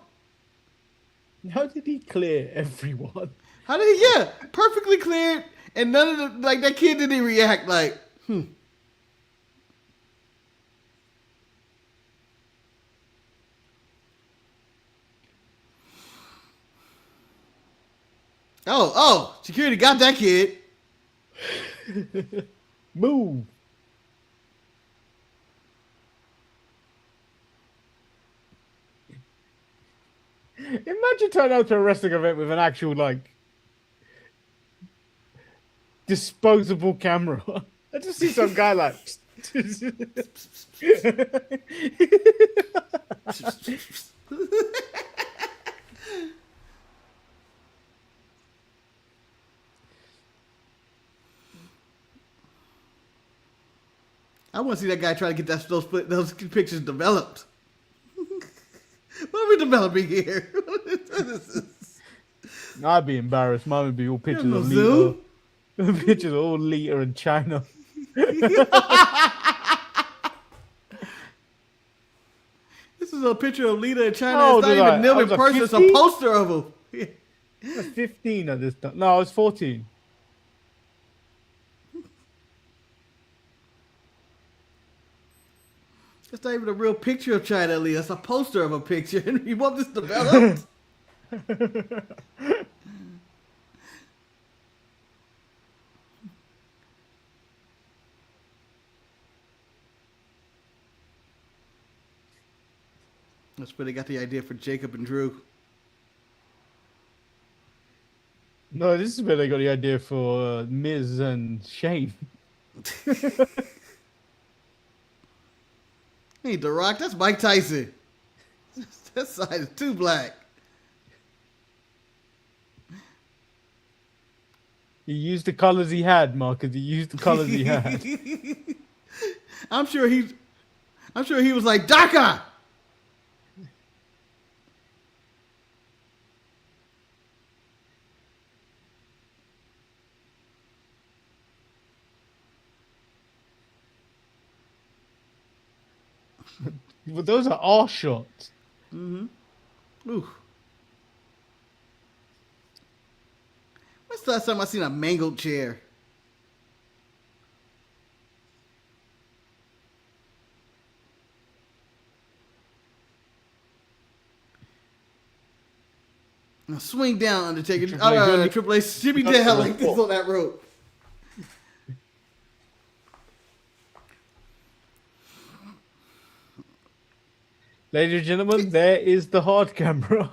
How did he clear everyone? How did he? Yeah, perfectly cleared. And none of the, like, that kid didn't react like, Oh, security got that kid. Move. Imagine turning out to a wrestling event with an actual, like, disposable camera. I just see some guy like... I want to see that guy try to get those pictures developed. What are we developing here? I'd be embarrassed. Mine would be all pictures of Zoom? Lita. Pictures of all Lita and China. This is a picture of Lita and China. Oh, It's not even Neil in person. It's a poster of him. I was 15 at this time. No, I was 14. That's not even a real picture of China Lee. That's a poster of a picture. And you want this developed? That's where they got the idea for Jacob and Drew. No, this is where they got the idea for Miz and Shane. Hey, The Rock, that's Mike Tyson. That side is too black. He used the colors he had, Marcus. He used the colors he had. I'm sure he was like, DACA! But those are all shots. Mm-hmm. Ooh. When's the last time I seen a mangled chair? Now swing down, Undertaker. Triple H shimmy That's down the like this on that rope. Ladies and gentlemen, there is the hard camera.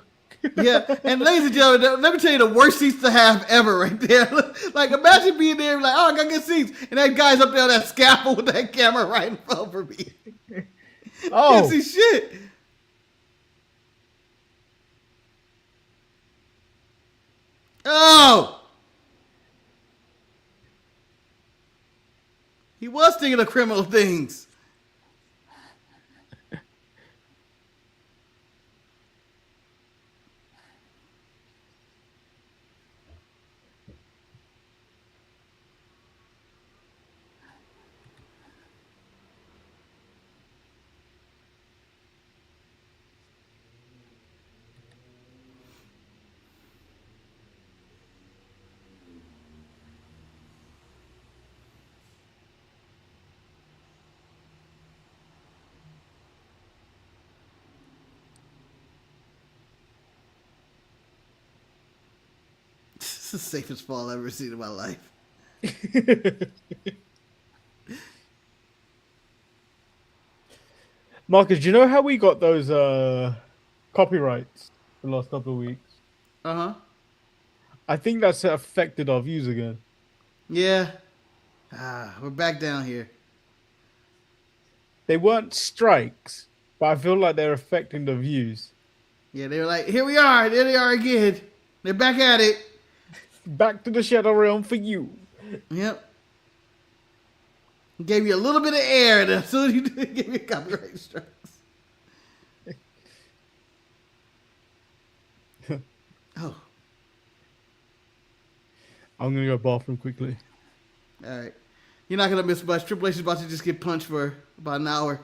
Yeah, and ladies and gentlemen, let me tell you the worst seats to have ever right there. Like, imagine being there like, oh, I got good seats. And that guy's up there on that scaffold with that camera right in front of me. Oh. Can't see shit. Oh! He was thinking of criminal things. This is the safest fall I've ever seen in my life. Marcus, do you know how we got those copyrights the last couple of weeks? Uh-huh. I think that's affected our views again. Yeah. We're back down here. They weren't strikes, but I feel like they're affecting the views. Yeah, they were like, here we are. There they are again. They're back at it. Back to the Shadow Realm for you. Yep. Gave you a little bit of air, and as soon as you did, give you copyright strikes. Oh. I'm going to go bathroom quickly. All right. You're not going to miss much. Triple H is about to just get punched for about an hour.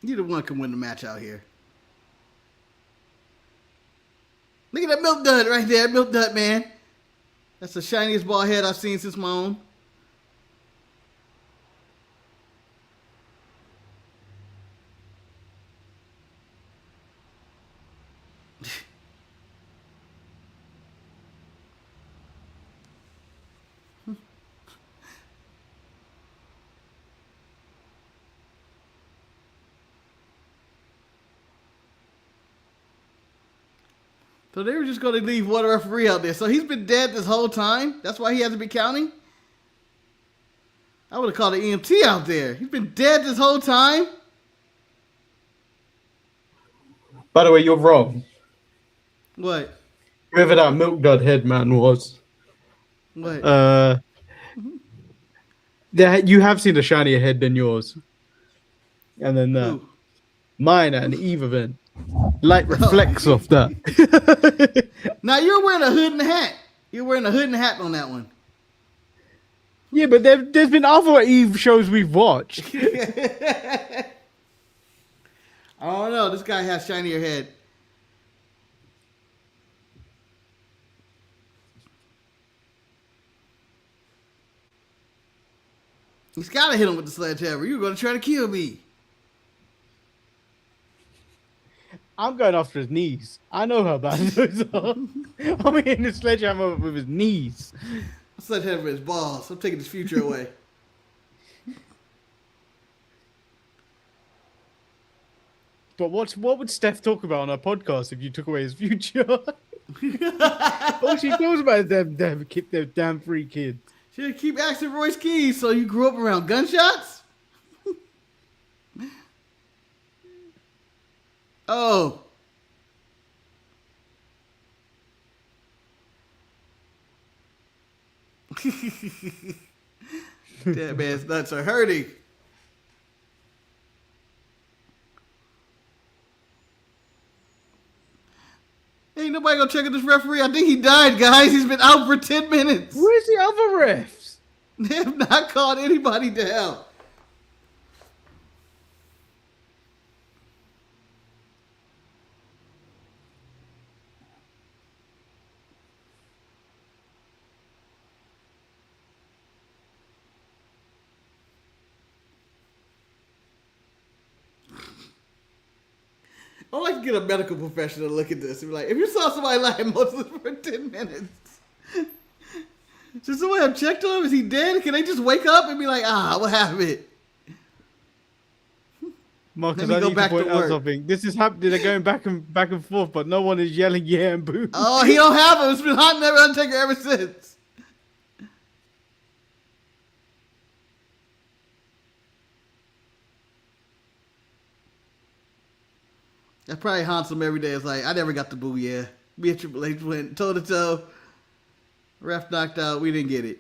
Neither one can win the match out here. Look at that milk dud right there, milk dud man. That's the shiniest bald head I've seen since my own. So they were just going to leave one referee out there. So he's been dead this whole time? That's why he hasn't been counting? I would have called an EMT out there. He's been dead this whole time? By the way, you're wrong. What? Whoever that milk dud head man was. What? You have seen a shinier head than yours. And then Ooh. mine at an Eve event. Light reflects off that. Now you're wearing a hood and a hat. You're wearing a hood and a hat on that one. Yeah, but there's been other Eve shows we've watched. I don't know. This guy has shinier head. He's got to hit him with the sledgehammer. You're going to try to kill me. I'm going after his knees. I know how bad those are. I'm hitting the sledgehammer with his knees. Sledgehammer with his balls. I'm taking his future away. But what would Steph talk about on her podcast if you took away his future? All she talks about is them damn free kids. Should keep asking Royce Keys. So you grew up around gunshots? Oh. That man's nuts are hurting. Ain't nobody gonna check out this referee. I think he died, guys. He's been out for 10 minutes. Where's the other refs? They have not called anybody down. I'd like to get a medical professional to look at this and be like, if you saw somebody lying motionless for 10 minutes, should somebody have checked on him? Is he dead? Can they just wake up and be like, what happened? Marcus, Let me I go need back to to point out work. something. This is happening. They're going back and forth, but no one is yelling yeah and boo. Oh, he don't have him. It's been hot and never Undertaker ever since. That probably haunts him every day. It's like, I never got the boo, yeah. Me and Triple H went toe to toe. Ref knocked out. We didn't get it.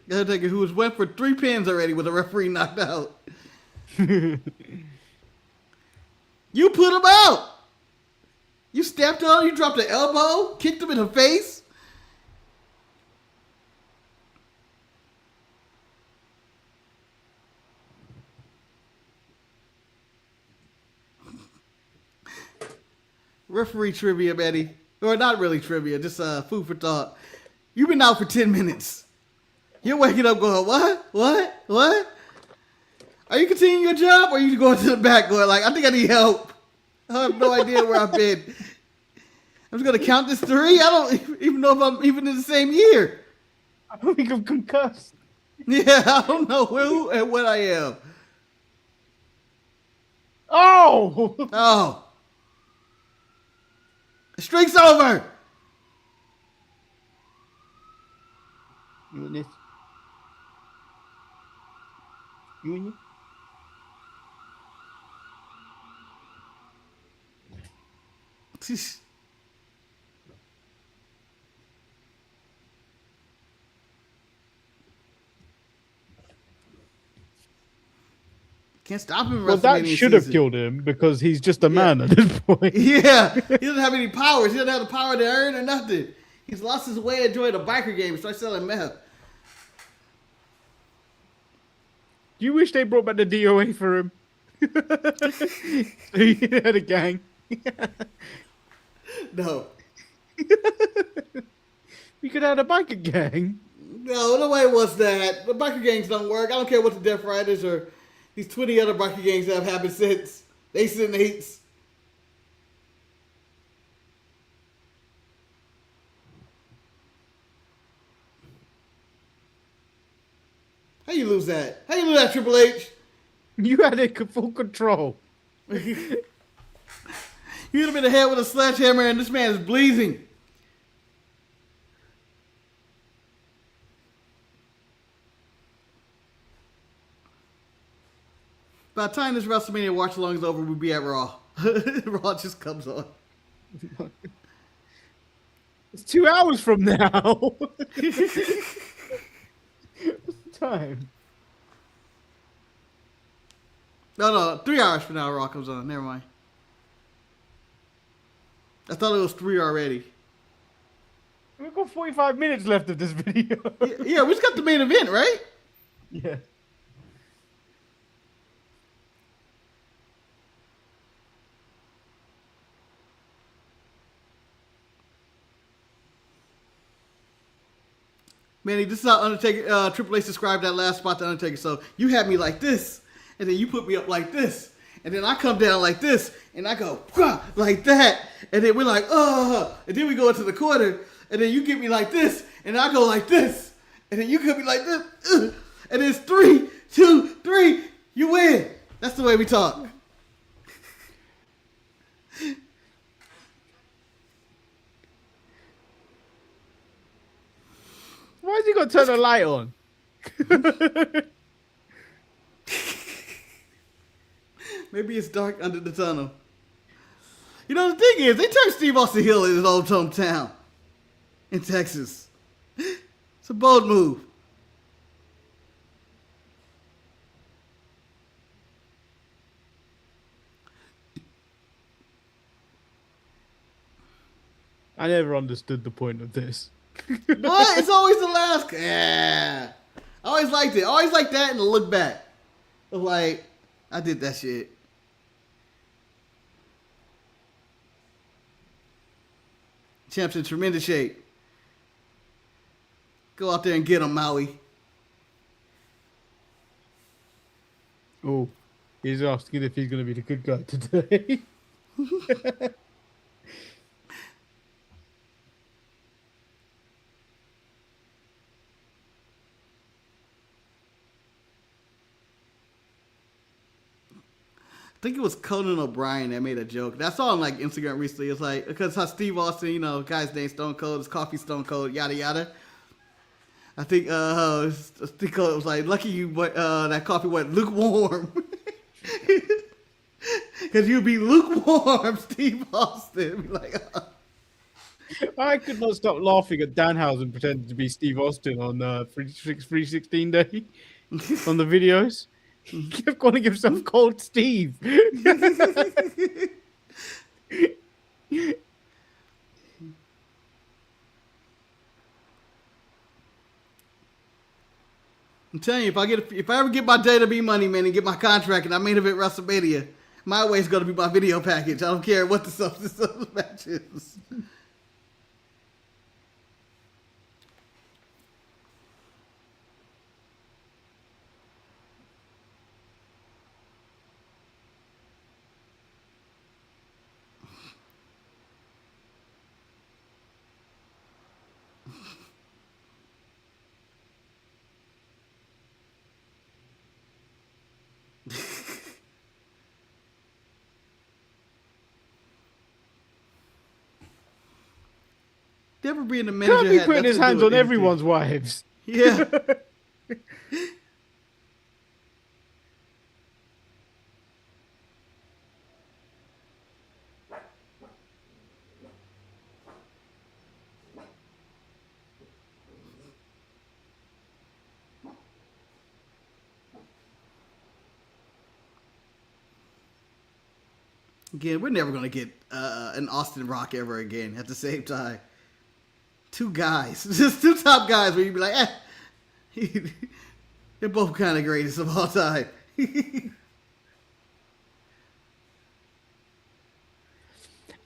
The Undertaker, who went for 3 pins already with a referee knocked out. You put him out. You stepped on him, you dropped an elbow, kicked him in the face. Referee trivia, Betty. Or not really trivia, just food for thought. You've been out for 10 minutes. You're waking up going, what? Are you continuing your job, or are you going to the back going like, I think I need help. I have no idea where I've been. I'm just going to count this 3. I don't even know if I'm even in the same year. I don't think I'm concussed. Yeah, I don't know who and what I am. Oh! Oh. The streak's over. You in this? You in it? Can't stop him. Well, that WrestleMania should have season. killed him because he's just a man at this point. Yeah, he doesn't have any powers. He doesn't have the power to earn or nothing. He's lost his way to join a biker game and start selling meth. Do you wish they brought back the DOA for him? So he had a gang. No. We could have a biker gang. No, the way it was that. The biker gangs don't work. I don't care what the Death Riders or these 20 other biker gangs that have happened since. Aces and Eights. How you lose that? How you lose that, Triple H? You had it full control. You hit him in the head with a sledgehammer and this man is bleeding. By the time this WrestleMania watch along is over, we'll be at Raw. Raw just comes on. It's 2 hours from now. What's the time? No, 3 hours from now Raw comes on. Never mind. I thought it was 3 already. We've got 45 minutes left of this video. Yeah, we just got the main event, right? Yeah. Manny, this is how Undertaker, Triple H described that last spot to Undertaker. So you had me like this, and then you put me up like this, and then I come down like this, and I go like that, and then we're like, and then we go into the corner, and then you get me like this, and I go like this, and then you get me like this, and it's 3, 2, 3, you win. That's the way we talk. Why has he got to turn the light on? Maybe it's dark under the tunnel. You know, the thing is, they turned Steve Austin heel in his old hometown in Texas. It's a bold move. I never understood the point of this. What? It's always the last. Yeah. I always liked it. I always liked that and the look back. Of like, I did that shit. Champ's in tremendous shape. Go out there and get him, Maui. Oh, he's asking if he's going to be the good guy today. I think it was Conan O'Brien that made a joke. That's all on like Instagram recently. It's like, because how Steve Austin, you know, guy's name Stone Cold, his coffee Stone Cold, yada yada. I think it was like, lucky you that coffee went lukewarm. Because you'd be lukewarm, Steve Austin. Be like, I could not stop laughing at Danhausen pretending to be Steve Austin on 316 Day on the videos. He kept calling himself Cold Steve. I'm telling you, if I ever get my WWE money, man, and get my contract and I main event WrestleMania, my way is gonna be my video package. I don't care what the substance of the match is. Never being the manager. Can't be putting his hands on everyone's wives. Yeah. Again, we're never gonna get an Austin Rock ever again at the same time. Two guys, just two top guys where you'd be like, they're both kind of greatest of all time.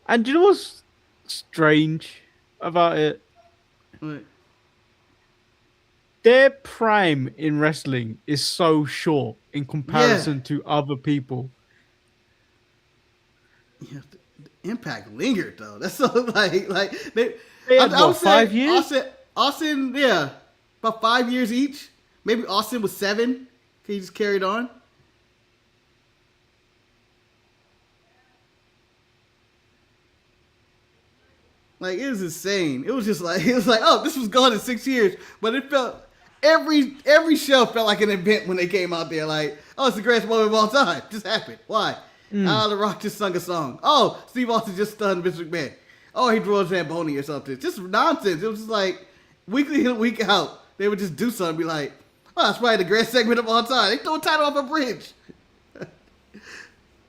And do you know what's strange about it? What? Their prime in wrestling is so short in comparison to other people. Yeah, the impact lingered though. That's so like they had, I would 5 years? Austin, yeah, about 5 years each. Maybe Austin was 7. He just carried on. Like, it was insane. It was like, oh, this was gone in 6 years, but it felt every show felt like an event when they came out there. Like, oh, it's the greatest moment of all time. Just happened. Why? The Rock just sung a song. Oh, Steve Austin just stunned Vince McMahon. Oh, he drew a Zamboni or something. Just nonsense. It was just like weekly in, week out. They would just do something, be like, oh, that's probably the greatest segment of all time. They throw a title off a bridge.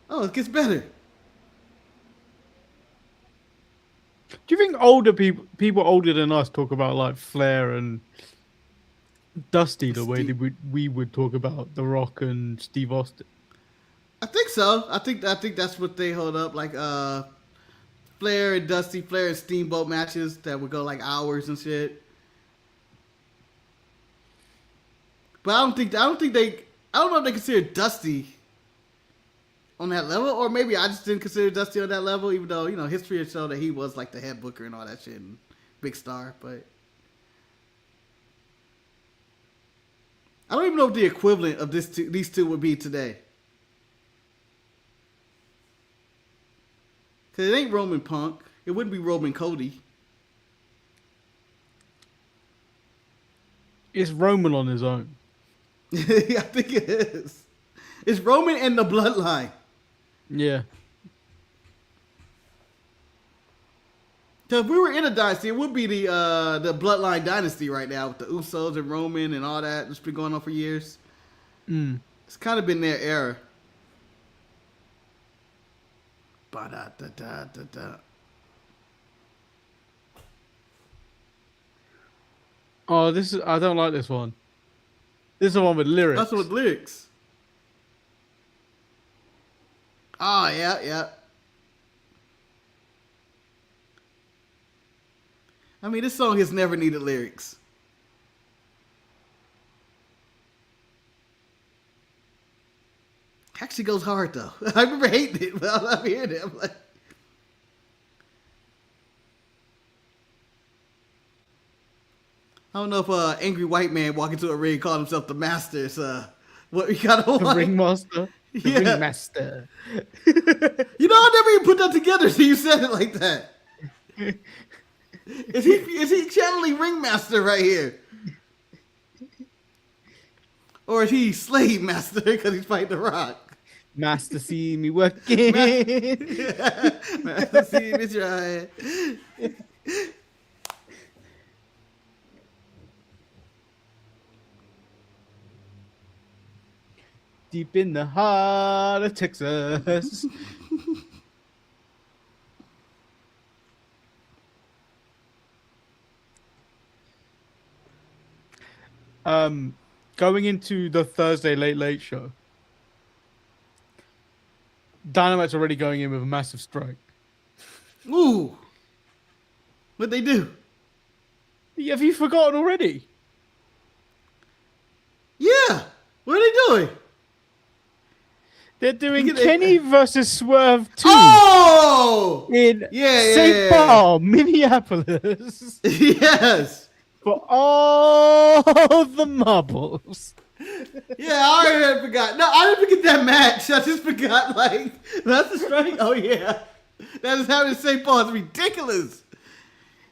Oh, it gets better. Do you think older people older than us talk about like Flair and Dusty the way that we would talk about The Rock and Steve Austin? I think so. I think that's what they hold up, like Flair and Dusty, Flair and Steamboat matches that would go like hours and shit. But I don't know if they consider Dusty on that level, or maybe I just didn't consider Dusty on that level, even though, you know, history would show that he was like the head booker and all that shit and big star. But I don't even know what the equivalent of these two would be today. Because it ain't Roman Punk. It wouldn't be Roman Cody. It's Roman on his own. Yeah, I think it is. It's Roman and the Bloodline. Yeah. So if we were in a dynasty, it would be the Bloodline dynasty right now with the Usos and Roman and all that. It's been going on for years. It's kind of been their era. Ba-da-da-da-da-da. Oh, I don't like this one. This is the one with lyrics. That's with lyrics. Oh, yeah. I mean, this song has never needed lyrics. Actually goes hard, though. I remember hating it, but I'm hearing it. I'm like... I don't know if angry white man walking to a ring called himself the Master. What we got to The Ringmaster. The Ringmaster. You know, I never even put that together, so you said it like that. Is he channeling Ringmaster right here? Or is he Slave Master because he's fighting The Rock? Master see me working. Master see me trying. Deep in the heart of Texas. Going into the Thursday Late Late Show, Dynamite's already going in with a massive strike. Ooh. What'd they do? Have you forgotten already? Yeah. What are they doing? They're doing Kenny versus Swerve 2 in St. Paul, Minneapolis. Yes. For all the marbles. Yeah, I already forgot. No, I didn't forget that match. I just forgot, that's the strike. Oh, yeah. That is happening in St. Paul. It's ridiculous.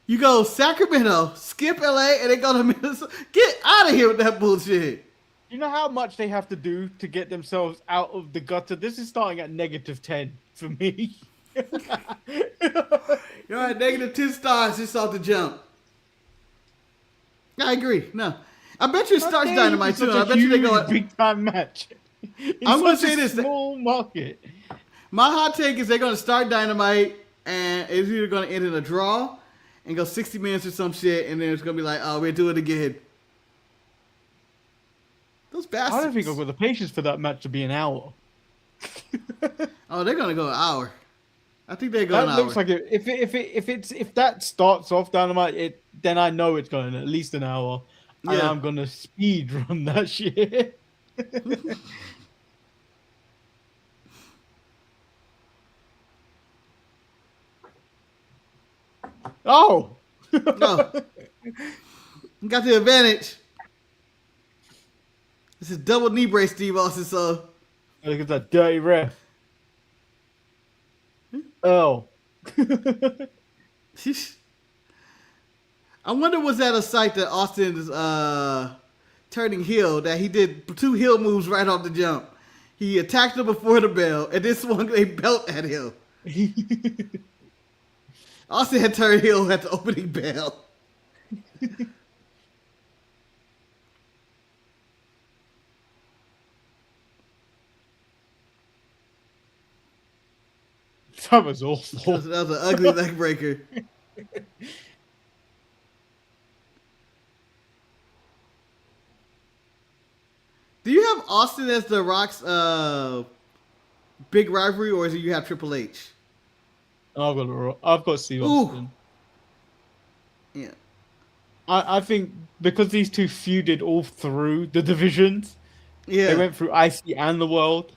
You go Sacramento, skip LA, and then go to Minnesota. Get out of here with that bullshit. You know how much they have to do to get themselves out of the gutter? This is starting at -10 for me. You're at -10 stars just off the jump. I agree. No. I bet you it starts Dynamite too. I bet you they go big time match. I'm going to say this. Small market. My hot take is they're going to start Dynamite and it's either going to end in a draw and go 60 minutes or some shit, and then it's going to be like, oh, we'll do it again. Those bastards. I don't think I've got the patience for that match to be an hour. Oh, they're gonna go an hour. I think they're going an hour. That looks like it. If that starts off Dynamite, then I know it's going at least an hour, and I'm gonna speed run that shit. Oh, no, you got the advantage. This is double knee brace, Steve Austin. So look at that dirty ref. Oh. I wonder, was that a site that Austin's turning heel, that he did 2 heel moves right off the jump. He attacked him before the bell, and then swung a belt at him. Austin had turned heel at the opening bell. That was awful. That was an ugly leg breaker. Do you have Austin as The Rock's big rivalry, or is it you have Triple H? I've got Steve Austin. Yeah. I think because these two feuded all through the divisions, they went through IC and the World.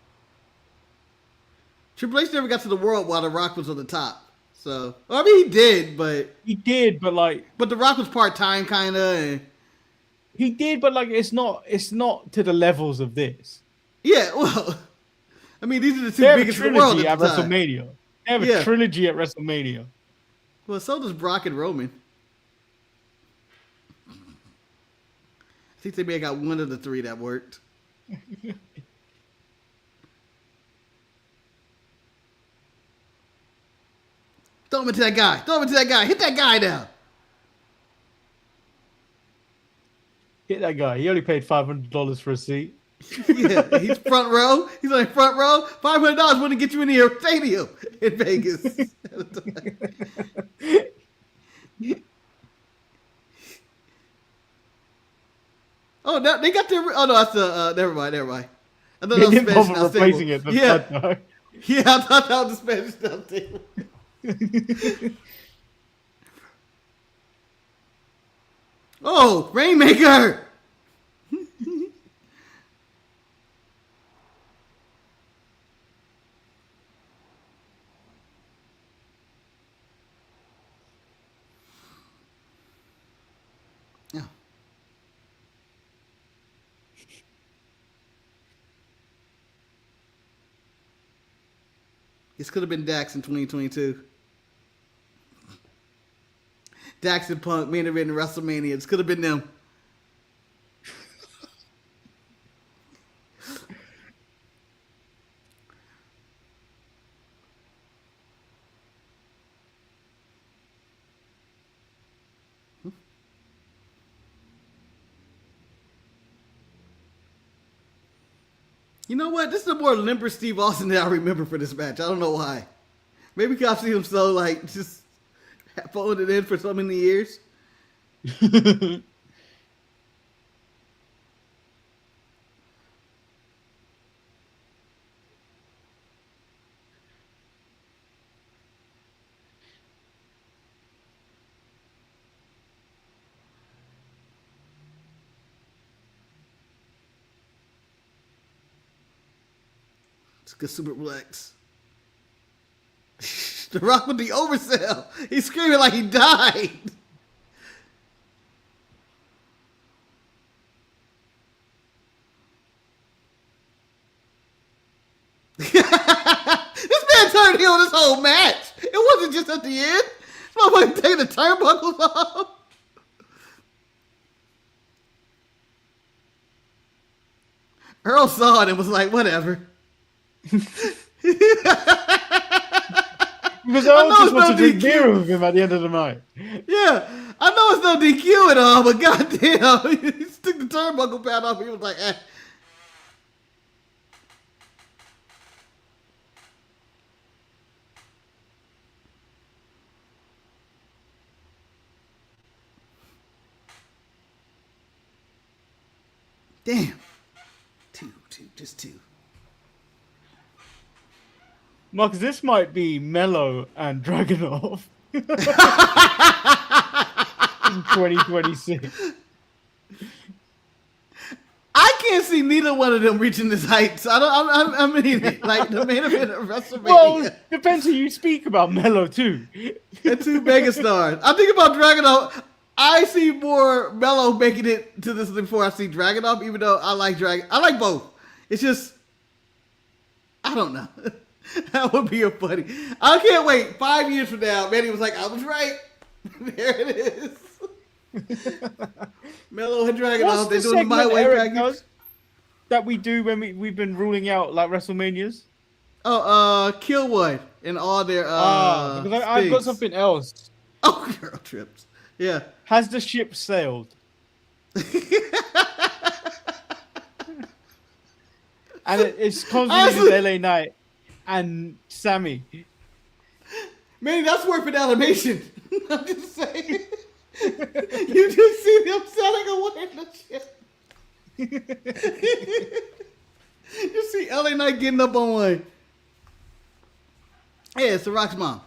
Triple H never got to the World while The Rock was on the top. So, well, I mean, he did, but The Rock was part-time, kind of. He did, but it's not to the levels of this. Yeah, well, I mean, these are the two biggest in the world at the time. WrestleMania. They have a trilogy at WrestleMania. Well, so does Brock and Roman. I think they may have got one of the 3 that worked. Throw him into that guy. Hit that guy now. Hit that guy. He only paid $500 for a seat. Yeah, he's front row. He's on the front row. $500 wouldn't get you in the stadium in Vegas. Oh, they got their. Oh no, that's the. Never mind. I thought they didn't bother replacing it. Yeah. Yeah, I thought that was the Spanish stuff table. Oh, Rainmaker! Yeah. This could have been Dax in 2022. Dax and Punk main event in WrestleMania. This could have been them. You know what? This is a more limber Steve Austin than I remember for this match. I don't know why. Maybe because I've seen him so, like, just phoning it in for so many years. It's a good superplex. The Rock with the oversell. He's screaming like he died. This man turned heel this whole match. It wasn't just at the end. This motherfucker taking the turnbuckles off. Earl saw it and was like, whatever. Because I just want to drink beer with him at the end of the night. Yeah, I know it's no DQ at all, but goddamn, he took the turnbuckle pad off. He was like, eh. Damn. Just two. Marcus, this might be Mello and Dragunov in 2026. I can't see neither one of them reaching this height. So I mean, like the main event of WrestleMania. Well, depends who you speak about. Mello too. And two megastars. I think about Dragunov. I see more Mello making it to this before I see Dragunov, even though I like I like both. It's just, I don't know. That would be a funny. I can't wait. 5 years from now, Manny was like, I was right. There it is. Mello and Dragunov, they're doing the My Way package. That we do when we've been ruling out like WrestleManias? Oh, Killwood and all their because I've got something else. Oh, girl trips. Yeah. Has the ship sailed? And it's constantly with LA Knight and Sammy. Man, that's work for animation. I'm just saying. You just see them selling away the shit. You see LA Knight getting up on one. Hey, it's The Rock's mom.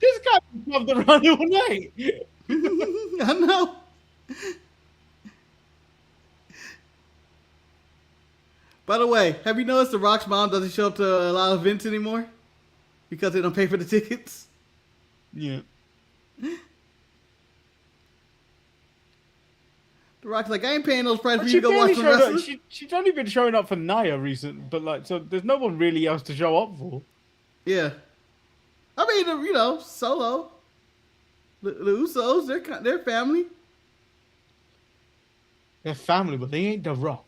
This guy loved the run all night. I know. By the way, have you noticed The Rock's mom doesn't show up to a lot of events anymore? Because they don't pay for the tickets? Yeah. The Rock's like, I ain't paying those prices for you to go watch the wrestling. She's only been showing up for Nia recent, but like, so there's no one really else to show up for. Yeah. I mean, you know, Solo. The Usos, they're family. They're family, but they ain't The Rock.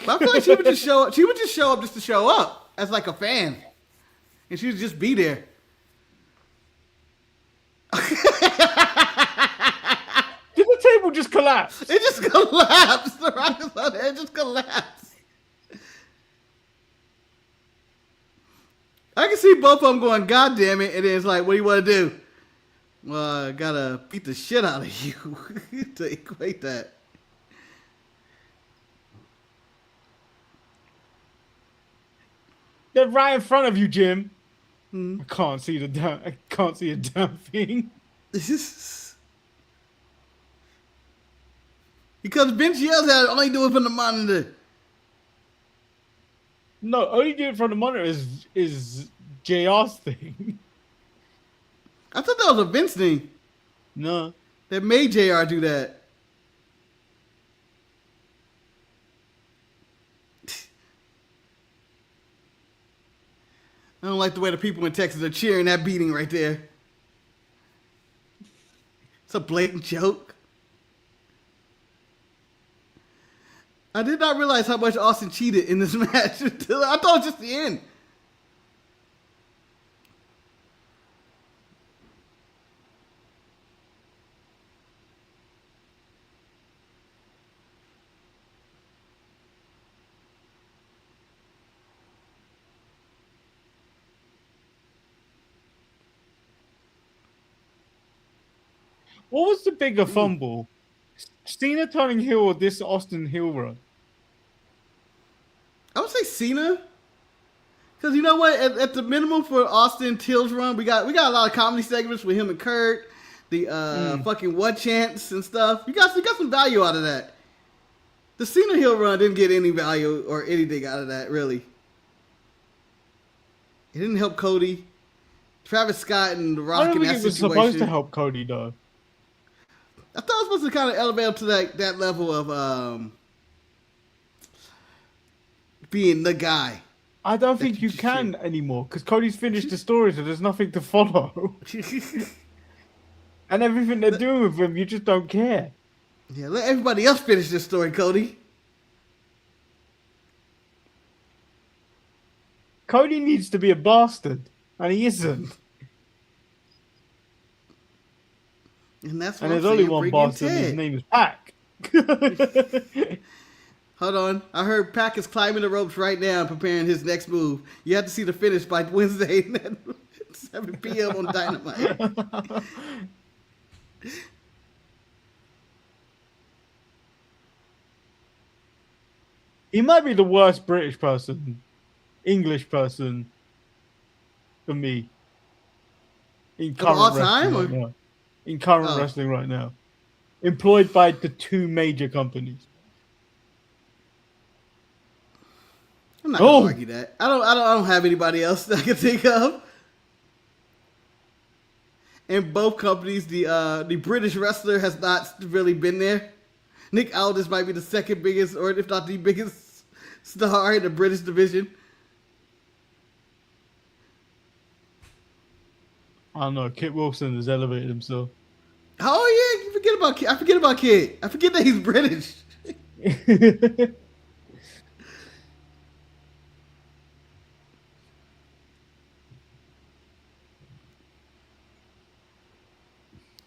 But I feel like she would just show up. She would just show up just to show up as like a fan, and she would just be there. Did the table just collapse? It just collapsed. The Rock is on there. It just collapsed. I can see both of them going, God damn it. And then it's like, what do you want to do? Well, I gotta beat the shit out of you to equate that. They're right in front of you, Jim. Hmm. I can't see a damn thing. Because Vince yells at it, all he do it from the monitor. No, only do it from the monitor is JR's thing. I thought that was a Vince thing. No. That made JR do that. I don't like the way the people in Texas are cheering that beating right there. It's a blatant joke. I did not realize how much Austin cheated in this match. I thought it was just the end. What was the bigger fumble? Cena turning heel or this Austin heel run? I would say Cena. Because you know what? At the minimum for Austin Till's run, we got a lot of comedy segments with him and Kurt. The fucking what chants and stuff. You got some value out of that. The Cena heel run didn't get any value or anything out of that, really. It didn't help Cody. Travis Scott and The Rock I don't in think that it was situation. supposed to help Cody though. I thought it was supposed to kind of elevate up to that level of being the guy. I don't think you can anymore because Cody's finished the story, so there's nothing to follow. And everything they're doing with him, you just don't care. Yeah, let everybody else finish this story, Cody. Cody needs to be a bastard, and he isn't. And that's what And there's I'm only saying, one bring in bastard, and his Ted. name is Pac. Hold on. I heard Pac is climbing the ropes right now and preparing his next move. You have to see the finish by Wednesday at 7 p.m. on Dynamite. He might be the worst British person, English person, for me. In current all wrestling time, right or? now. In current wrestling right now. Employed by the two major companies. I'm not gonna argue that. I don't have anybody else that I can think of. In both companies, the British wrestler has not really been there. Nick Aldis might be the second biggest, or if not the biggest star in the British division. I don't know. Kit Wilson has elevated himself. Oh yeah, you forget about Kid. I forget about Kid. I forget that he's British.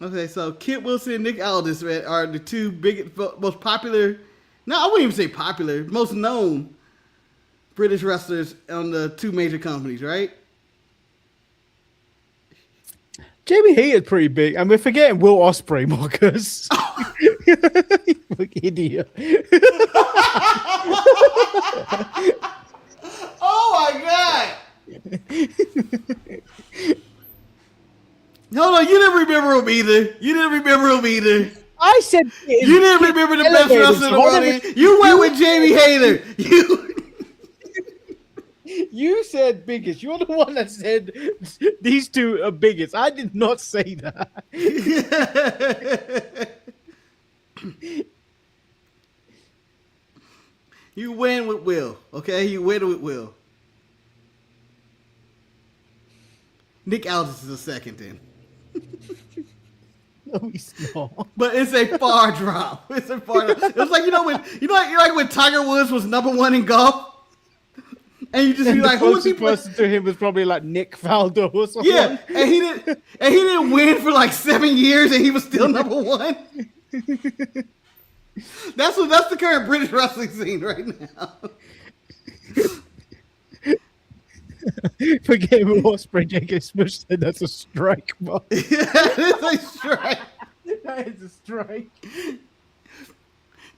Okay, so Kit Wilson and Nick Aldis are the two biggest, most popular. No, I wouldn't even say popular. Most known British wrestlers on the two major companies, right? Jamie Hayter's pretty big, and we're forgetting Will Ospreay, Marcus. Look, idiot. Oh my god! Hold on, you didn't remember him either. I said You didn't remember the best wrestler in the world. You went with Jamie Hayter. You said biggest. You're the one that said these two are biggest. I did not say that. You win with Will, okay? You win with Will. Nick Aldis is a second then. No, he's not. But it's a far drop. It's a far drop. It's like like when Tiger Woods was #1 in golf. And you just be like, who was he? Person to him was probably like Nick Faldo or something. Yeah, and he didn't win for like 7 years, and he was still #1. That's the current British wrestling scene right now. Forget Will Ospreay, J.K. Smith said that's a strike, Mark. That is a strike. That is a strike.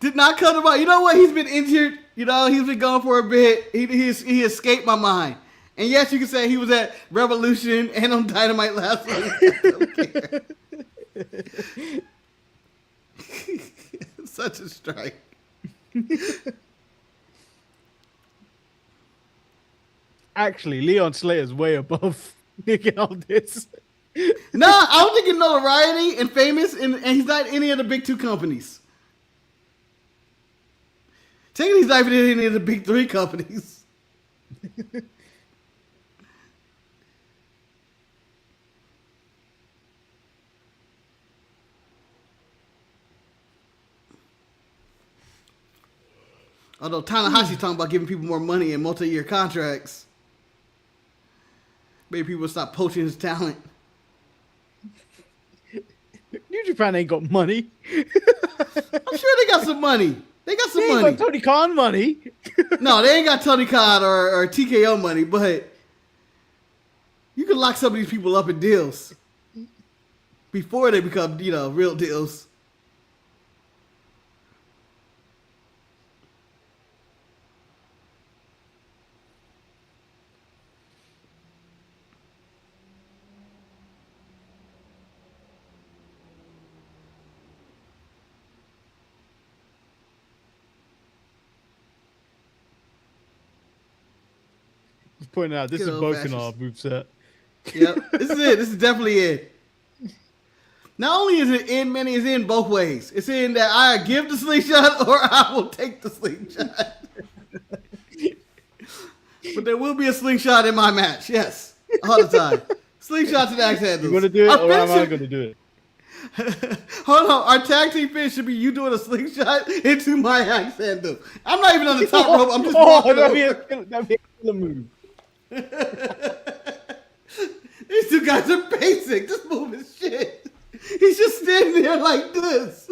Did not cut him out. You know what? He's been injured. You know, he's been gone for a bit. He escaped my mind. And yes, you can say he was at Revolution and on Dynamite last week. I don't care. Such a strike. Actually, Leon Slater's way above Nick Aldis. No, I don't think he's notoriety and famous, and he's not any of the big two companies. Technically, he's not even in any of the big three companies. Although Tanahashi's talking about giving people more money and multi-year contracts. Maybe people will stop poaching his talent. New Japan ain't got money. I'm sure they got some money. They got some money. Ain't got Tony Khan money. No, they ain't got Tony Khan or TKO money, but you can lock some of these people up in deals before they become, real deals. Just pointing out, this is broken our moveset. Yep, this is it. This is definitely it. Not only is it in, Manny is in both ways. It's in that I give the slingshot or I will take the slingshot. But there will be a slingshot in my match. Yes, all the time. Slingshot to the axe handles. You going to do it or am I going to do it? Hold on. Our tag team finish should be you doing a slingshot into my axe handle. I'm not even on the top rope. I'm just walking over. That'd be a killer move. These two guys are basic. This move is shit. He's just standing there like this.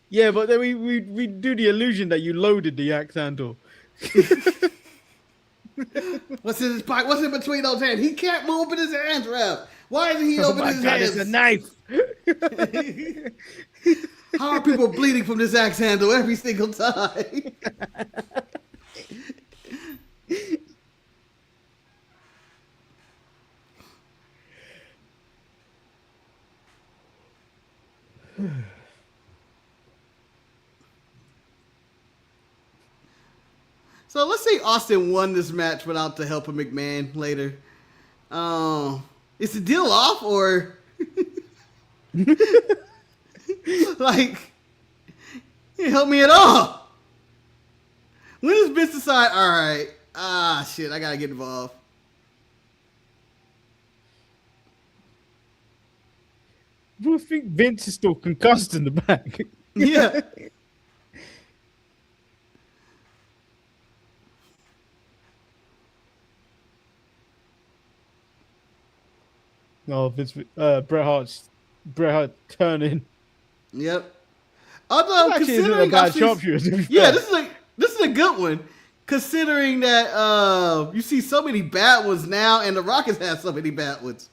Yeah, but then we do the illusion that you loaded the axe handle. What's in his pocket? What's in between those hands? He can't move with his hands, Rev. Why isn't he opening his hands? It's a knife. How are people bleeding from this axe handle every single time? So let's say Austin won this match without the help of McMahon later. Is the deal off or like he help me at all? When does Vince decide, all right, shit, I gotta get involved? I think Vince is still concussed in the back. Yeah. No, Vince, Bret Hart turning. Yep. Although Actually, isn't a bad sharpshooter. Yeah, this is a good one. Considering that you see so many bad ones now, and the Rock has had so many bad ones.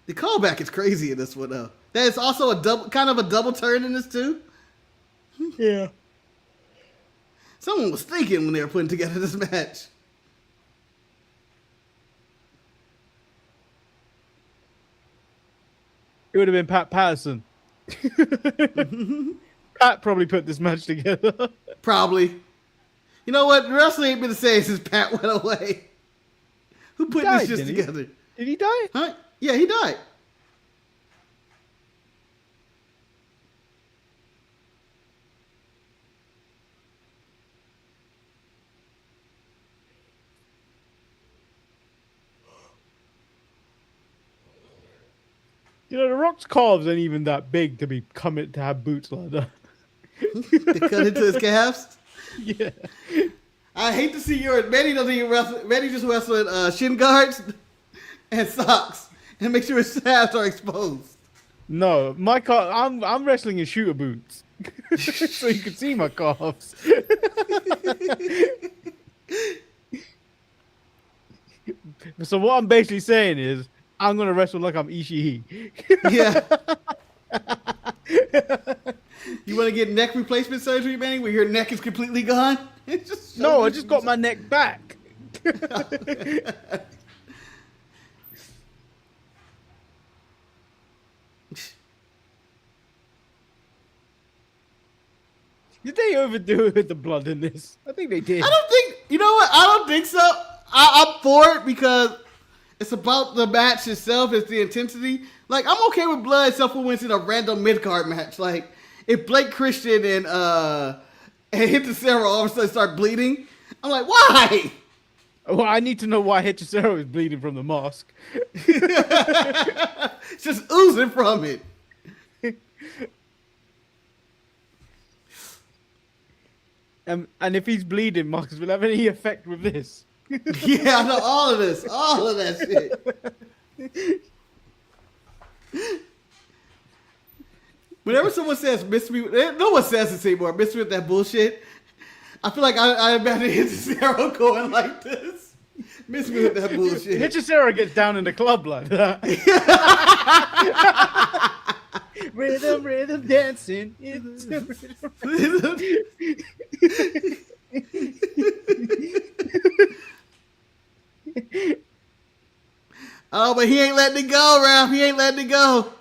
The callback is crazy in this one, though. There's also a double turn in this too. Yeah. Someone was thinking when they were putting together this match. It would have been Pat Patterson. Pat probably put this match together. Probably. You know what? Wrestling ain't been the same since Pat went away. Who put this shit together? Did he die? Huh? Yeah, he died. You know, the Rock's calves ain't even that big to be coming to have boots like that. They cut into his calves. Yeah. I hate to see Manny doesn't even wrestle. Manny just wrestling shin guards and socks and make sure his calves are exposed. No, I'm wrestling in shooter boots, so you can see my calves. So what I'm basically saying is, I'm gonna wrestle like I'm Ishii. Yeah. You want to get neck replacement surgery, Manny, where your neck is completely gone? It's just No, I just got my neck back. Did they overdo it with the blood in this? I think they did. I don't think, you know what? I don't think so. I'm for it because it's about the match itself. It's the intensity. Like, I'm okay with blood except for when it's in a random mid-card match. Like, if Blake Christian and Hechicero all of a sudden start bleeding, I'm like, why? Well, I need to know why Hechicero is bleeding from the mask. It's just oozing from it. And if he's bleeding, Marcus, will have any effect with this? Yeah, I know all of this. All of that shit. Whenever someone says, miss me, no one says this anymore, miss me with that bullshit. I feel like I imagine Hechicero going like this. Miss me with that bullshit. Hechicero gets down in the club like that. Rhythm dancing. Oh, but he ain't letting it go, Ralph. He ain't letting it go.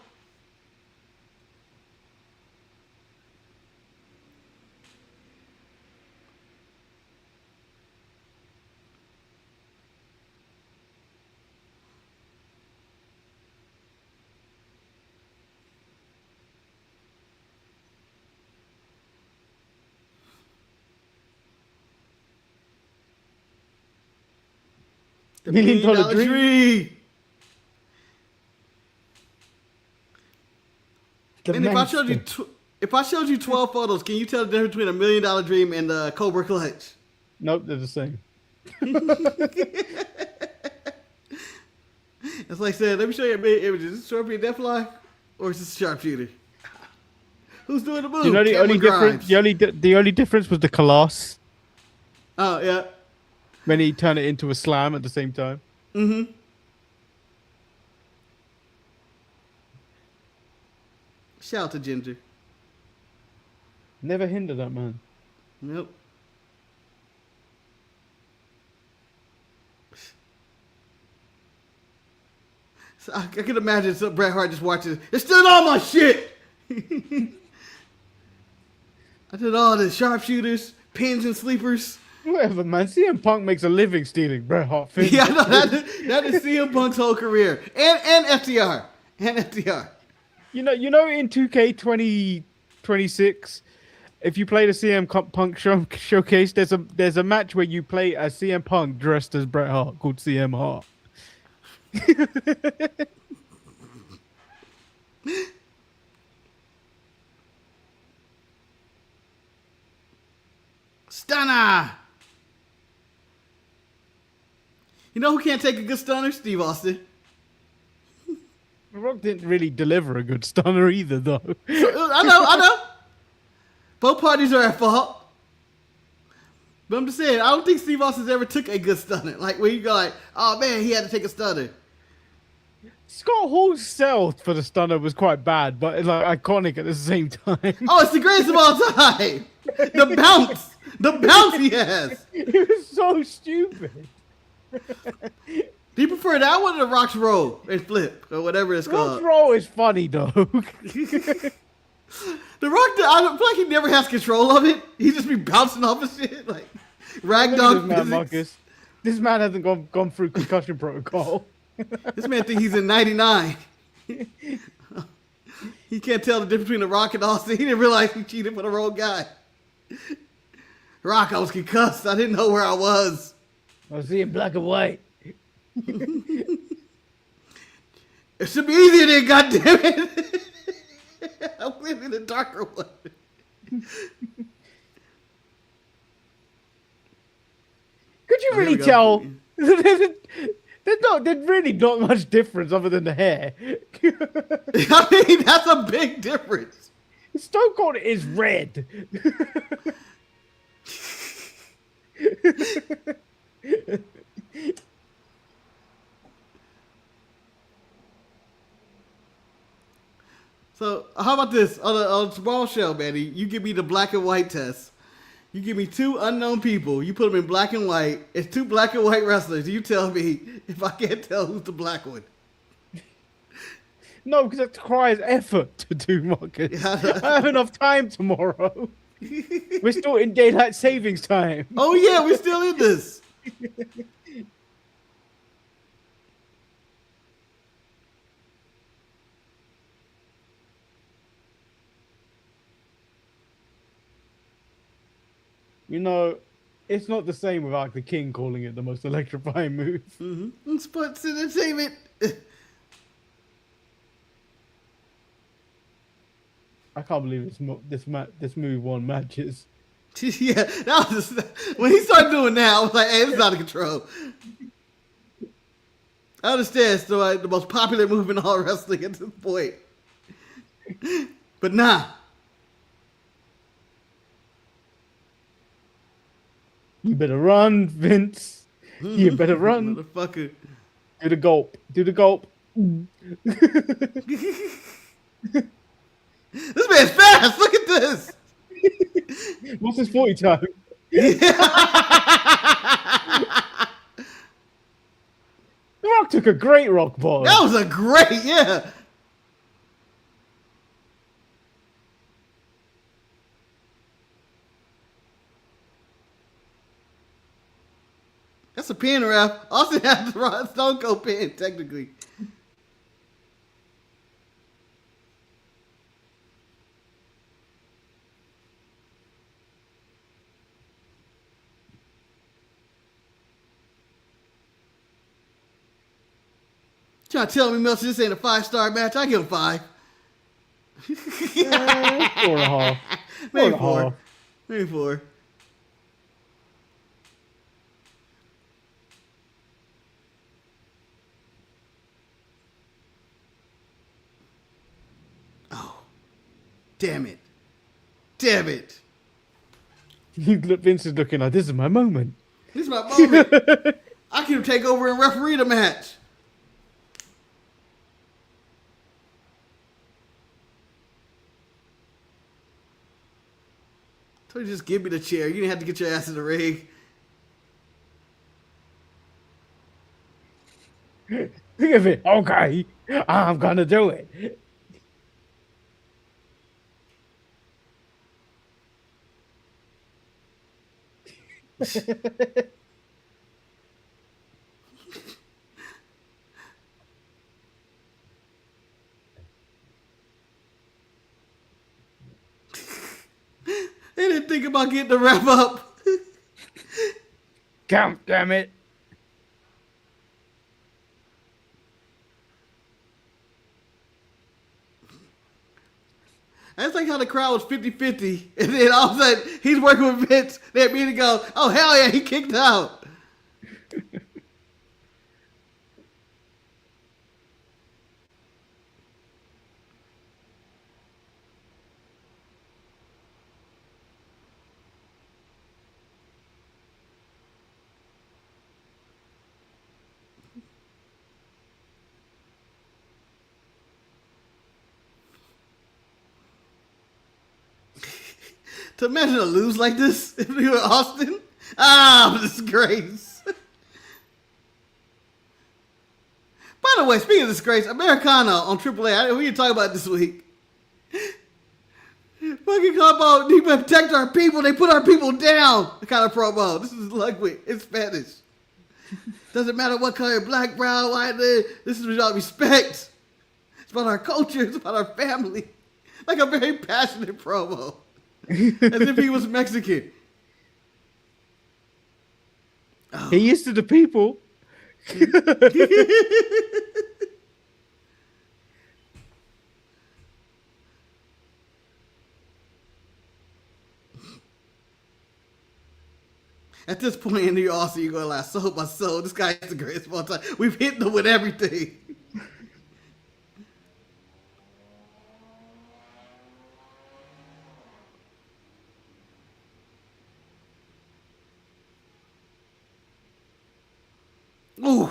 The $1 million dream. And if I showed you 12 photos, can you tell the difference between $1 million dream and the Cobra Clutch? Nope, they're the same. It's like saying, let me show you a million images. Is this Scorpion Deathlock or is this Sharpshooter? Who's doing the move? You know the only difference. The only difference was the Colossus. Oh yeah. When he turned it into a slam at the same time. Mm-hmm. Shout out to Ginger. Never hinder that man. Nope. So I can imagine some Bret Hart just watching. It's still all my shit. I did all the sharpshooters, pins, and sleepers. Whatever, man. CM Punk makes a living stealing Bret Hart finish. Yeah, no, that is CM Punk's whole career, and FTR, and FTR. You know, in 2K 2026, if you play the CM Punk showcase, there's a match where you play as CM Punk dressed as Bret Hart called CM Hart. Stunner. You know who can't take a good stunner? Steve Austin. The Rock didn't really deliver a good stunner either, though. I know. Both parties are at fault. But I'm just saying, I don't think Steve Austin ever took a good stunner. Like, where you go like, oh man, he had to take a stunner. Scott Hall's sell for the stunner was quite bad, but it's like iconic at the same time. Oh, it's the greatest of all time. The bounce he has. It was so stupid. Do you prefer that one or the Rock's roll and flip or whatever it's called? Rock's roll is funny though. The Rock, I feel like he never has control of it. He just be bouncing off of shit like ragdoll physics. Marcus. This man hasn't gone through concussion protocol. This man thinks he's in 99. He can't tell the difference between the Rock and Austin. He didn't realize he cheated for the wrong guy. Rock, I was concussed. I didn't know where I was. I was seeing black and white. It should be easier than, goddammit. I'm living the darker one. Could you really tell? There's really not much difference other than the hair. I mean, that's a big difference. Stone Cold is red. So how about this on a small show, Manny? You give me the black and white test. You give me 2 unknown people. You put them in black and white. It's 2 black and white wrestlers. You tell me if I can't tell who's the black one. No, because that requires effort to do, Marcus. Yeah. I have enough time tomorrow. We're still in daylight savings time. Oh yeah, we're still in this. You know, it's not the same without the king calling it the most electrifying move. Mm-hmm. Sports entertainment. I can't believe this move won matches. Yeah, that was when he started doing that. I was like, "Hey, it's out of control." I understand it's the most popular move in all wrestling at this point, but nah. You better run, Vince. You better run. Motherfucker. Do the gulp. Do the gulp. This man's fast. Look at this. What's his 40 time? The Rock took a great rock ball. That was a great, yeah. That's a pin, ref. Austin has the Stone Cold pin, technically. Trying to tell me, Meltzer, this ain't a 5-star match? I give him 5. 4.5. Maybe 4. Maybe 4. Oh. Damn it. Damn it. Vince is looking like, this is my moment. This is my moment. I can take over and referee the match. So you just give me the chair. You didn't have to get your ass in the ring. Think of it. Okay, I'm gonna do it. They didn't think about getting the wrap up. Count, damn it. That's like how the crowd was 50-50. And then all of a sudden, he's working with Vince. They immediately go, oh, hell yeah, he kicked out. To imagine a lose like this if we were Austin. Ah, disgrace. By the way, speaking of disgrace, Americana on AAA, we didn't talk about it this week. Fucking call about, need to protect our people. They put our people down. The kind of promo. This is like in Spanish. Doesn't matter what color, black, brown, white. This is about respect. It's about our culture. It's about our family. Like a very passionate promo. As if he was Mexican. Oh. He used to the people. At this point in the Austin, you're going like, sold my soul. This guy is the greatest of all time. We've hit them with everything. Ooh.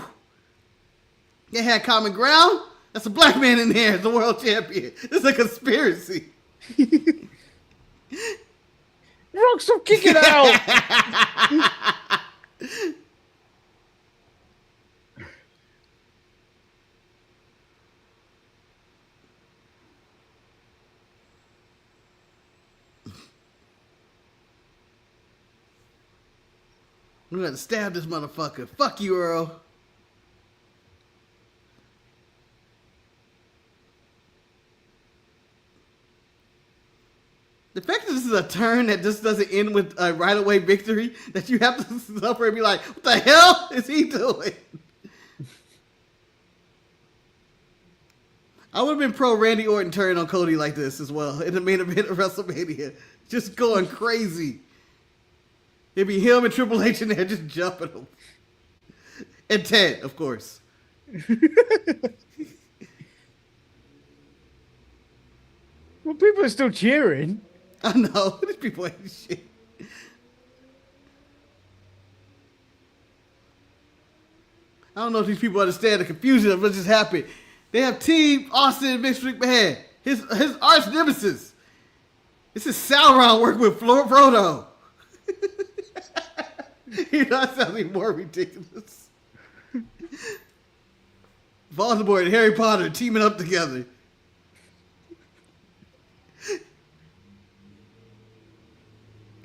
They had common ground. That's a black man in there, the world champion. It's a conspiracy. Rock, stop kicking out. We're gonna stab this motherfucker. Fuck you, Earl. The fact that this is a turn that just doesn't end with a right away victory, that you have to suffer and be like, what the hell is he doing? I would have been pro Randy Orton turn on Cody like this as well in the main event of WrestleMania. Just going crazy. It'd be him and Triple H in there just jumping him. And Ted, of course. Well, people are still cheering. I know. These people ain't shit. I don't know if these people understand the confusion of what just happened. They have Team Austin and Vince McMahon. His arch nemesis. This is Sauron working with Frodo. You know, that sounds even more ridiculous. Voldemort and Harry Potter teaming up together.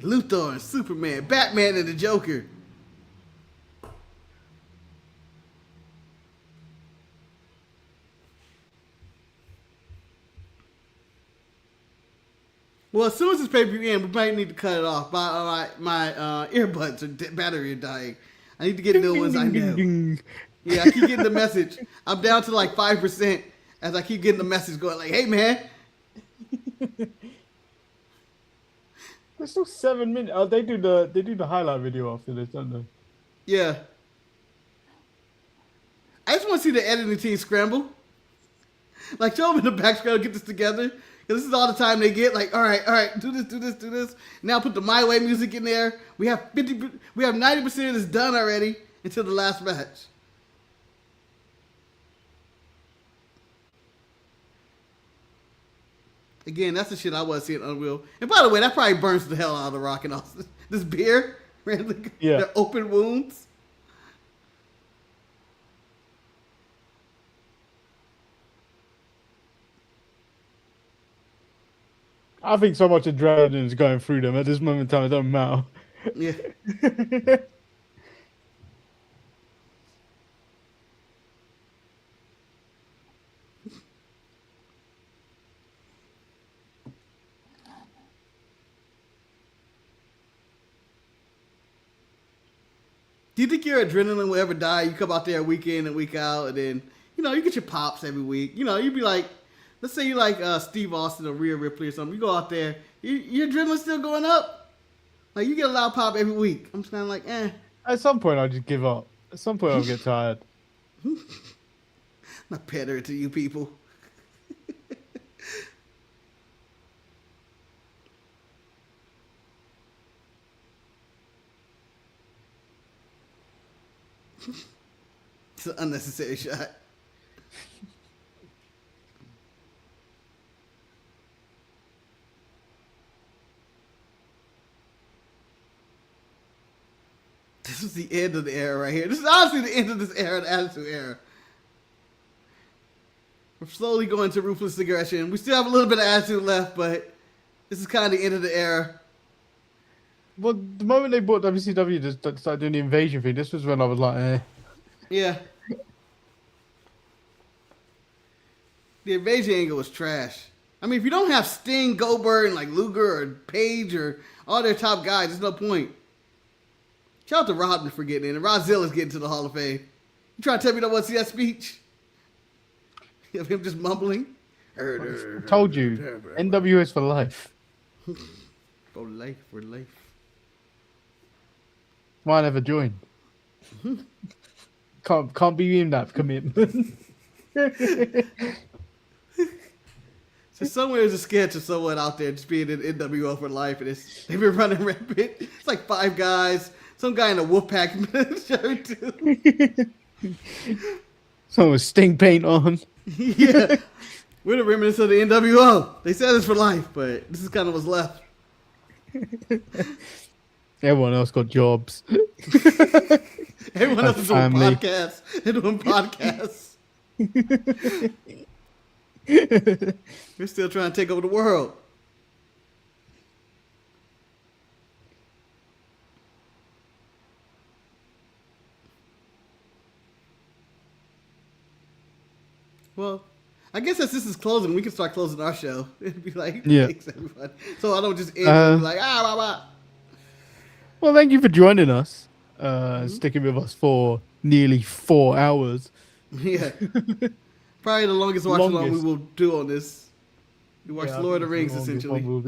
Luthor and Superman, Batman and the Joker. Well, as soon as this pay-per-view ends, we might need to cut it off. My earbuds are battery are dying. I need to get new ones. I know. Yeah, I keep getting the message. I'm down to like 5% as I keep getting the message going like, "Hey, man." There's still 7 minutes. Oh, they do the highlight video after this, don't they? Yeah. I just want to see the editing team scramble. Like, show them in the back scramble, get this together. Because this is all the time they get. Like, all right, do this. Now put the My Way music in there. We have 90% of this done already until the last match. Again, that's the shit I want to see in Unreal. And by the way, that probably burns the hell out of The Rock and Austin. This beer, randomly, their open wounds. I think so much adrenaline is going through them at this moment in time. It doesn't matter. Yeah. Do you think your adrenaline will ever die? You come out there week in and week out, and then, you know, you get your pops every week. You know, you'd be like, let's say you like Steve Austin or Rhea Ripley or something. You go out there, your adrenaline's still going up. Like, you get a loud pop every week. I'm just kind of like, eh. At some point, I'll just give up. At some point, I'll get tired. Not pander to you people. It's an unnecessary shot. This is the end of the era right here. This is honestly the end of this era, the Attitude Era. We're slowly going to ruthless aggression. We still have a little bit of attitude left, but this is kind of the end of the era. Well, the moment they bought WCW to start doing the invasion thing, this was when I was like, eh. Yeah. The invasion angle was trash. I mean, if you don't have Sting, Goldberg, and like Luger or Page or all their top guys, there's no point. Shout out to Rodman for getting in. And Rozzilla's getting to the Hall of Fame. You trying to tell me don't want to see that speech? Of him just mumbling? I told you, NWS for life. For life, for life. Why I never joined? Can't be in that commitment. So somewhere there's a sketch of someone out there just being in NWO for life, and they've been running rampant. It's like 5 guys, some guy in a Wolfpack shirt too. Someone with Sting paint on. Yeah. We're the remnants of the NWO. They said it's for life, but this is kind of what's left. Everyone else got jobs. Everyone else is doing family. podcasts. They're doing podcasts. We're still trying to take over the world. Well, I guess as this is closing, we can start closing our show. It'd be like, Yeah. thanks everybody. So I don't just end and be like, blah, blah. Well, thank you for joining us. Sticking with us for nearly 4 hours. Yeah. Probably the longest watch along we will do on this. We watched Lord of the Rings, essentially. Well,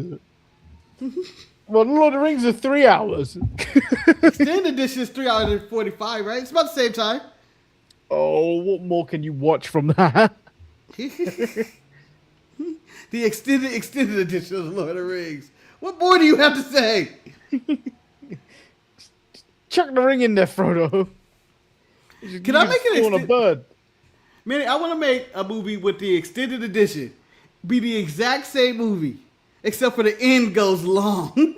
Lord of the Rings is 3 hours. Extended edition is 3 hours and 45, right? It's about the same time. Oh, what more can you watch from that? The extended edition of the Lord of the Rings. What more do you have to say? Chuck the ring in there, Frodo. Can I make it on a bird? Man, I want to make a movie with the extended edition. Be the exact same movie, except for the end goes long.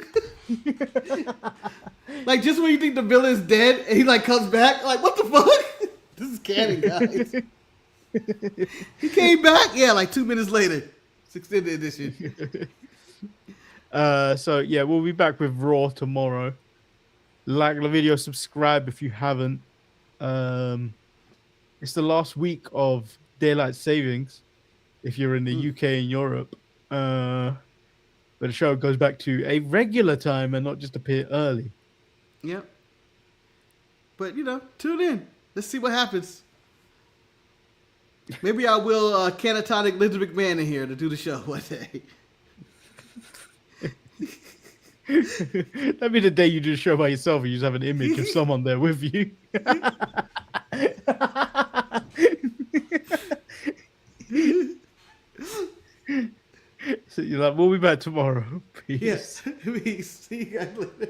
Like just when you think the villain's dead and he like comes back, like what the fuck? This is canon, guys. He came back, like 2 minutes later. It's extended edition. So yeah, we'll be back with Raw tomorrow. Like the video, subscribe if you haven't. It's the last week of daylight savings if you're in the UK and Europe. But the show goes back to a regular time and not just appear early. Yep. But tune in. Let's see what happens. Maybe I will catatonic Linda McMahon in here to do the show one day. That'd be the day you do the show by yourself and you just have an image of someone there with you. So you're like, we'll be back tomorrow. Peace. Yes. Peace. See you guys later.